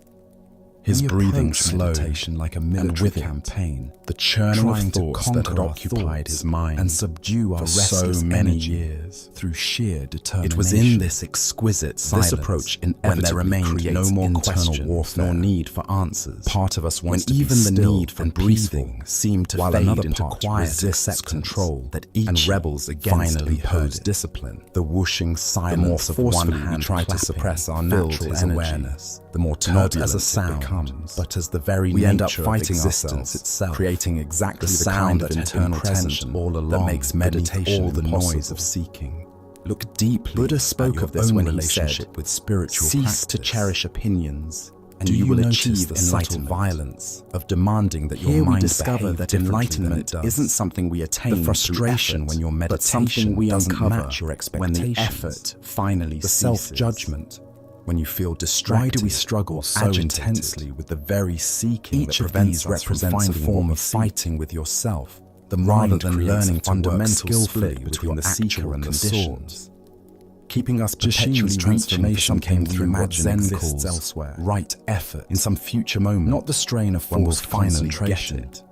His We breathing approach slowed, meditation like a and military with it, campaign, the churning trying of to thoughts that conquer had our occupied thoughts his mind and subdue our for restless so many energy years. through sheer determination. It was in this exquisite silence, This approach when inevitably there remained creates no more internal questions warfare. nor need for answers. Part of us When wants to be even the still need for and breathing peaceful, seemed to while fade another into part quiet resists acceptance, control that and each rebels against finally imposed heard. discipline. The whooshing silence The of more one forcefully we hand try to clapping suppress our filled natural his energy, awareness, the more not turbulent as a it sound, becomes, but as the very we end up nature of fighting existence ourselves, itself, creating exactly the the sound kind of of internal internal tension tension all along that makes meditation all the impossible. noise of seeking. Look deeply. Buddha at spoke your of this own when he relationship said, with spiritual "Cease practice. to cherish opinions, and Do you you will notice achieve the subtle enlightenment violence of demanding that your Here we mind discover behave that differently enlightenment than it does. isn't something we attain The frustration through effort, when your but meditation something we doesn't uncover match your when the expectations. effort finally The ceases. self-judgment when you feel distracted. Why do we struggle so agitated, intensely with the very seeking Each that of prevents these us from represents a finding form what we of seek? fighting with yourself, The rather mind than creates learning a to work fundamental skillfully split with between your the actual seeker and the conditions. sought. Keeping us Jashin's perpetually transformation reaching for came something through we what imagine Zen exists calls elsewhere. right effort. In some future moment, Not the strain of when we'll forced finally get concentration, it,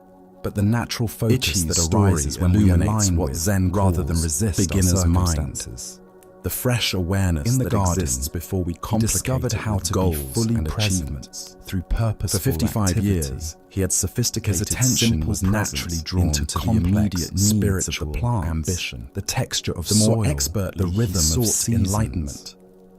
but the natural focus Ichi's that story arises when we illuminates align what with, Zen rather than calls resist beginner's our mind. circumstances. The fresh awareness In the that garden, exists before we he complicate discovered it how with to be goals fully and present achievements through purposeful For 55 activity. years, He had sophisticated his attention simple was presence naturally drawn into to the complex immediate needs spiritual of the plants, ambition. the texture of The more soil, expertly the he rhythm of sought seasons. enlightenment,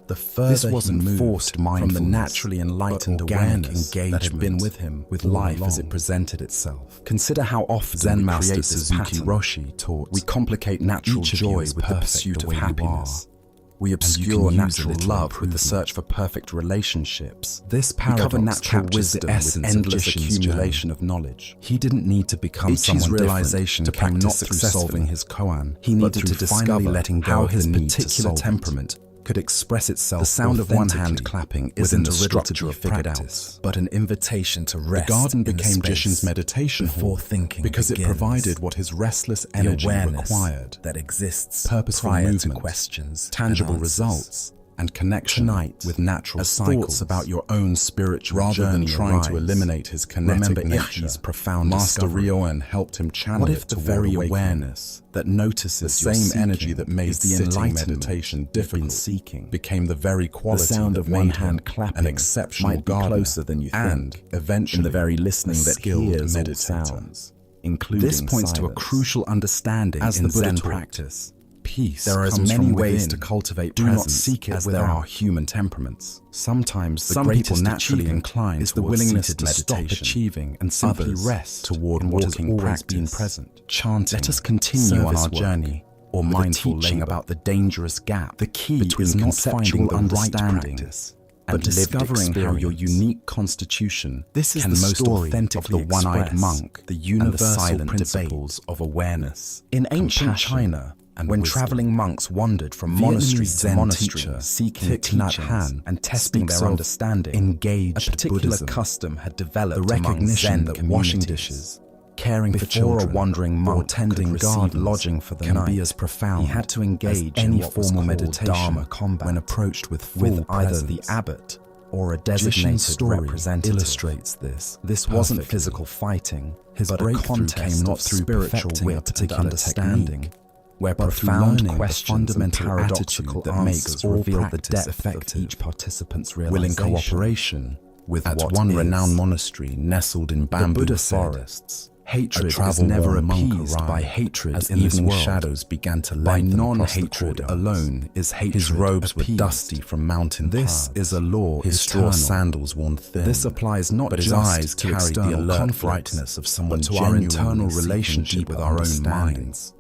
the further This wasn't he moved forced from the mindfulness, naturally enlightened but organic awareness that had been engagement with him with all life as it along. presented itself. Consider how often Zen we master create this Suzuki pattern. Roshi taught, We complicate natural "Each of you joy is with the perfect pursuit the of way you happiness. are, We you obscure can use a natural little love with the improvement." search for perfect relationships. This We cover paradox natural captures wisdom the with essence of endless Jashin's accumulation of knowledge. He didn't need to become Ichi's someone realization different to came not practice through successfully. solving his koan. He but needed to through discover finally letting go how of his the need to particular solve it. temperament could express itself. The sound of one hand authentically clapping within isn't the a riddle to structure be of figured practice, out, but an invitation to The rest. garden in the became space Jashin's meditation before hall thinking because it begins. provided what his restless The energy awareness required: that exists purposeful prior movement, to questions, tangible and answers. results, and connection Tonight, with natural as cycles. thoughts About your own spiritual rather journey than trying to arise, eliminate his kinetic remember nature, Ichi's profound Master discovery. Ryoen helped him channel What it if the toward very awakening? awareness that notices The your same energy seeking that made is the sitting enlightenment meditation you've been difficult seeking became the very quality the sound that of one made him hand clapping an exceptional might be gardener, closer than you and think, eventually in the very listening a that skilled hears all meditator. sounds, including This points to a silence. crucial understanding As in the Buddha Zen taught, practice. Peace There are as comes many from ways within. to cultivate Do not presence seek it as there without. are human temperaments. Sometimes the Some people greatest naturally achievement incline is the towards willingness seated to stop meditation. achieving and simply Others rest toward in what has walking always been practice, present. chanting, Let us continue on service our work, journey, or with a mindful teaching labor. about the dangerous gap The key between is not conceptual finding the right understanding practice, and but lived discovering how your experience. unique constitution This is can the most story authentically of the one-eyed express monk the and the universal silent principles of awareness. In ancient compassion, China, and when wisdom. traveling monks wandered from monastery Vietnamese to Zen monastery, teacher seeking Thich Nhat teachings Hanh and testing speaks their of understanding, engaged a particular Buddhism, custom had developed the among recognition Zen that washing communities. dishes, caring for Before children, a wandering or monk tending could receive gardens lodging for the can night, be as profound he had to engage as any in what was formal called meditation Dharma combat when approached with full with either presence. the abbot or a Jashin's designated story representative. illustrates this. This wasn't perfectly. physical fighting, His but a breakthrough contest came not of through spiritual perfecting wit a particular and understanding, technique, where but through profound learning the questions and fundamental paradoxical attitude that makes answers all revealed the practice depth effective. of each participant's willing realization. cooperation with At what one is. renowned monastery nestled in The bamboo Buddha said, forests, hatred "A is travel-worn never monk appeased by arrived hatred as in this evening world. shadows began to By lengthen across the non-hatred courtyards. alone is hatred His robes were appeased. dusty from mountain This paths. is a law His straw eternal. sandals worn thin. This applies not but his just eyes to carried the external alert conflicts, brightness of someone but to our genuinely internal seeking relationship deeper with our own understanding. minds.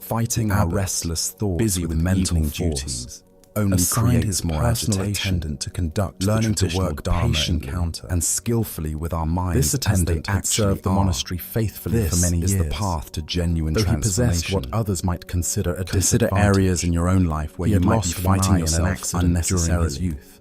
Fighting The our abbot, restless thoughts busy with mental mental force, duties, only assigned creates his more personal agitation. attendant to conduct Learning the to traditional work Dharma patiently encounter. and skillfully with our minds This attendant as had they served the actually are. monastery faithfully This for many is years. the path to genuine Though he transformation. possessed what others might consider a Consider disadvantage. areas in your own life where He you had might be lost one fighting eye in an yourself accident during his unnecessarily. youth.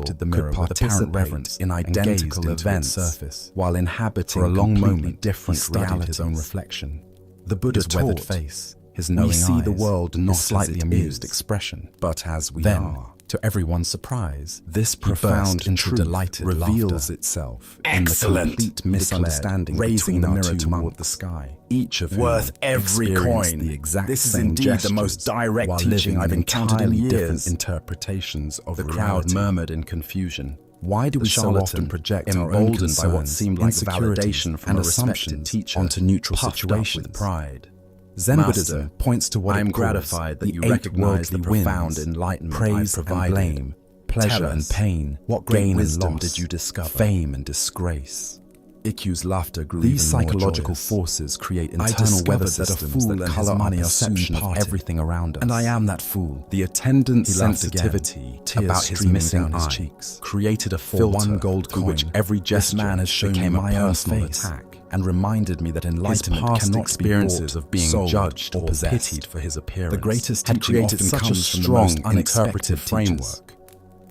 contemplated the mirror with apparent reverence in identical events, surface, while inhabiting for a long moment different realities. His own reflection. The Buddha's weathered face, his knowing eyes, see the world not slightly amused expression, but as we are. To everyone's surprise, this profound truth reveals itself in the complete misunderstanding, raising the mirror toward the sky. Each of worth every coin. The exact this is same indeed the most direct teaching I've encountered in years. Different interpretations of the reality. crowd murmured in confusion. Why do we so often project our own concerns, by what seemed like validation from a respected teacher onto neutral situations with pride? Zen Buddhism points to what I am it gratified that the you eight recognize the worldly profound winds, enlightenment praise I provided. and blame, pleasure and pain, what great gain wisdom and loss, did you discover? fame and disgrace. Ikkyu's laughter grew These even more psychological joyous. forces create I internal weather discovered that a systems fool that and color his money our are soon perception of parted. everything around us. And I am that fool. The attendant He laughed sensitivity again, about tears his streaming missing down his eye cheeks. created a For filter one gold through which coin, every this gesture man has shown became me a my own personal face. attack, and reminded me that enlightenment past cannot experiences be of being sold judged or possessed. pitied for his appearance. The greatest had teaching created often such a comes from the strong, most unexpected interpretive framework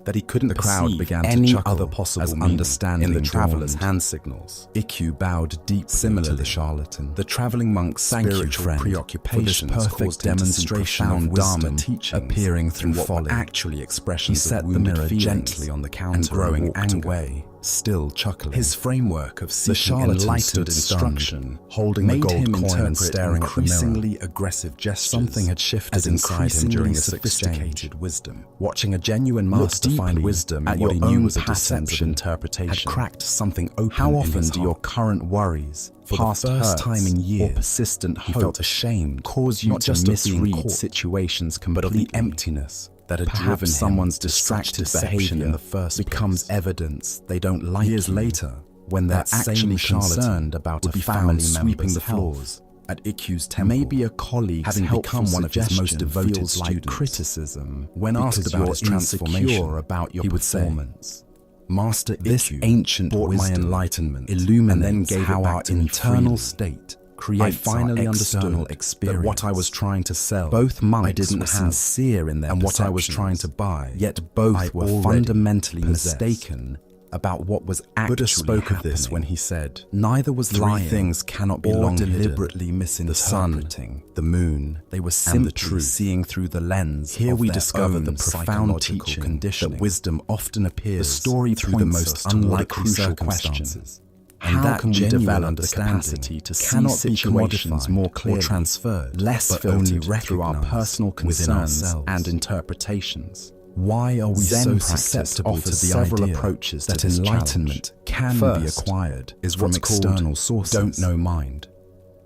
that he couldn't The crowd perceive began to any chuckle other possible as meaning understanding in the traveler's dawned. hand signals. Ikkyu bowed deeply to the charlatan. The traveling monk's spiritual preoccupations perfect caused him to see demonstration profound of Dharma wisdom teachings appearing through in what were folly. actually expressions He set of the wounded mirror feelings gently on the counter and growing and walked anger. away, Still chuckling. His framework of The seeking charlatan enlightened stood instruction, holding made the gold him coin interpret and staring at the mirror. increasingly aggressive gestures. Something had shifted as inside him during this sophisticated exchange. wisdom. Watching a genuine Look master find deeply wisdom at in what your he knew own was a deception perception interpretation had cracked something open How in often his do your heart. current worries, For the past first hurts, time in years, or persistent he hope felt ashamed, cause you not to just of being misread caught, situations but of completely, the emptiness that had Perhaps driven someone's him to such distracted deception behavior in the first becomes place. evidence they don't like Years you. later, when they're that same actually charlatan concerned about would a be family found sweeping member's the health. floors at Ikkyu's temple. Maybe a colleague having helpful become one of his most suggestion devoted feels like students. criticism When asked because about you're his transformation, insecure about your he would say, performance. Master This Ikkyu ancient brought my wisdom enlightenment, illuminates and then gave how it back our to me internal freely. state I creates finally our external understood that what I was trying to sell, Both monks I didn't were have, sincere in their and what I was perceptions, trying to buy, yet both I were already fundamentally possessed. mistaken about what was actually Buddha spoke of this happening. when he said, Neither was "Three lying things cannot be or long deliberately hidden: misinterpreting the moon. They were simply the truth." seeing through the lens. Here of we their discover own the profound psychological teaching conditioning. that wisdom often appears The story through the points most us toward a unlikely crucial circumstances. question. And How that can we genuine develop the understanding capacity to see cannot be situations commodified more or clearly, transferred, less but filtered only through our recognized personal within concerns ourselves? and interpretations? Why are we Zen so practice susceptible to offers the several idea approaches that to this enlightenment challenge. can be First acquired is from what's external called sources? don't know mind.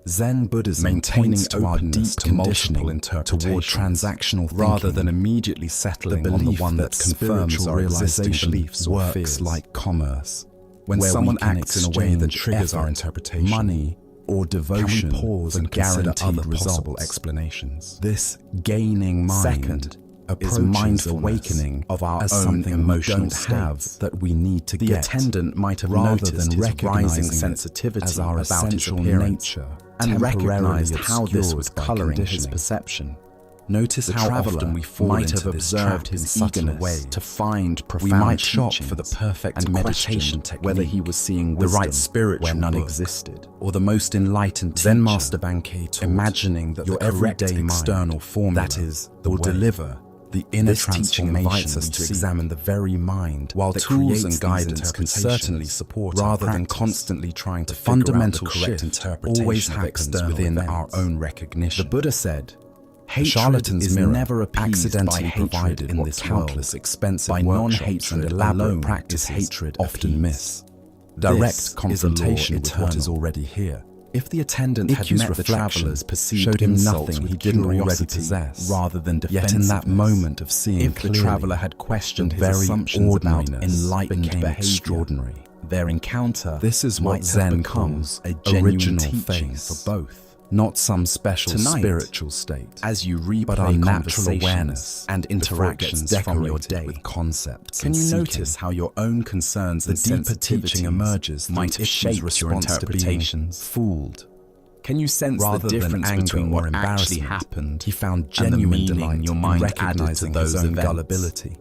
Zen Buddhism Maintaining points to our openness deep to multiple conditioning interpretations, toward transactional rather thinking, than immediately settling the on the belief one that that confirms spiritual our existing realization beliefs or works fears. like commerce. When Where someone we can acts in a way that exchange triggers our effort, interpretation, money, or devotion, can we pause for and consider guaranteed other possible results. explanations? This gaining mind Second, is approaches mindfulness awakening of our as own something we emotional don't have states that we need to The get. attendant might have rather noticed than his recognizing rising sensitivity as our about its essential appearance, nature, and temporarily recognized how this was obscured by coloring his conditioning. perception. Notice The how traveler often we fall might into have this observed trap his in such a eagerness way to find profound we might shop teachings for the perfect and meditation question whether he technique, was seeing the wisdom right spiritual where none book, existed, or the most enlightened Zen teacher, Master Bankei taught, imagining that your the correct everyday mind, external formula that is, the will way. deliver the inner This teaching transformation invites us we to seek. examine the very mind While that tools creates and these guidance can certainly interpretations, support rather our than practice, constantly trying to the figure out fundamental the correct shift interpretation always of happens external within events. our own recognition. The Buddha said, The hatred charlatan's is mirror, never appeased accidentally by hatred provided in what this countless world. expensive By workshops non-hatred and elaborate alone practices is hatred often appeased. miss. This Direct is a confrontation law with what is eternal. already here. If the attendant had Ikkyu's met the reflection traveller's perceived showed him insults nothing with he didn't already curiosity possess, rather than yet in that defensiveness, moment of seeing if the clearly, traveller had questioned the his very assumptions about ordinariness enlightened became behavior, extraordinary. their encounter This is might what have Zen become calls a genuine original teaching face, for both. not some special Tonight, spiritual state, As you replay but our natural conversations awareness and before it interactions gets from your decorated day, with concepts. can and you seeking. notice how your own concerns The and deeper sensitivities teaching emerges through might have Ikkyu's shaped your response to being interpretations? fooled. Can you sense Rather the than difference anger between or what actually embarrassment, happened he found and the genuine meaning delight your in mind added to recognizing those his own events? gullibility?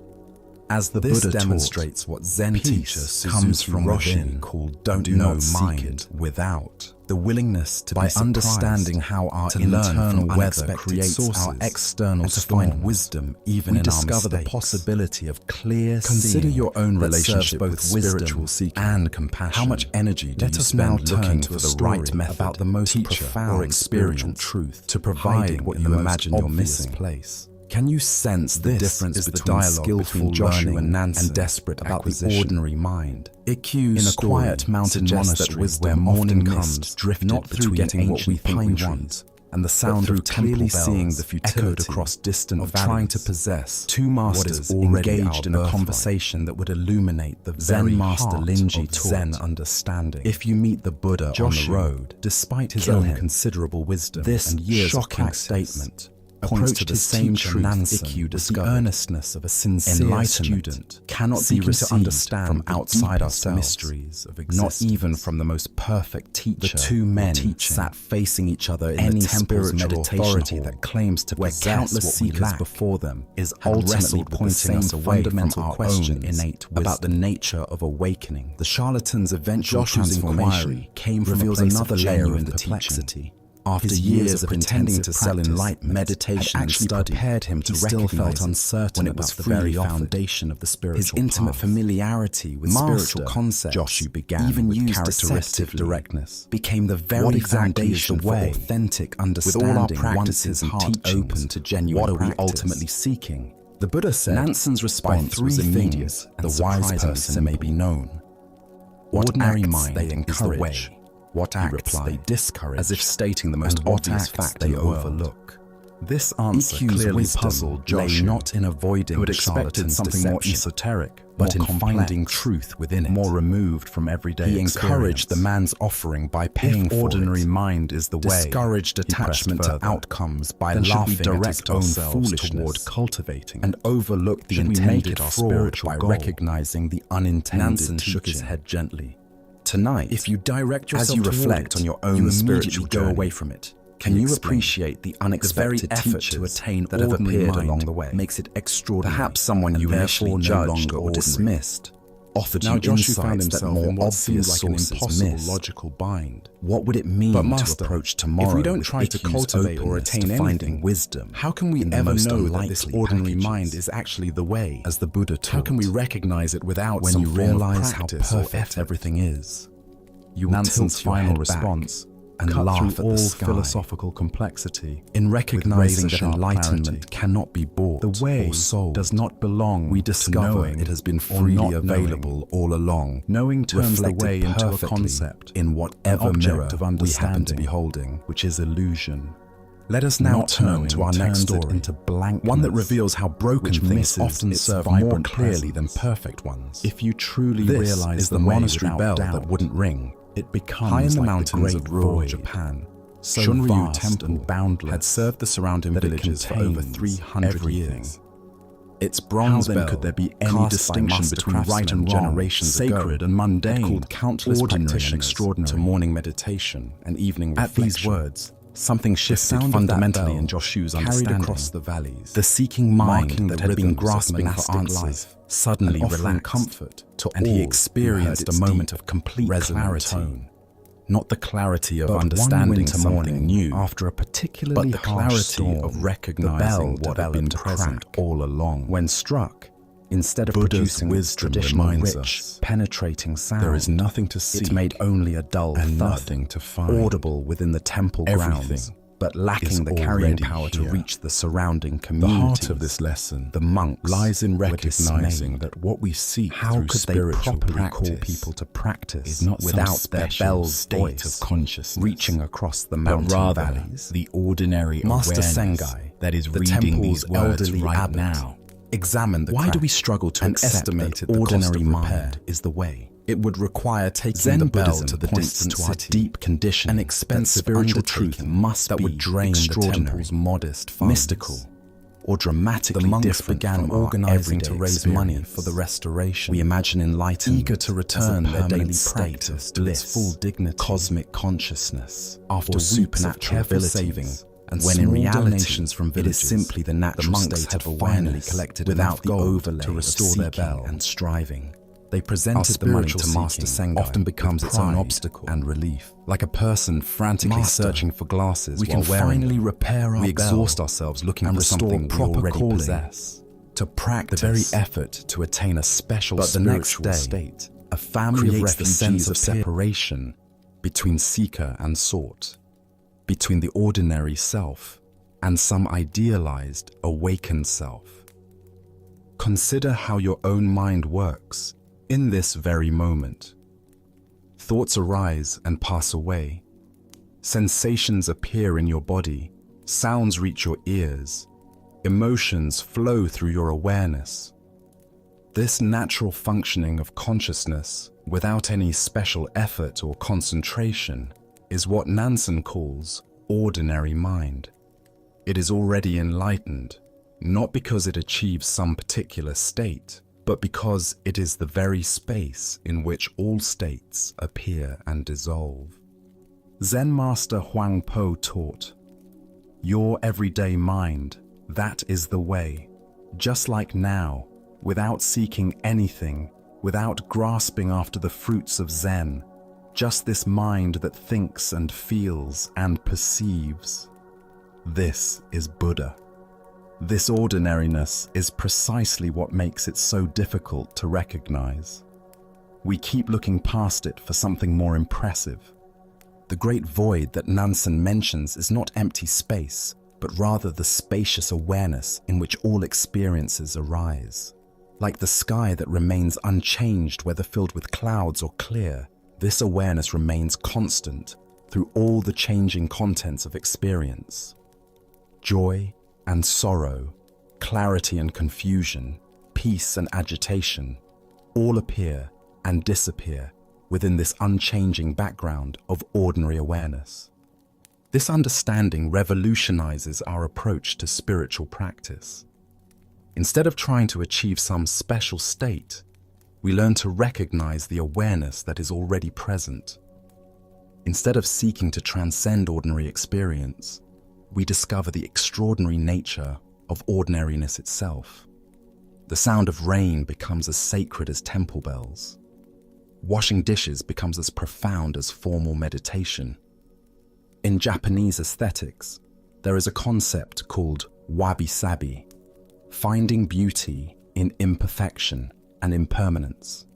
As the This Buddha demonstrates what Zen teacher comes Suzuki from Roshi within, called don't do know not seek mind it without. the willingness to By be surprised, understanding how our to learn internal from weather unexpected creates sources, our external and to storms, find wisdom even we in discover our the mistakes. possibility of clear Consider seeing your own that relationship serves both with wisdom spiritual seeking and compassion. How much energy do Let you us spend now looking turn for to the the story right method about the most teacher profound or experiential spiritual truth to hiding provide what in you the most imagine you're obvious missing? place? Can you sense the This difference is the between dialogue skillful between Joshua learning and Nansen and desperate about the acquisition? ordinary mind? In Ikkyu's a story quiet mountain suggests that monastery wisdom where morning often mist comes drifted not through between getting what we ancient think we pine want, trees and the sound through of clearly temple seeing bells the futility echoed across distant of trying to valleys. possess Two masters what is already engaged our in a birthright. conversation that would illuminate the Zen very master heart Linji of taught, Zen understanding. if you meet the Buddha Joshua, on the road, despite his kill own him. considerable wisdom This and years shocking of practice, statement points approached to the his same teacher truth Nansen Ikkyu with the discovered. earnestness of a sincere Enlightenment student cannot be seeking to received understand from the outside deepest ourselves, mysteries of not existence. even from the most perfect teacher. The two men or teaching. sat facing each other in Any the temple's spiritual meditation authority hall, that claims to where possess countless what we seekers lack before them is had ultimately wrestled with the pointing same us away from fundamental our questions own innate about the wisdom. nature of awakening. The charlatan's eventual Joshua's transformation inquiry came from reveals a place another of layer genuine of the perplexity. teaching. After His years of pretending intensive to sell practice, enlightenment, meditation, had actually and study, prepared him to he still recognize felt uncertain when it was about the freely very offered. foundation of the spiritual His intimate path. familiarity with Master, spiritual concepts, Joshua began even with used characteristic deceptively, directness, became the very what exactly foundation is the for way? authentic With all our understanding. Once practices his and heart teachings, open to genuine what are we practice. ultimately seeking? The Buddha said, Nansen's response three was immediate. things The and wise surprisingly person may be simple. known. What Ordinary acts mind they is the encourage, way. what He acts replied, they discourage, as if stating the most and what obvious acts fact they in the world. overlook. This answer Ikkyu's clearly wisdom puzzled lay Joshua, not in avoiding who had the expected charlatan's something more deception, esoteric, but more in finding complex, truth within it. more removed from everyday He experience. encouraged the man's offering by paying If for ordinary it, mind is the way, discouraged he pressed attachment to further, outcomes by then should we laughing at his direct own ourselves foolishness toward cultivating and overlook the Should we make intended it our fraud spiritual by goal? recognizing the unintended Nansen teaching. shook his head gently. Tonight, if you direct yourself As you toward reflect it, on your own you spiritual immediately go journey, away from it. Can He you explained. appreciate the unexpected The very effort teachers to attain that have ordinary appeared mind along the way? makes it extraordinary. Perhaps someone and you initially therefore no judged longer or ordinary. dismissed offered Now you Joshua found insights that himself more in what obvious seemed like an sources impossible missed. logical bind. What would it mean But to Master, approach tomorrow if we don't with try to Ikkyu's cultivate or openness attain to finding anything, wisdom? how can we in the ever most know that this unlikely ordinary packages? mind is actually the way? As the Buddha taught, How can we recognize it without when some you form of realize how practice or perfect effort? everything is? You will Nansen's tilt your final head response back and cut laugh through at the all sky. philosophical complexity In recognizing that razor-sharp enlightenment clarity. cannot be bought The way or sold, does not belong we to discover knowing it has been or freely not available all along. Knowing turns the reflected way into a perfectly concept, in whatever object mirror of we happen to understanding, be holding. which is illusion. Let us now Not turn knowing to our next turns it story, into blankness, one that reveals how broken which things misses often its serve more vibrant clearly than presence. perfect ones. If you truly This realize is the way monastery without bell doubt, that wouldn't ring. it becomes High in the like mountains the of great rural void, Japan, so Shunryu vast Temple and boundless had served the surrounding that it villages for over contains 300 everything. years. Its bronze How then bell, could there be any cast by distinction master between right craftsmen and wrong, generations sacred ago, and mundane, had called countless ordinary and practitioners extraordinary? to morning meditation and evening At these reflection? words, Something the shifted sound of that fundamentally bell in Joshua's carried understanding. across the valleys, The seeking mind marking that the had been rhythms of grasping for monastic answers life, suddenly and offering relaxed, comfort to and all he who experienced heard a its moment deep, of complete resonant clarity. tone. Not the clarity of But one understanding winter something morning, new, after a particularly but the harsh clarity storm, of the recognizing bell what had been developed a present crack. all along. When struck, instead of Buddha's producing wisdom traditional reminds rich, us penetrating sound, there is nothing to see it made only a dull and thud, nothing to find. audible within the temple Everything grounds, but is lacking the carrying already power to here. reach the surrounding The communities. heart of this lesson The monks lies in were recognizing dismayed. that what we seek How through could they spiritual properly practice call people to practice is not without some their special bell's state voice of consciousness, reaching across the but mountain rather valleys? the ordinary Master awareness Sengai, that is the reading temple's these words elderly right abbot, now. examined the Why do crack we struggle to and accept estimated that the ordinary cost of mind repair is the way? It would require taking Zen the bell Buddhism to the points distant to our city, deep condition, an expensive spiritual undertaking truth must that be would drain the extraordinary, temple's modest funds. mystical, or dramatically The monks different began from our organizing to everyday raise money experience. for the restoration. We imagine enlightenment eager to as a return their daily permanent state practice of to its bliss, full dignity, cosmic consciousness. After or weeks of supernatural careful abilities, saving, and when small in reality, donations from it villages, is simply the natural monks state had of awareness collected without the gold overlay to restore of their seeking bell and striving. They presented the money to Master Sengai often becomes with its own pride obstacle and relief, like a person frantically Master, searching for glasses we while can wearing finally them. repair our We exhaust bell ourselves looking and for restore something we proper already calling. possess. to practice. The very effort to attain a special But the next spiritual day, state a family of creates the sense refugees of appear. separation between seeker and sought, between the ordinary self and some idealized, awakened self. Consider how your own mind works in this very moment. Thoughts arise and pass away. Sensations appear in your body. Sounds reach your ears. Emotions flow through your awareness. This natural functioning of consciousness, without any special effort or concentration, is what Nansen calls ordinary mind. It is already enlightened, not because it achieves some particular state, but because it is the very space in which all states appear and dissolve. Zen Master Huang Po taught, "Your everyday mind, that is the way, just like now, without seeking anything, without grasping after the fruits of Zen, just this mind that thinks and feels and perceives. This is Buddha." This ordinariness is precisely what makes it so difficult to recognize. We keep looking past it for something more impressive. The great void that Nansen mentions is not empty space, but rather the spacious awareness in which all experiences arise. Like the sky that remains unchanged whether filled with clouds or clear, this awareness remains constant through all the changing contents of experience. Joy and sorrow, clarity and confusion, peace and agitation, all appear and disappear within this unchanging background of ordinary awareness. This understanding revolutionizes our approach to spiritual practice. Instead of trying to achieve some special state, we learn to recognize the awareness that is already present. Instead of seeking to transcend ordinary experience, we discover the extraordinary nature of ordinariness itself. The sound of rain becomes as sacred as temple bells. Washing dishes becomes as profound as formal meditation. In Japanese aesthetics, there is a concept called wabi-sabi, finding beauty in imperfection and impermanence.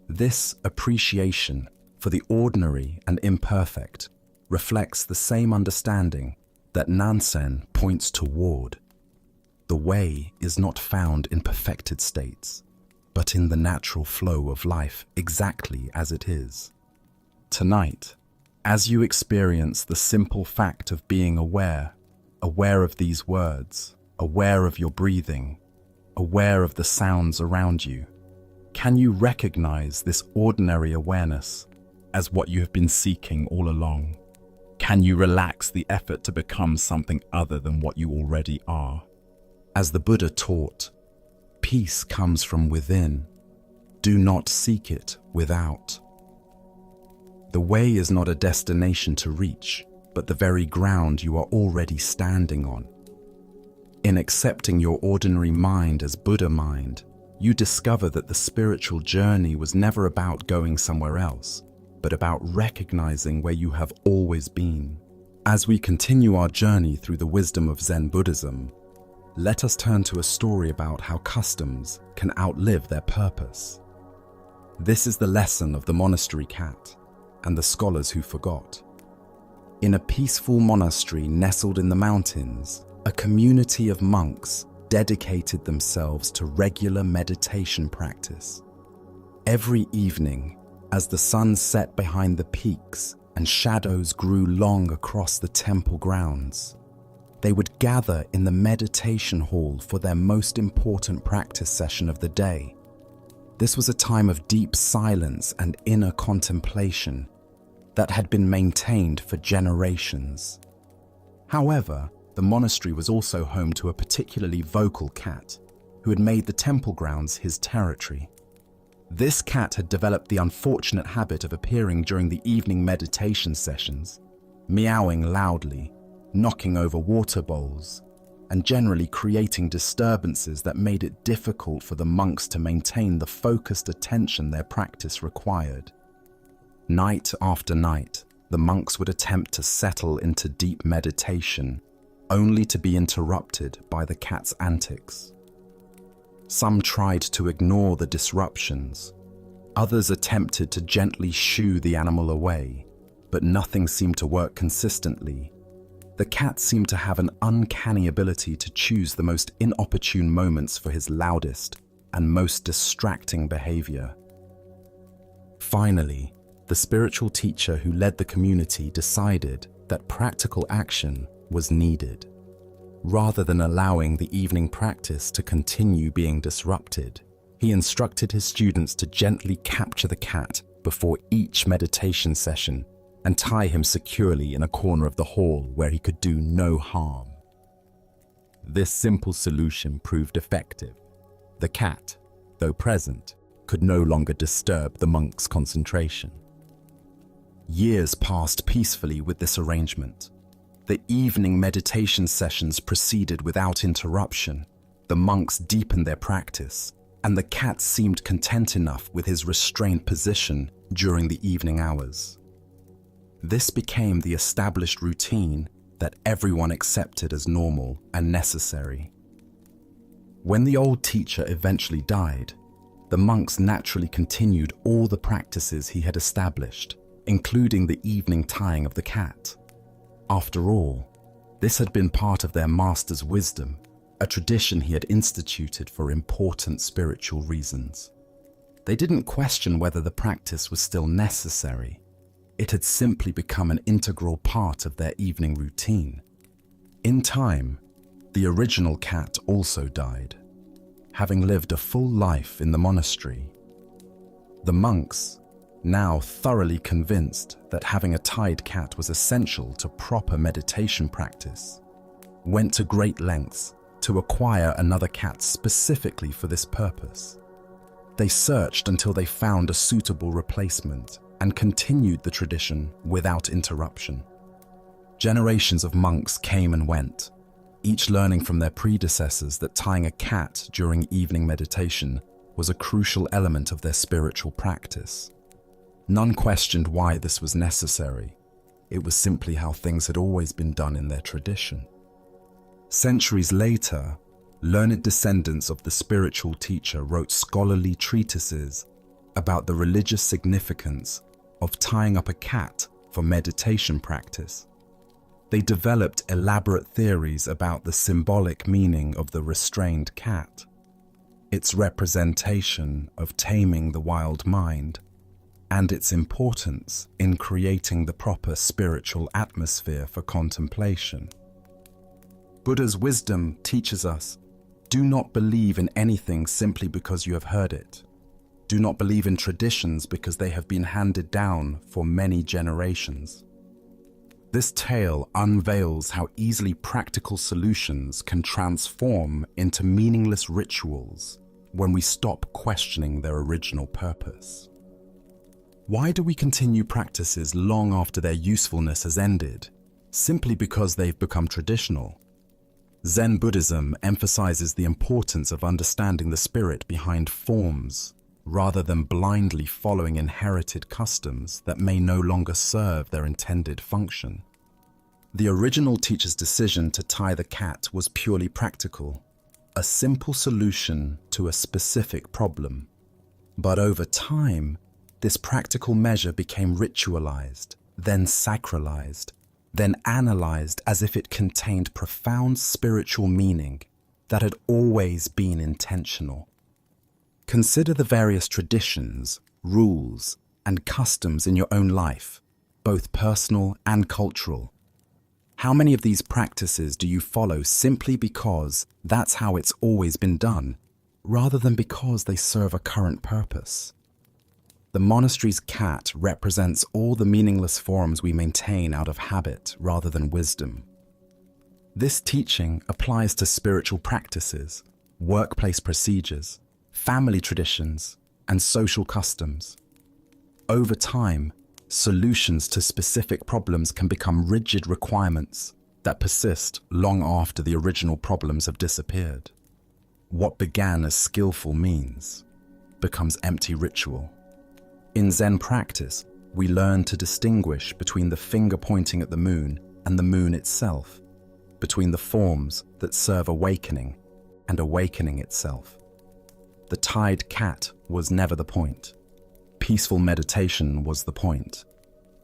This appreciation for the ordinary and imperfect reflects the same understanding that Nansen points toward. The way is not found in perfected states, but in the natural flow of life exactly as it is. Tonight, as you experience the simple fact of being aware of these words, aware of your breathing, aware of the sounds around you, can you recognize this ordinary awareness as what you have been seeking all along? Can you relax the effort to become something other than what you already are? As the Buddha taught, peace comes from within. Do not seek it without. The way is not a destination to reach, but the very ground you are already standing on. In accepting your ordinary mind as Buddha mind, you discover that the spiritual journey was never about going somewhere else, but about recognizing where you have always been. As we continue our journey through the wisdom of Zen Buddhism, let us turn to a story about how customs can outlive their purpose. This is the lesson of the monastery cat and the scholars who forgot. In a peaceful monastery nestled in the mountains, a community of monks dedicated themselves to regular meditation practice. Every evening, as the sun set behind the peaks and shadows grew long across the temple grounds, they would gather in the meditation hall for their most important practice session of the day. This was a time of deep silence and inner contemplation that had been maintained for generations. However, the monastery was also home to a particularly vocal cat who had made the temple grounds his territory. This cat had developed the unfortunate habit of appearing during the evening meditation sessions, meowing loudly, knocking over water bowls, and generally creating disturbances that made it difficult for the monks to maintain the focused attention their practice required. Night after night, the monks would attempt to settle into deep meditation, only to be interrupted by the cat's antics. Some tried to ignore the disruptions. Others attempted to gently shoo the animal away, but nothing seemed to work consistently. The cat seemed to have an uncanny ability to choose the most inopportune moments for his loudest and most distracting behavior. Finally, the spiritual teacher who led the community decided that practical action was needed. Rather than allowing the evening practice to continue being disrupted, he instructed his students to gently capture the cat before each meditation session and tie him securely in a corner of the hall where he could do no harm. This simple solution proved effective. The cat, though present, could no longer disturb the monk's concentration. Years passed peacefully with this arrangement. The evening meditation sessions proceeded without interruption. The monks deepened their practice, and the cat seemed content enough with his restrained position during the evening hours. This became the established routine that everyone accepted as normal and necessary. When the old teacher eventually died, the monks naturally continued all the practices he had established, including the evening tying of the cat. After all, this had been part of their master's wisdom, a tradition he had instituted for important spiritual reasons. They didn't question whether the practice was still necessary. It had simply become an integral part of their evening routine. In time, the original cat also died, having lived a full life in the monastery. The monks, now thoroughly convinced that having a tied cat was essential to proper meditation practice, went to great lengths to acquire another cat specifically for this purpose. They searched until they found a suitable replacement and continued the tradition without interruption. Generations of monks came and went, each learning from their predecessors that tying a cat during evening meditation was a crucial element of their spiritual practice. None questioned why this was necessary. It was simply how things had always been done in their tradition. Centuries later, learned descendants of the spiritual teacher wrote scholarly treatises about the religious significance of tying up a cat for meditation practice. They developed elaborate theories about the symbolic meaning of the restrained cat, its representation of taming the wild mind, and its importance in creating the proper spiritual atmosphere for contemplation. Buddha's wisdom teaches us, do not believe in anything simply because you have heard it. Do not believe in traditions because they have been handed down for many generations. This tale unveils how easily practical solutions can transform into meaningless rituals when we stop questioning their original purpose. Why do we continue practices long after their usefulness has ended, simply because they've become traditional? Zen Buddhism emphasizes the importance of understanding the spirit behind forms, rather than blindly following inherited customs that may no longer serve their intended function. The original teacher's decision to tie the cat was purely practical, a simple solution to a specific problem. But over time, this practical measure became ritualized, then sacralized, then analyzed as if it contained profound spiritual meaning that had always been intentional. Consider the various traditions, rules, and customs in your own life, both personal and cultural. How many of these practices do you follow simply because that's how it's always been done, rather than because they serve a current purpose? The monastery's cat represents all the meaningless forms we maintain out of habit rather than wisdom. This teaching applies to spiritual practices, workplace procedures, family traditions, and social customs. Over time, solutions to specific problems can become rigid requirements, that persist long after the original problems have disappeared. What began as skillful means becomes empty ritual. In Zen practice, we learn to distinguish between the finger pointing at the moon and the moon itself, between the forms that serve awakening and awakening itself. The tied cat was never the point. Peaceful meditation was the point.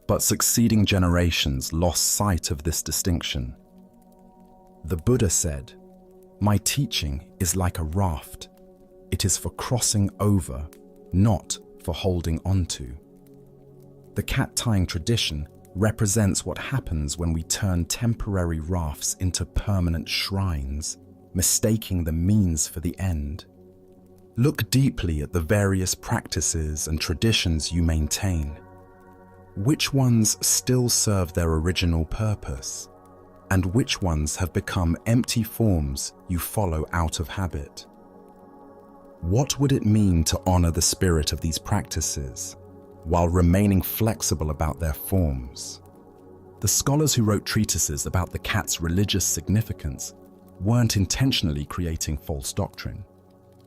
But succeeding generations lost sight of this distinction. The Buddha said, "My teaching is like a raft. It is for crossing over, not for holding onto." The cat-tying tradition represents what happens when we turn temporary rafts into permanent shrines, mistaking the means for the end. Look deeply at the various practices and traditions you maintain. Which ones still serve their original purpose, and which ones have become empty forms you follow out of habit? What would it mean to honor the spirit of these practices while remaining flexible about their forms? The scholars who wrote treatises about the cat's religious significance weren't intentionally creating false doctrine.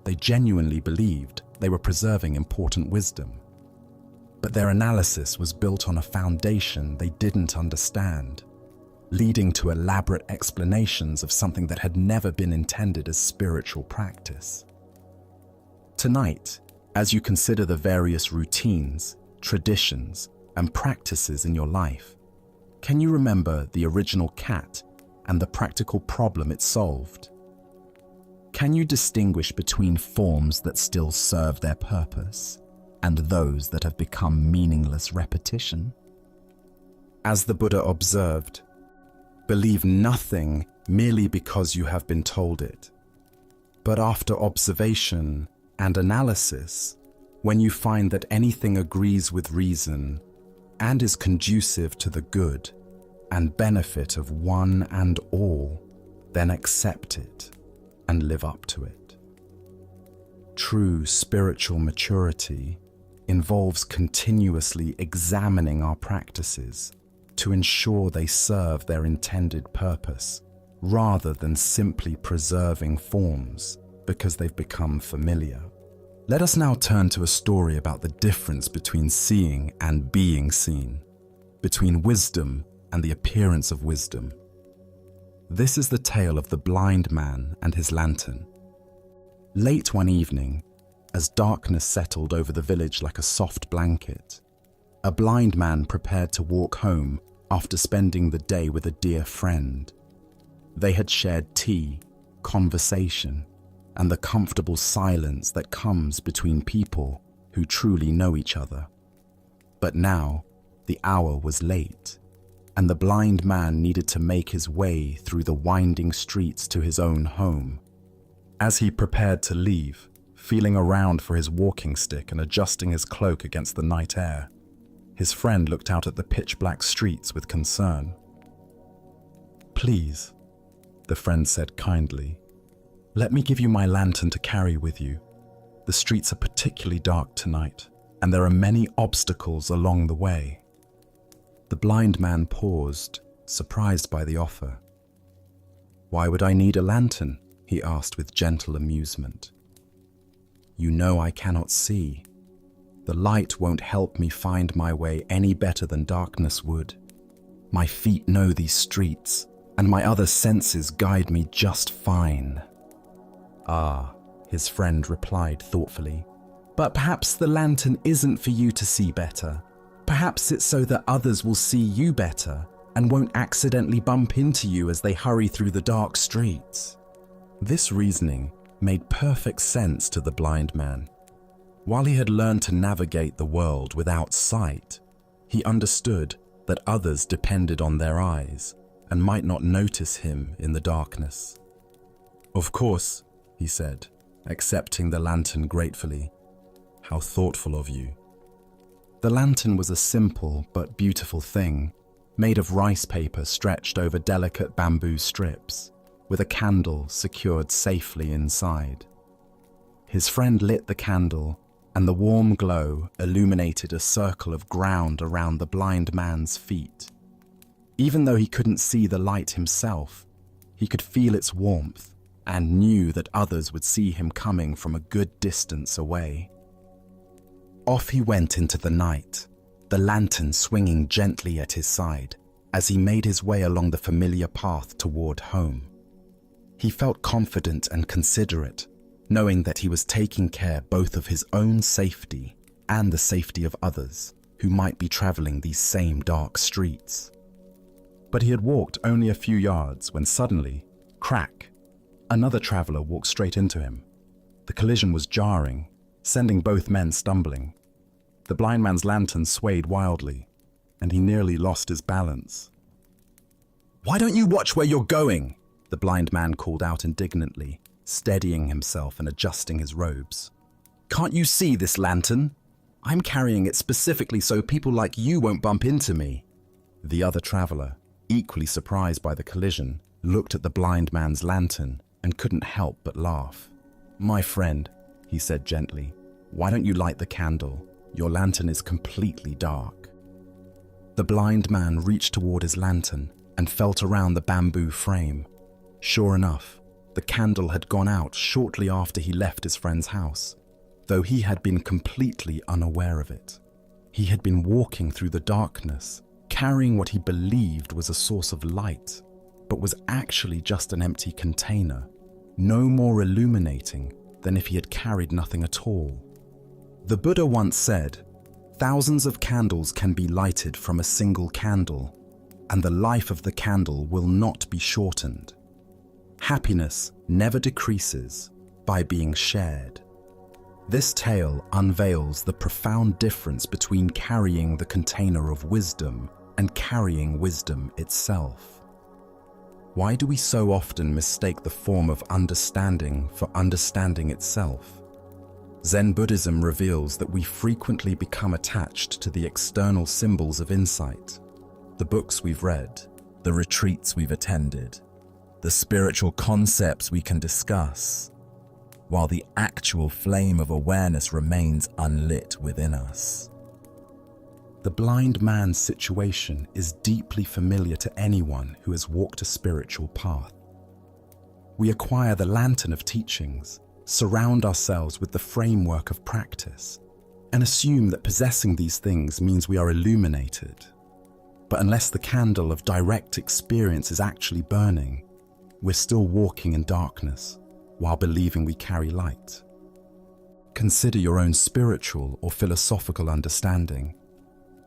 They genuinely believed they were preserving important wisdom. But their analysis was built on a foundation they didn't understand, leading to elaborate explanations of something that had never been intended as spiritual practice. Tonight, as you consider the various routines, traditions, and practices in your life, can you remember the original cat and the practical problem it solved? Can you distinguish between forms that still serve their purpose and those that have become meaningless repetition? As the Buddha observed, believe nothing merely because you have been told it. But after observation and analysis, when you find that anything agrees with reason and is conducive to the good and benefit of one and all, then accept it and live up to it. True spiritual maturity involves continuously examining our practices to ensure they serve their intended purpose, rather than simply preserving forms because they've become familiar. Let us now turn to a story about the difference between seeing and being seen, between wisdom and the appearance of wisdom. This is the tale of the blind man and his lantern. Late one evening, as darkness settled over the village like a soft blanket, a blind man prepared to walk home after spending the day with a dear friend. They had shared tea, conversation, and the comfortable silence that comes between people who truly know each other. But now, the hour was late, and the blind man needed to make his way through the winding streets to his own home. As he prepared to leave, feeling around for his walking stick and adjusting his cloak against the night air, his friend looked out at the pitch-black streets with concern. "Please," the friend said kindly, "let me give you my lantern to carry with you. The streets are particularly dark tonight, and there are many obstacles along the way." The blind man paused, surprised by the offer. "Why would I need a lantern?" he asked with gentle amusement. "You know I cannot see. The light won't help me find my way any better than darkness would. My feet know these streets, and my other senses guide me just fine." "Ah," his friend replied thoughtfully, "but perhaps the lantern isn't for you to see better. Perhaps it's so that others will see you better and won't accidentally bump into you as they hurry through the dark streets." This reasoning made perfect sense to the blind man. While he had learned to navigate the world without sight, he understood that others depended on their eyes and might not notice him in the darkness. "Of course," he said, accepting the lantern gratefully. "How thoughtful of you." The lantern was a simple but beautiful thing, made of rice paper stretched over delicate bamboo strips, with a candle secured safely inside. His friend lit the candle, and the warm glow illuminated a circle of ground around the blind man's feet. Even though he couldn't see the light himself, he could feel its warmth and knew that others would see him coming from a good distance away. Off he went into the night, the lantern swinging gently at his side as he made his way along the familiar path toward home. He felt confident and considerate, knowing that he was taking care both of his own safety and the safety of others who might be traveling these same dark streets. But he had walked only a few yards when suddenly, crack, another traveler walked straight into him. The collision was jarring, sending both men stumbling. The blind man's lantern swayed wildly, and he nearly lost his balance. "Why don't you watch where you're going?" the blind man called out indignantly, steadying himself and adjusting his robes. "Can't you see this lantern? I'm carrying it specifically so people like you won't bump into me." The other traveler, equally surprised by the collision, looked at the blind man's lantern and couldn't help but laugh. "My friend," he said gently, "why don't you light the candle? Your lantern is completely dark." The blind man reached toward his lantern and felt around the bamboo frame. Sure enough, the candle had gone out shortly after he left his friend's house, though he had been completely unaware of it. He had been walking through the darkness, carrying what he believed was a source of light, but was actually just an empty container, no more illuminating than if he had carried nothing at all. The Buddha once said, "Thousands of candles can be lighted from a single candle, and the life of the candle will not be shortened. Happiness never decreases by being shared." This tale unveils the profound difference between carrying the container of wisdom and carrying wisdom itself. Why do we so often mistake the form of understanding for understanding itself? Zen Buddhism reveals that we frequently become attached to the external symbols of insight, the books we've read, the retreats we've attended, the spiritual concepts we can discuss, while the actual flame of awareness remains unlit within us. The blind man's situation is deeply familiar to anyone who has walked a spiritual path. We acquire the lantern of teachings, surround ourselves with the framework of practice, and assume that possessing these things means we are illuminated. But unless the candle of direct experience is actually burning, we're still walking in darkness while believing we carry light. Consider your own spiritual or philosophical understanding.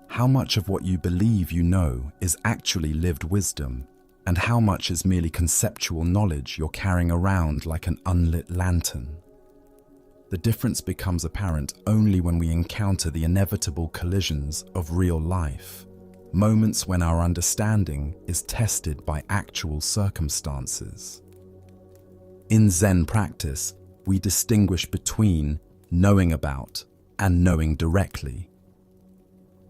How much of what you believe you know is actually lived wisdom, and how much is merely conceptual knowledge you're carrying around like an unlit lantern? The difference becomes apparent only when we encounter the inevitable collisions of real life, moments when our understanding is tested by actual circumstances. In Zen practice, we distinguish between knowing about and knowing directly.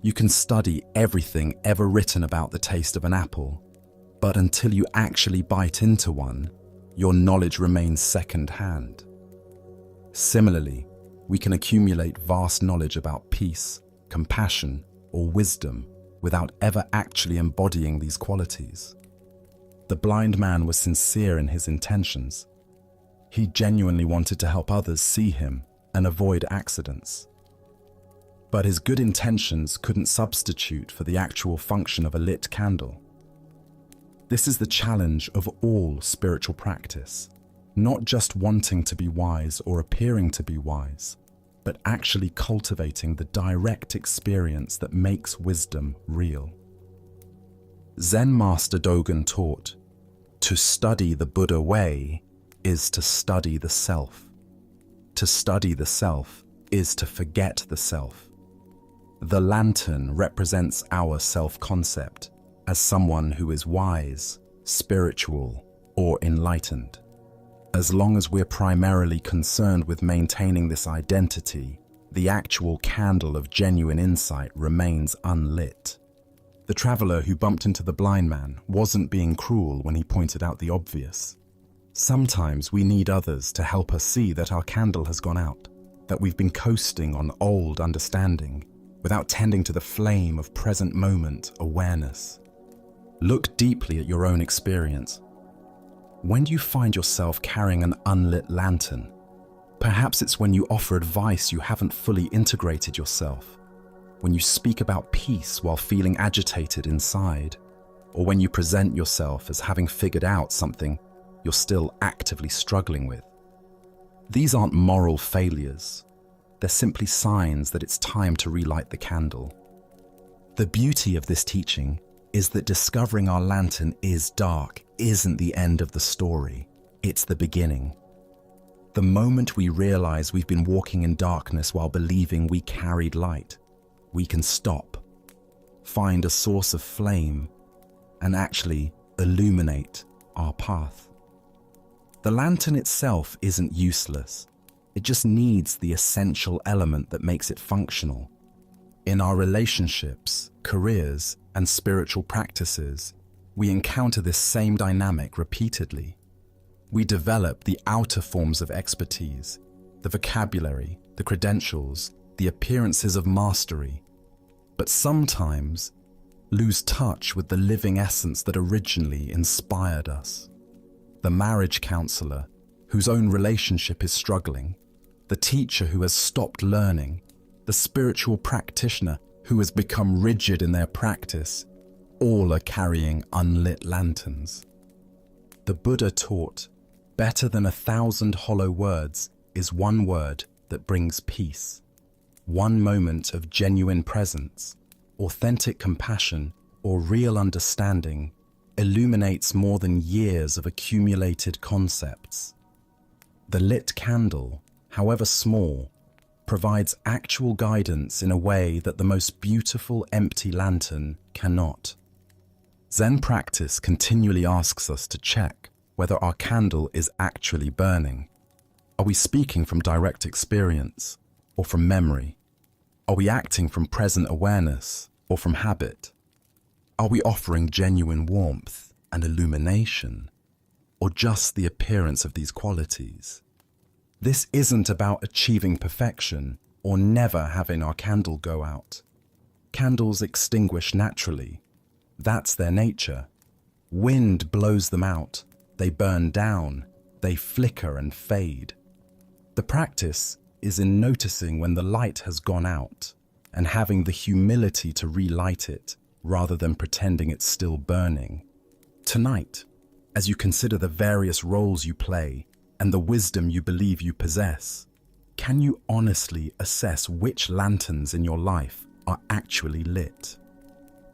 You can study everything ever written about the taste of an apple, but until you actually bite into one, your knowledge remains second-hand. Similarly, we can accumulate vast knowledge about peace, compassion, or wisdom without ever actually embodying these qualities. The blind man was sincere in his intentions. He genuinely wanted to help others see him and avoid accidents. But his good intentions couldn't substitute for the actual function of a lit candle. This is the challenge of all spiritual practice, not just wanting to be wise or appearing to be wise, but actually cultivating the direct experience that makes wisdom real. Zen Master Dogen taught, "To study the Buddha way is to study the self. To study the self is to forget the self." The lantern represents our self-concept as someone who is wise, spiritual, or enlightened. As long as we're primarily concerned with maintaining this identity, the actual candle of genuine insight remains unlit. The traveler who bumped into the blind man wasn't being cruel when he pointed out the obvious. Sometimes we need others to help us see that our candle has gone out, that we've been coasting on old understanding without tending to the flame of present moment awareness. Look deeply at your own experience. When do you find yourself carrying an unlit lantern? Perhaps it's when you offer advice you haven't fully integrated yourself, when you speak about peace while feeling agitated inside, or when you present yourself as having figured out something you're still actively struggling with. These aren't moral failures. They're simply signs that it's time to relight the candle. The beauty of this teaching is that discovering our lantern is dark isn't the end of the story. It's the beginning. The moment we realize we've been walking in darkness while believing we carried light, we can stop, find a source of flame, and actually illuminate our path. The lantern itself isn't useless. It just needs the essential element that makes it functional. In our relationships, careers, and spiritual practices, we encounter this same dynamic repeatedly. We develop the outer forms of expertise, the vocabulary, the credentials, the appearances of mastery, but sometimes lose touch with the living essence that originally inspired us. The marriage counselor whose own relationship is struggling, the teacher who has stopped learning, the spiritual practitioner who has become rigid in their practice, all are carrying unlit lanterns. The Buddha taught, better than 1,000 hollow words is one word that brings peace. One moment of genuine presence, authentic compassion, or real understanding illuminates more than years of accumulated concepts. The lit candle, however small, provides actual guidance in a way that the most beautiful empty lantern cannot. Zen practice continually asks us to check whether our candle is actually burning. Are we speaking from direct experience or from memory? Are we acting from present awareness or from habit? Are we offering genuine warmth and illumination, or just the appearance of these qualities? This isn't about achieving perfection or never having our candle go out. Candles extinguish naturally. That's their nature. Wind blows them out. They burn down. They flicker and fade. The practice is in noticing when the light has gone out and having the humility to relight it rather than pretending it's still burning. Tonight, as you consider the various roles you play and the wisdom you believe you possess, can you honestly assess which lanterns in your life are actually lit?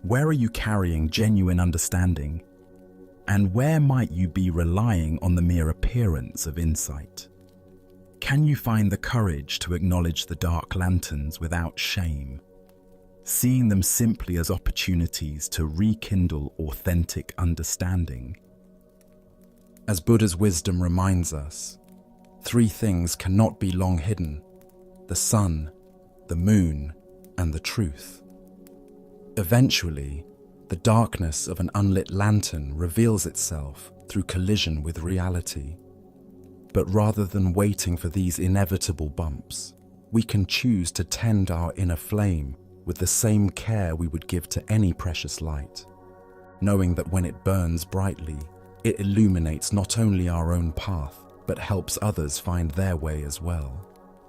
Where are you carrying genuine understanding? And where might you be relying on the mere appearance of insight? Can you find the courage to acknowledge the dark lanterns without shame, seeing them simply as opportunities to rekindle authentic understanding? As Buddha's wisdom reminds us, 3 things cannot be long hidden: the sun, the moon, and the truth. Eventually, the darkness of an unlit lantern reveals itself through collision with reality. But rather than waiting for these inevitable bumps, we can choose to tend our inner flame with the same care we would give to any precious light, knowing that when it burns brightly, it illuminates not only our own path, but helps others find their way as well.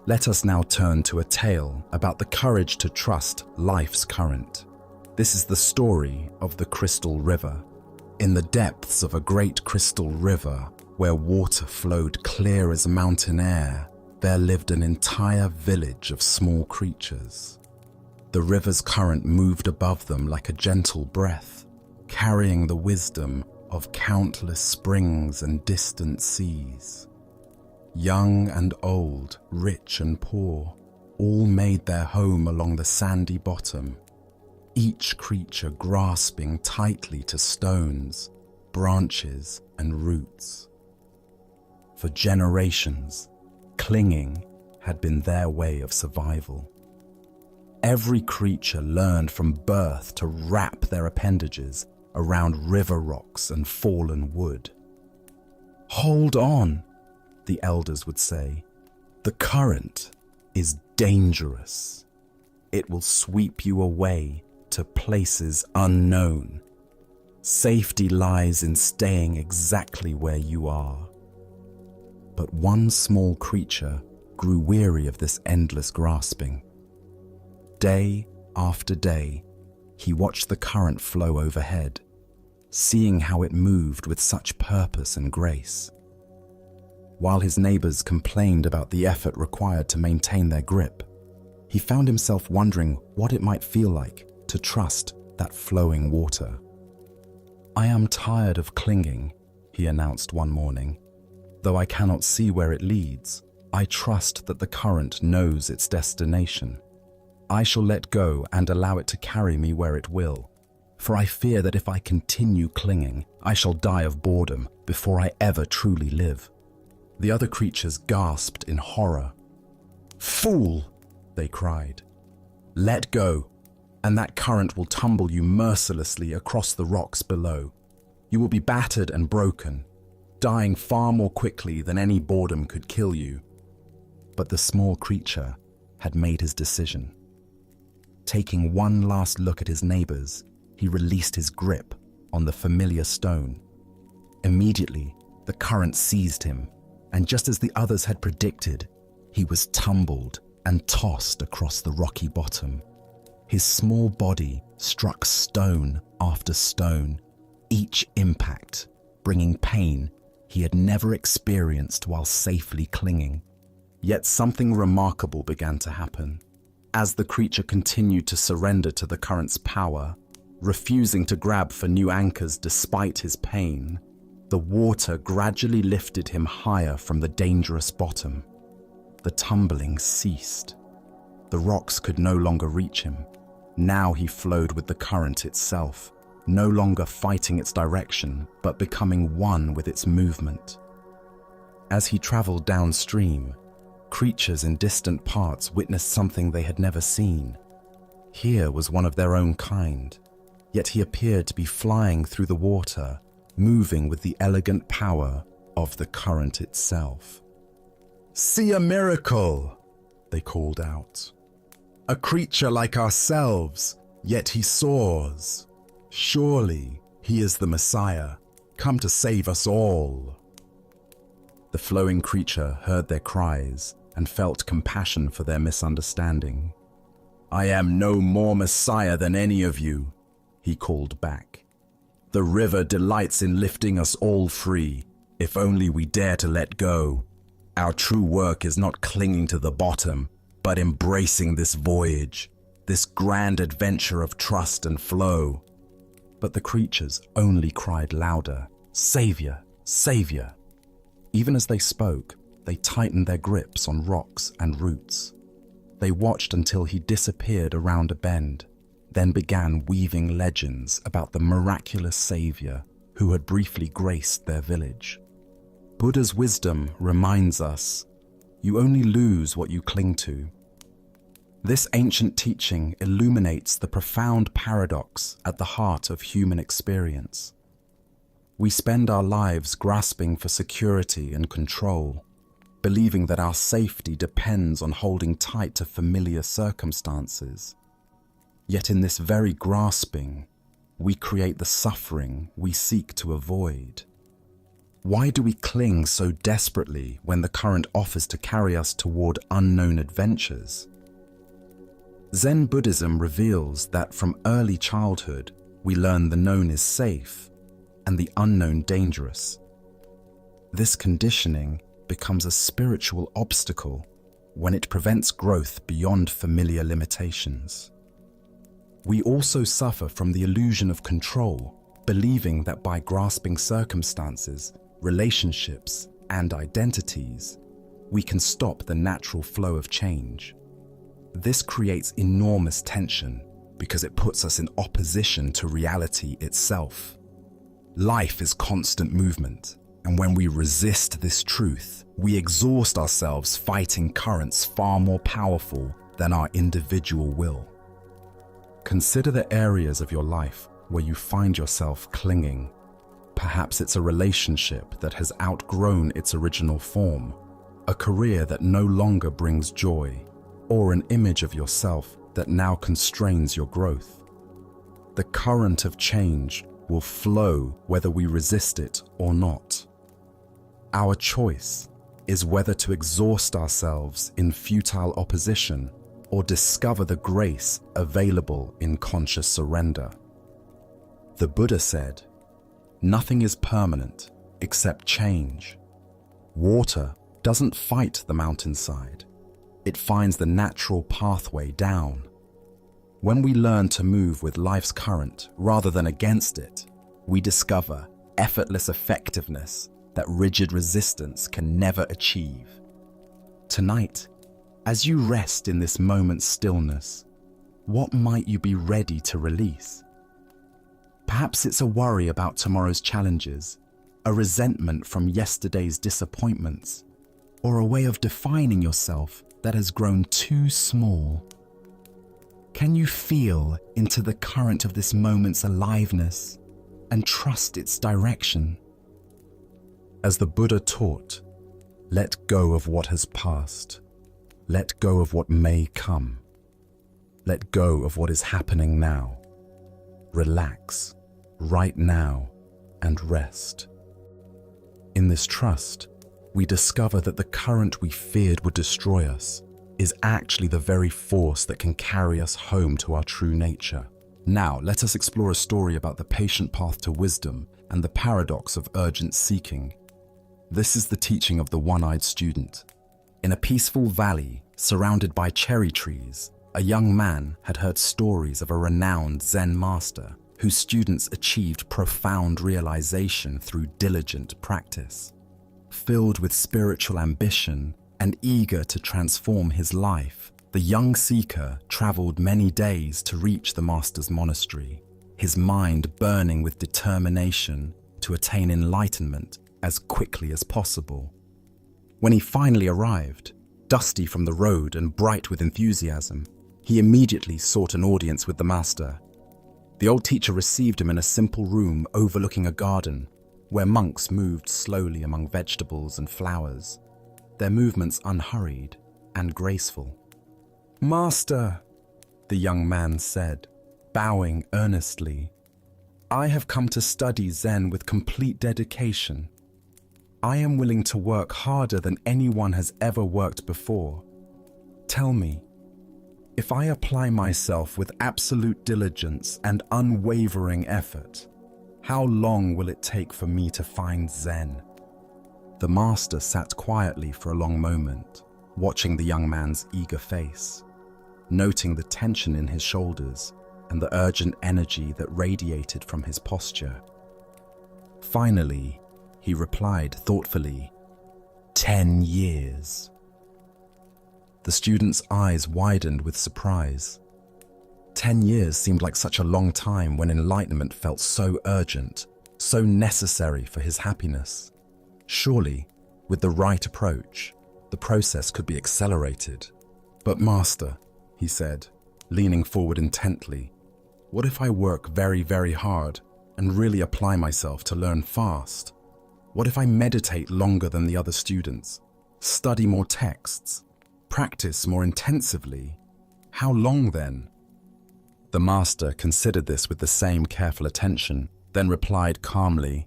Let us now turn to a tale about the courage to trust life's current. This is the story of the Crystal River. In the depths of a great crystal river, where water flowed clear as mountain air, there lived an entire village of small creatures. The river's current moved above them like a gentle breath, carrying the wisdom of countless springs and distant seas. Young and old, rich and poor, all made their home along the sandy bottom, each creature grasping tightly to stones, branches, and roots. For generations, clinging had been their way of survival. Every creature learned from birth to wrap their appendages around river rocks and fallen wood. "Hold on," the elders would say. "The current is dangerous. It will sweep you away to places unknown." Safety lies in staying exactly where you are. But one small creature grew weary of this endless grasping. Day after day, he watched the current flow overhead, seeing how it moved with such purpose and grace. While his neighbors complained about the effort required to maintain their grip, he found himself wondering what it might feel like to trust that flowing water. "I am tired of clinging," he announced one morning. "Though I cannot see where it leads, I trust that the current knows its destination. I shall let go and allow it to carry me where it will, for I fear that if I continue clinging, I shall die of boredom before I ever truly live." The other creatures gasped in horror. "Fool!" they cried. "Let go, and that current will tumble you mercilessly across the rocks below. You will be battered and broken, dying far more quickly than any boredom could kill you." But the small creature had made his decision. Taking one last look at his neighbors, he released his grip on the familiar stone. Immediately, the current seized him, and just as the others had predicted, he was tumbled and tossed across the rocky bottom. His small body struck stone after stone, each impact bringing pain he had never experienced while safely clinging. Yet something remarkable began to happen. As the creature continued to surrender to the current's power, refusing to grab for new anchors despite his pain, the water gradually lifted him higher from the dangerous bottom. The tumbling ceased. The rocks could no longer reach him. Now he flowed with the current itself, no longer fighting its direction, but becoming one with its movement. As he traveled downstream, creatures in distant parts witnessed something they had never seen. Here was one of their own kind, yet he appeared to be flying through the water, moving with the elegant power of the current itself. "See a miracle!" they called out. "A creature like ourselves, yet he soars. Surely he is the Messiah, come to save us all." The flowing creature heard their cries and felt compassion for their misunderstanding. "I am no more Messiah than any of you," he called back. "The river delights in lifting us all free, if only we dare to let go. Our true work is not clinging to the bottom, but embracing this voyage, this grand adventure of trust and flow." But the creatures only cried louder, "Savior, Savior!" Even as they spoke, they tightened their grips on rocks and roots. They watched until he disappeared around a bend, then began weaving legends about the miraculous Savior who had briefly graced their village. Buddha's wisdom reminds us, you only lose what you cling to. This ancient teaching illuminates the profound paradox at the heart of human experience. We spend our lives grasping for security and control, believing that our safety depends on holding tight to familiar circumstances. Yet in this very grasping, we create the suffering we seek to avoid. Why do we cling so desperately when the current offers to carry us toward unknown adventures? Zen Buddhism reveals that from early childhood, we learn the known is safe and the unknown dangerous. This conditioning becomes a spiritual obstacle when it prevents growth beyond familiar limitations. We also suffer from the illusion of control, believing that by grasping circumstances, relationships, and identities, we can stop the natural flow of change. This creates enormous tension because it puts us in opposition to reality itself. Life is constant movement, and when we resist this truth, we exhaust ourselves fighting currents far more powerful than our individual will. Consider the areas of your life where you find yourself clinging. Perhaps it's a relationship that has outgrown its original form, a career that no longer brings joy, or an image of yourself that now constrains your growth. The current of change will flow whether we resist it or not. Our choice is whether to exhaust ourselves in futile opposition or discover the grace available in conscious surrender. The Buddha said, "Nothing is permanent except change." Water doesn't fight the mountainside. It finds the natural pathway down. When we learn to move with life's current rather than against it, we discover effortless effectiveness that rigid resistance can never achieve. Tonight, as you rest in this moment's stillness, what might you be ready to release? Perhaps it's a worry about tomorrow's challenges, a resentment from yesterday's disappointments, or a way of defining yourself that has grown too small. Can you feel into the current of this moment's aliveness and trust its direction? As the Buddha taught, let go of what has passed. Let go of what may come. Let go of what is happening now. Relax, right now, and rest. In this trust, we discover that the current we feared would destroy us is actually the very force that can carry us home to our true nature. Now, let us explore a story about the patient path to wisdom and the paradox of urgent seeking. This is the teaching of the one-eyed student. In a peaceful valley surrounded by cherry trees, a young man had heard stories of a renowned Zen master whose students achieved profound realization through diligent practice. Filled with spiritual ambition and eager to transform his life, the young seeker traveled many days to reach the master's monastery, his mind burning with determination to attain enlightenment as quickly as possible. When he finally arrived, dusty from the road and bright with enthusiasm, he immediately sought an audience with the master. The old teacher received him in a simple room overlooking a garden, where monks moved slowly among vegetables and flowers, their movements unhurried and graceful. "Master," the young man said, bowing earnestly, "I have come to study Zen with complete dedication. I am willing to work harder than anyone has ever worked before. Tell me, if I apply myself with absolute diligence and unwavering effort, how long will it take for me to find Zen?" The master sat quietly for a long moment, watching the young man's eager face, noting the tension in his shoulders and the urgent energy that radiated from his posture. Finally, he replied thoughtfully, 10 years. The student's eyes widened with surprise. 10 years seemed like such a long time when enlightenment felt so urgent, so necessary for his happiness. Surely, with the right approach, the process could be accelerated. "But master," he said, leaning forward intently, "what if I work very, very hard and really apply myself to learn fast? What if I meditate longer than the other students, study more texts, practice more intensively? How long then?" The master considered this with the same careful attention, then replied calmly,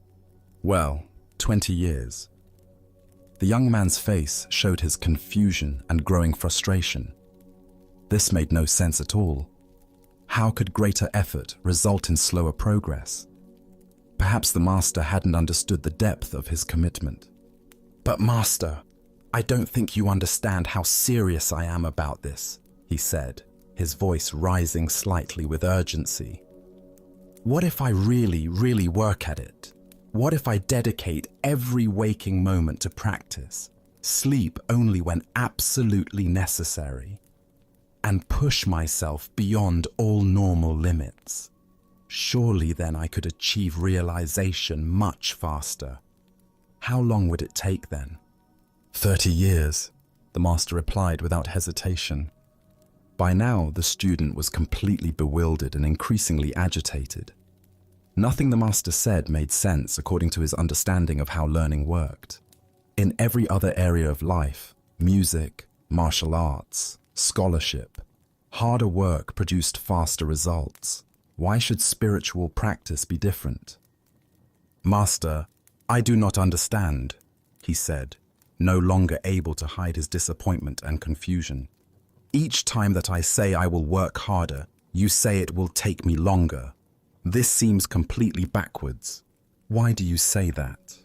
"Well, 20 years. The young man's face showed his confusion and growing frustration. This made no sense at all. How could greater effort result in slower progress? Perhaps the master hadn't understood the depth of his commitment. "But master, I don't think you understand how serious I am about this," he said, his voice rising slightly with urgency. "What if I really, really work at it? What if I dedicate every waking moment to practice, sleep only when absolutely necessary, and push myself beyond all normal limits? Surely then I could achieve realization much faster. How long would it take then?" 30 years, the master replied without hesitation. By now, the student was completely bewildered and increasingly agitated. Nothing the master said made sense according to his understanding of how learning worked. In every other area of life, music, martial arts, scholarship, harder work produced faster results. Why should spiritual practice be different? Master, I do not understand, he said, no longer able to hide his disappointment and confusion. Each time that I say I will work harder, you say it will take me longer. This seems completely backwards. Why do you say that?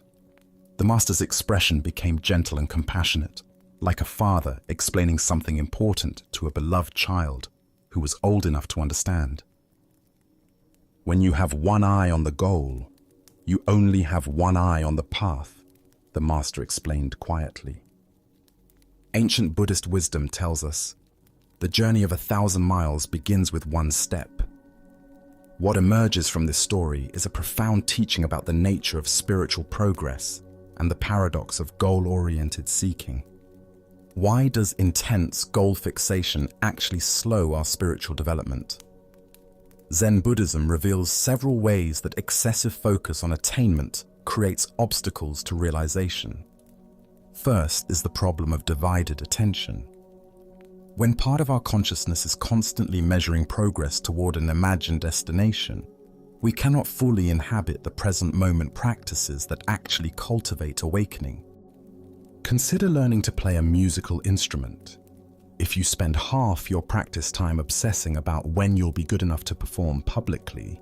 The master's expression became gentle and compassionate, like a father explaining something important to a beloved child who was old enough to understand. When you have one eye on the goal, you only have one eye on the path, the master explained quietly. Ancient Buddhist wisdom tells us, the journey of 1,000 miles begins with one step. What emerges from this story is a profound teaching about the nature of spiritual progress and the paradox of goal-oriented seeking. Why does intense goal fixation actually slow our spiritual development? Zen Buddhism reveals several ways that excessive focus on attainment creates obstacles to realization. First is the problem of divided attention. When part of our consciousness is constantly measuring progress toward an imagined destination, we cannot fully inhabit the present moment practices that actually cultivate awakening. Consider learning to play a musical instrument. If you spend half your practice time obsessing about when you'll be good enough to perform publicly,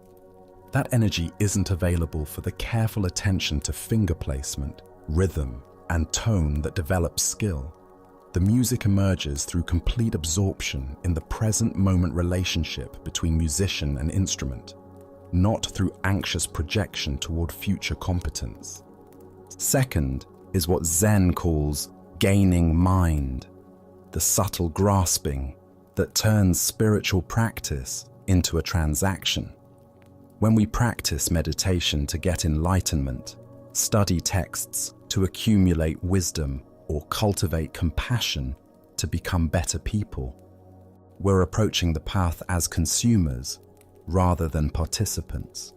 that energy isn't available for the careful attention to finger placement, rhythm, and tone that develops skill. The music emerges through complete absorption in the present moment relationship between musician and instrument, not through anxious projection toward future competence. Second is what Zen calls gaining mind, the subtle grasping that turns spiritual practice into a transaction. When we practice meditation to get enlightenment, study texts to accumulate wisdom, or cultivate compassion to become better people, we're approaching the path as consumers rather than participants.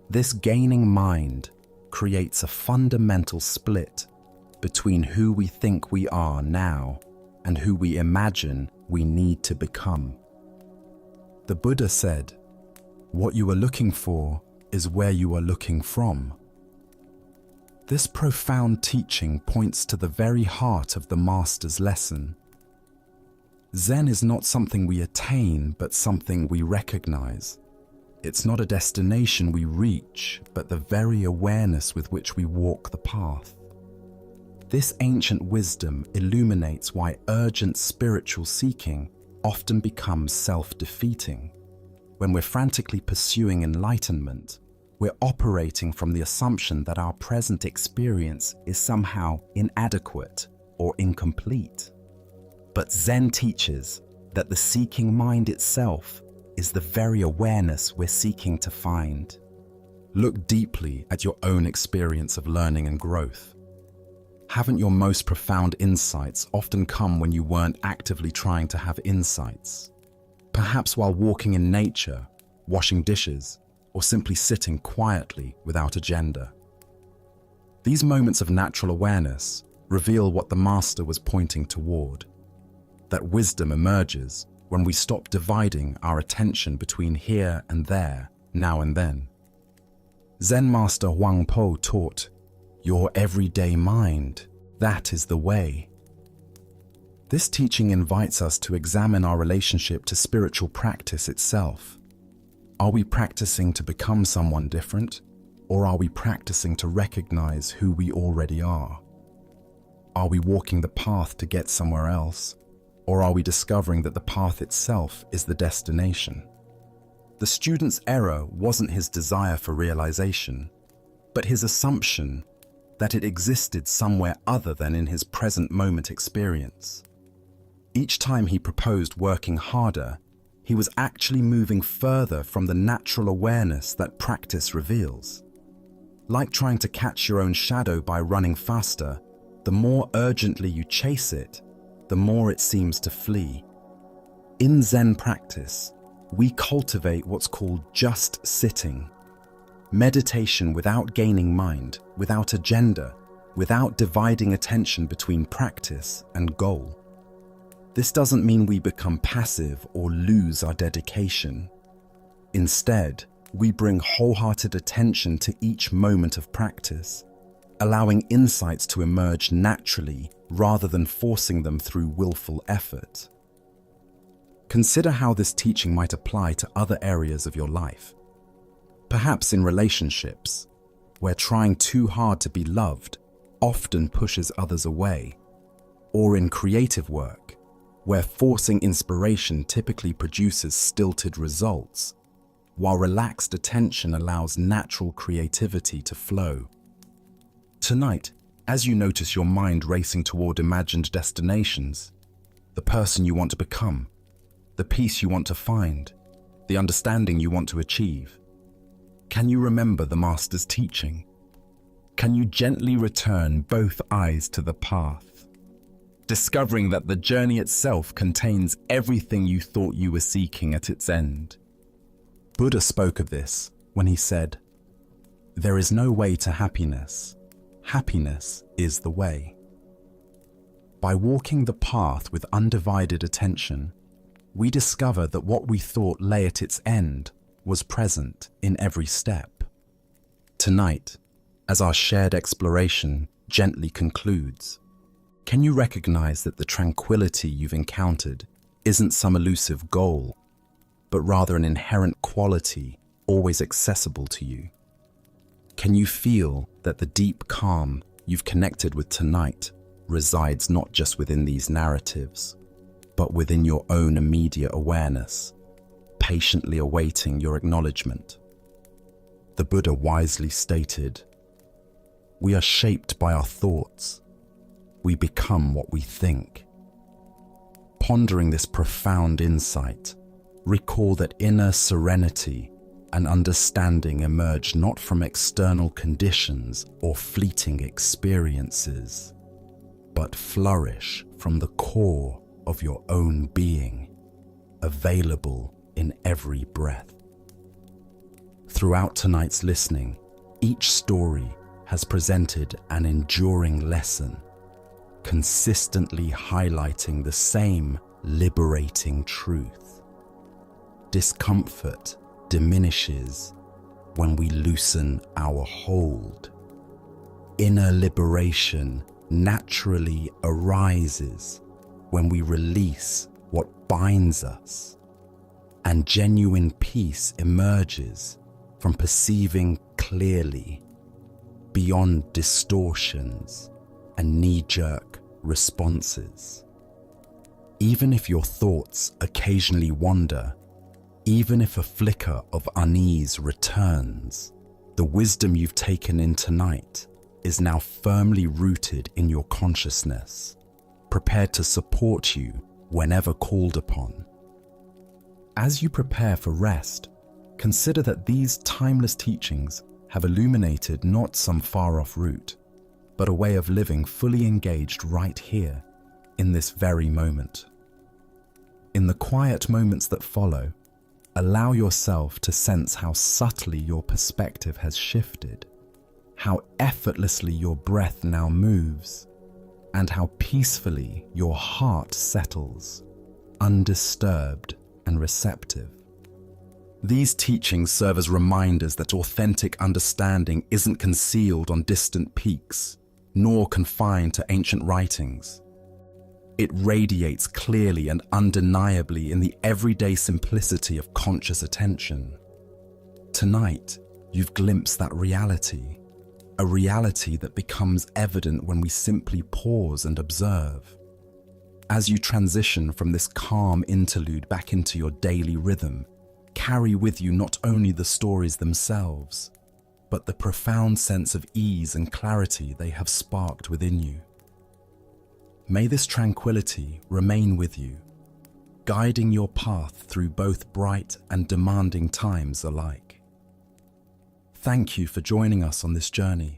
This gaining mind creates a fundamental split between who we think we are now and who we imagine we need to become. The Buddha said, "What you are looking for is where you are looking from." This profound teaching points to the very heart of the master's lesson. Zen is not something we attain, but something we recognize. It's not a destination we reach, but the very awareness with which we walk the path. This ancient wisdom illuminates why urgent spiritual seeking often becomes self-defeating. When we're frantically pursuing enlightenment, we're operating from the assumption that our present experience is somehow inadequate or incomplete. But Zen teaches that the seeking mind itself is the very awareness we're seeking to find. Look deeply at your own experience of learning and growth. Haven't your most profound insights often come when you weren't actively trying to have insights? Perhaps while walking in nature, washing dishes, or simply sitting quietly without agenda. These moments of natural awareness reveal what the master was pointing toward. That wisdom emerges when we stop dividing our attention between here and there, now and then. Zen master Huang Po taught, "Your everyday mind, that is the way." This teaching invites us to examine our relationship to spiritual practice itself. Are we practicing to become someone different, or are we practicing to recognize who we already are? Are we walking the path to get somewhere else, or are we discovering that the path itself is the destination? The student's error wasn't his desire for realization, but his assumption that it existed somewhere other than in his present moment experience. Each time he proposed working harder, he was actually moving further from the natural awareness that practice reveals. Like trying to catch your own shadow by running faster, the more urgently you chase it, the more it seems to flee. In Zen practice, we cultivate what's called just sitting. Meditation without gaining mind, without agenda, without dividing attention between practice and goal. This doesn't mean we become passive or lose our dedication. Instead, we bring wholehearted attention to each moment of practice, allowing insights to emerge naturally rather than forcing them through willful effort. Consider how this teaching might apply to other areas of your life. Perhaps in relationships, where trying too hard to be loved often pushes others away, or in creative work, where forcing inspiration typically produces stilted results, while relaxed attention allows natural creativity to flow. Tonight, as you notice your mind racing toward imagined destinations, the person you want to become, the peace you want to find, the understanding you want to achieve, can you remember the Master's teaching? Can you gently return both eyes to the path, discovering that the journey itself contains everything you thought you were seeking at its end? Buddha spoke of this when he said, "There is no way to happiness. Happiness is the way." By walking the path with undivided attention, we discover that what we thought lay at its end was present in every step. Tonight, as our shared exploration gently concludes, can you recognize that the tranquility you've encountered isn't some elusive goal, but rather an inherent quality always accessible to you? Can you feel that the deep calm you've connected with tonight resides not just within these narratives, but within your own immediate awareness, patiently awaiting your acknowledgement? The Buddha wisely stated, "We are shaped by our thoughts. We become what we think." Pondering this profound insight, recall that inner serenity and understanding emerge not from external conditions or fleeting experiences, but flourish from the core of your own being, available in every breath. Throughout tonight's listening, each story has presented an enduring lesson, consistently highlighting the same liberating truth. Discomfort diminishes when we loosen our hold. Inner liberation naturally arises when we release what binds us, and genuine peace emerges from perceiving clearly, beyond distortions and knee-jerk responses. Even if your thoughts occasionally wander, even if a flicker of unease returns, the wisdom you've taken in tonight is now firmly rooted in your consciousness, prepared to support you whenever called upon. As you prepare for rest, consider that these timeless teachings have illuminated not some far-off route, but a way of living fully engaged right here, in this very moment. In the quiet moments that follow, allow yourself to sense how subtly your perspective has shifted, how effortlessly your breath now moves, and how peacefully your heart settles, undisturbed and receptive. These teachings serve as reminders that authentic understanding isn't concealed on distant peaks, nor confined to ancient writings. It radiates clearly and undeniably in the everyday simplicity of conscious attention. Tonight, you've glimpsed that reality, a reality that becomes evident when we simply pause and observe. As you transition from this calm interlude back into your daily rhythm, carry with you not only the stories themselves, but the profound sense of ease and clarity they have sparked within you. May this tranquility remain with you, guiding your path through both bright and demanding times alike. Thank you for joining us on this journey.